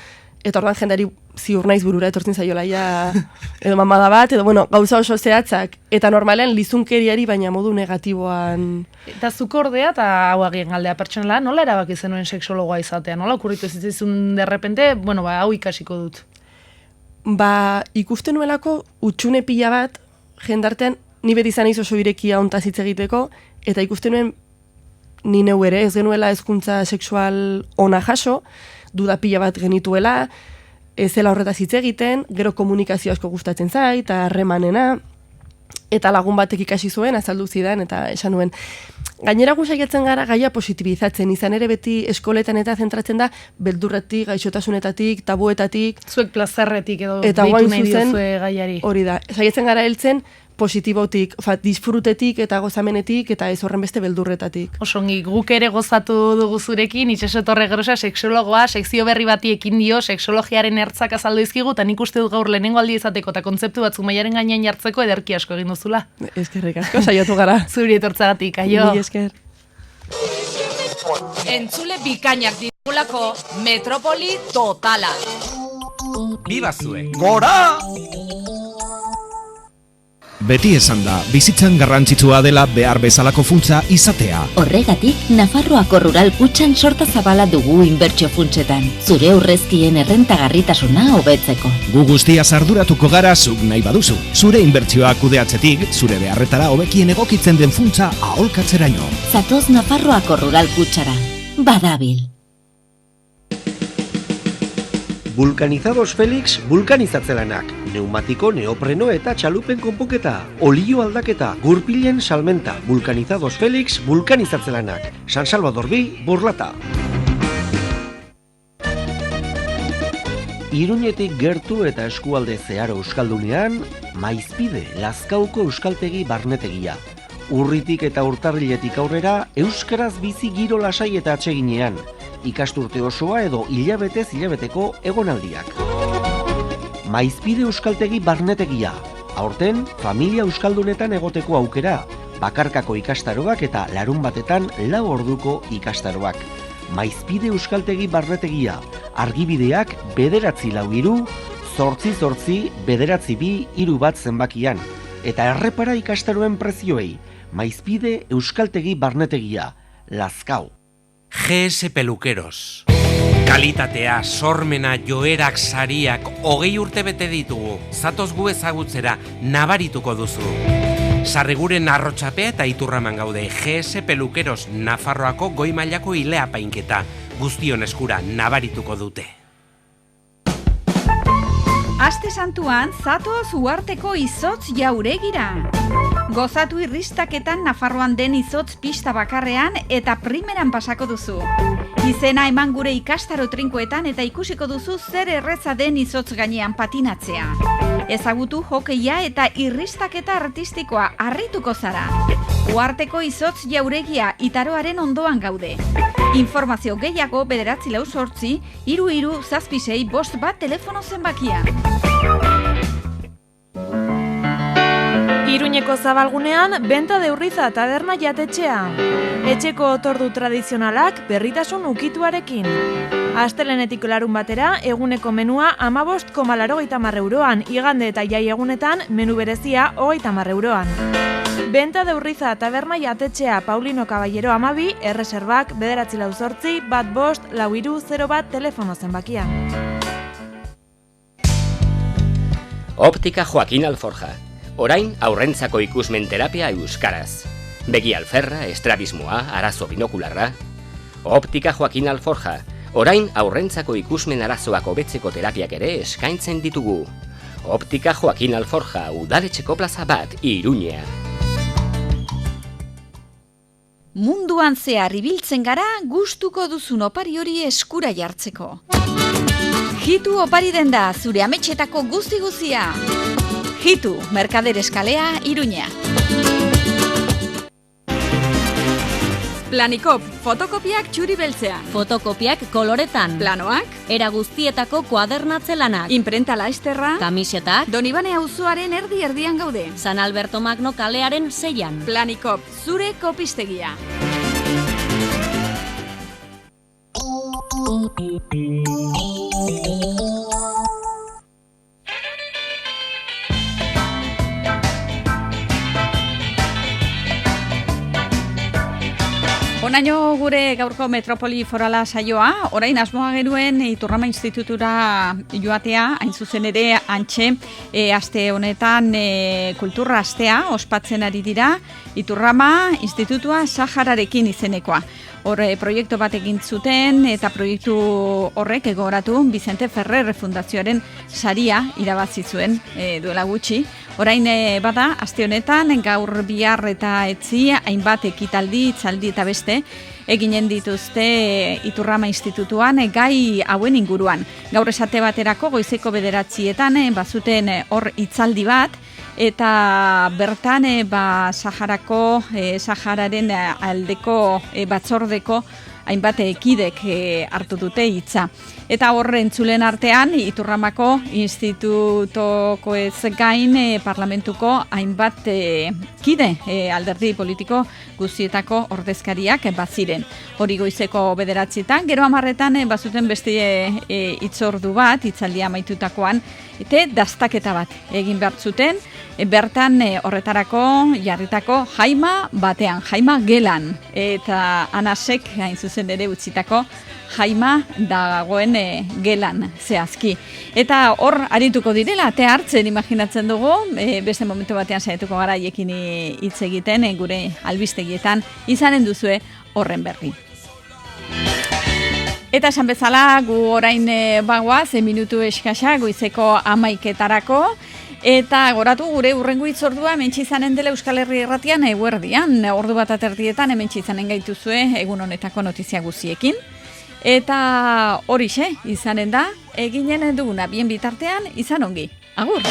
eta ordan jendeari ziur naiz burura etortzen zaiola edo mamada bat, edo gauza oso zehatzak, eta normalean lizunkeriari baina modu negatiboan. Eta zuk ordea, eta hau agien galdea pertsonala, nola erabaki zenuen seksologoa izatea? Nola okurritu ez izun derrepente, hau ikasiko dut? Ikusten nuelako utxune pila bat, jendartean, ni beti izan oso irekia hontaz hitz egiteko, eta ikusten nuen ni neu ere, ez genuela hezkuntza sexual ona jaso, duda pila bat genituela, ez zela horretaz hitz egiten, gero komunikazio asko gustatzen zait, eta harremanena, eta lagun batek ikasi zuen, azaldu zidan, eta esan nuen. Gainera saiatzen gara gaia positibizatzen, izan ere beti eskoletan eta zentratzen da, beldurretik, gaixotasunetatik, tabuetatik. Zuek plazerretik edo deitu nahi diozue gaiari. Hori da, saiatzen gara heltzen, positibotik, disfrutetik eta gozamenetik eta ez horren beste beldurretatik. Osongi, guk ere gozatu dugu zurekin, Itxaso Torregrosa seksologoa, sekzio berri bati ekin dio, seksologiaren ertzak azaldu izkigu, eta nik uste dut gaur lehenengo aldi izateko eta kontzeptu batzuk mailaren gainean jartzeko ederki asko egin duzula. Eskerrik asko, saiatu gara. Zuri etortzagatik, aio. Mil esker. Entzule bikainak ditugulako Metropoli totala. Bibazue. Gora! Beti esan da, bizitzan garrantzitsua dela behar bezalako funtsa izatea. Horregatik, Nafarroako Rural Kutxan sorta zabala dugu inbertsio funtsetan, zure aurrezkien errentagarritasuna hobetzeko. Gu guztia arduratuko gara zuk nahi baduzu. Zure inbertsioa kudeatzetik, zure beharretara hobekien egokitzen den funtsa aholkatzeraino. Zatoz Nafarroako Rural Kutxara. Badabil. Vulcanizados Felix vulkanizatzelanak, neumatiko, neopreno eta txalupen konpoketa, olio aldaketa, gurpilen salmenta, Vulcanizados Felix vulkanizatzelanak, San Salvador bi, Borlata. Iruñetik gertu eta eskualde zeharo euskaldunean, Maizpide, Lazkauko euskaltegi barnetegia. Urritik eta urtarriletik aurrera, euskaraz bizi giro lasai eta atseginean. Ikasturte osoa edo hilabeteko egonaldiak. Maizpide euskaltegi barnetegia. Aurten, familia euskaldunetan egoteko aukera. Bakarkako ikastaroak eta larun batetan 4 orduko ikastaroak. Maizpide euskaltegi barnetegia. Argibideak 943 888 992 3 zenbakian. Eta errepara ikastaroen prezioei. Maizpide euskaltegi barnetegia. Lazkao. GS Peluqueros. Kalitatea, sormena, joerak, sariak, 20 urte bete ditugu. Zatoz gu ezagutzera, nabarituko duzu. Sarriguren arrotxapea eta iturraman gaude. GS Peluqueros, Nafarroako goi mailako ilea painketa. Guztion eskura, nabarituko dute. Aste santuan, zatoz uarteko izotz jauregira. Gozatu irristaketan Nafarroan den izotz pista bakarrean eta primeran pasako duzu. Izena eman gure ikastaro trinkoetan eta ikusiko duzu zer erreza den izotz gainean patinatzea. Ezagutu hokeia eta irristaketa artistikoa harrituko zara. Uarteko izotz jauregia itaroaren ondoan gaude. Informazio gehiago 948 33 76 51 telefono zenbakia. Iruñeko zabalgunean, benta de urriza taberna jatetxea. Etxeko otordu tradizionalak berritasun ukituarekin. Astelenetik larun batera, eguneko menua 15,80 euroan, igande eta jai egunetan, menu berezia 30 euroan. Benta de urriza taberna jatetxea Paulino Caballero 12, erreserbak 948 15 43 01 telefono zenbakia. Optika Joaquín Alforja. Orain aurrentzako ikusmen terapia euskaraz. Begi alferra, estrabismoa, arazo binokularra. Optika Joaquín Alforja. Orain aurrentzako ikusmen arazoak hobetzeko terapiak ere eskaintzen ditugu. Optika Joaquin Alforja, udaletxeko plaza bat, Iruña. Munduan zehar ibiltzen gara gustuko duzun opari hori eskura jartzeko. Hitu opari denda, zure ametxetako guzti-guzia. Hitu, Merkader Eskalea, Iruña. Planikop, fotokopiak txuri beltzean. Fotokopiak koloretan. Planoak. Era guztietako kuadernatze lanak. Imprenta laizterra. Kamisetak. Donibane auzoaren erdi-erdian gaude. San Alberto Magno kalearen 6an. Planikop, zure kopistegia. Onaino gure gaurko Metropoli Forala saioa, orain asmoa genuen Iturrama Institutura joatea, hain zuzen ere antxe, aste honetan kultura astea ospatzen ari dira, Iturrama Institutua Sahararekin izenekoa. Horre proiektu bat egin zuten eta proiektu horrek egoratu Vicente Ferrer Fundazioaren saria irabazi zuen duela gutxi. Orain bada, aste honetan, gaur bihar eta etzi, hainbat ekitaldi, itzaldi eta beste, eginen dituzte Iturrama Institutuan gai hauen inguruan. Gaur esate baterako goizeko 9:00 bazuten hor itzaldi bat, eta bertan Sahararen aldeko batzordeko hainbat ekidek hartu dute hitza. Eta horre entzulen artean, Iturramako institutoko ez gain parlamentuko hainbat kide alderdi politiko guztietako ordezkariak baziren. Hori goizeko 9:00, gero 10:00 bazuten beste hitzordu bat, hitzaldia amaitutakoan, eta dastaketa bat egin behar zuten, bertan horretarako jarritako jaima batean, jaima gelan, eta anasek hain zuzen ere utzitako jaima dagoen gelan zehazki. Eta hor arituko direla, atea hartzen imaginatzen dugu, beste momentu batean saiatuko gara haiekin hitz egiten, gure albistegietan izanen duzue horren berri. Eta esan bezala, gu orain bagoaz, minutu eskasa, goizeko 11:00, eta goratu gure urrengo hitzordua hementsi izanen dela Euskal Herri Irratian eguerdian, ordu bat aterdietan hementsi izanen gaituzue egun honetako notizia guziekin. Eta horixe izanen da, eginen duguna bien bitartean izan ongi. Agur!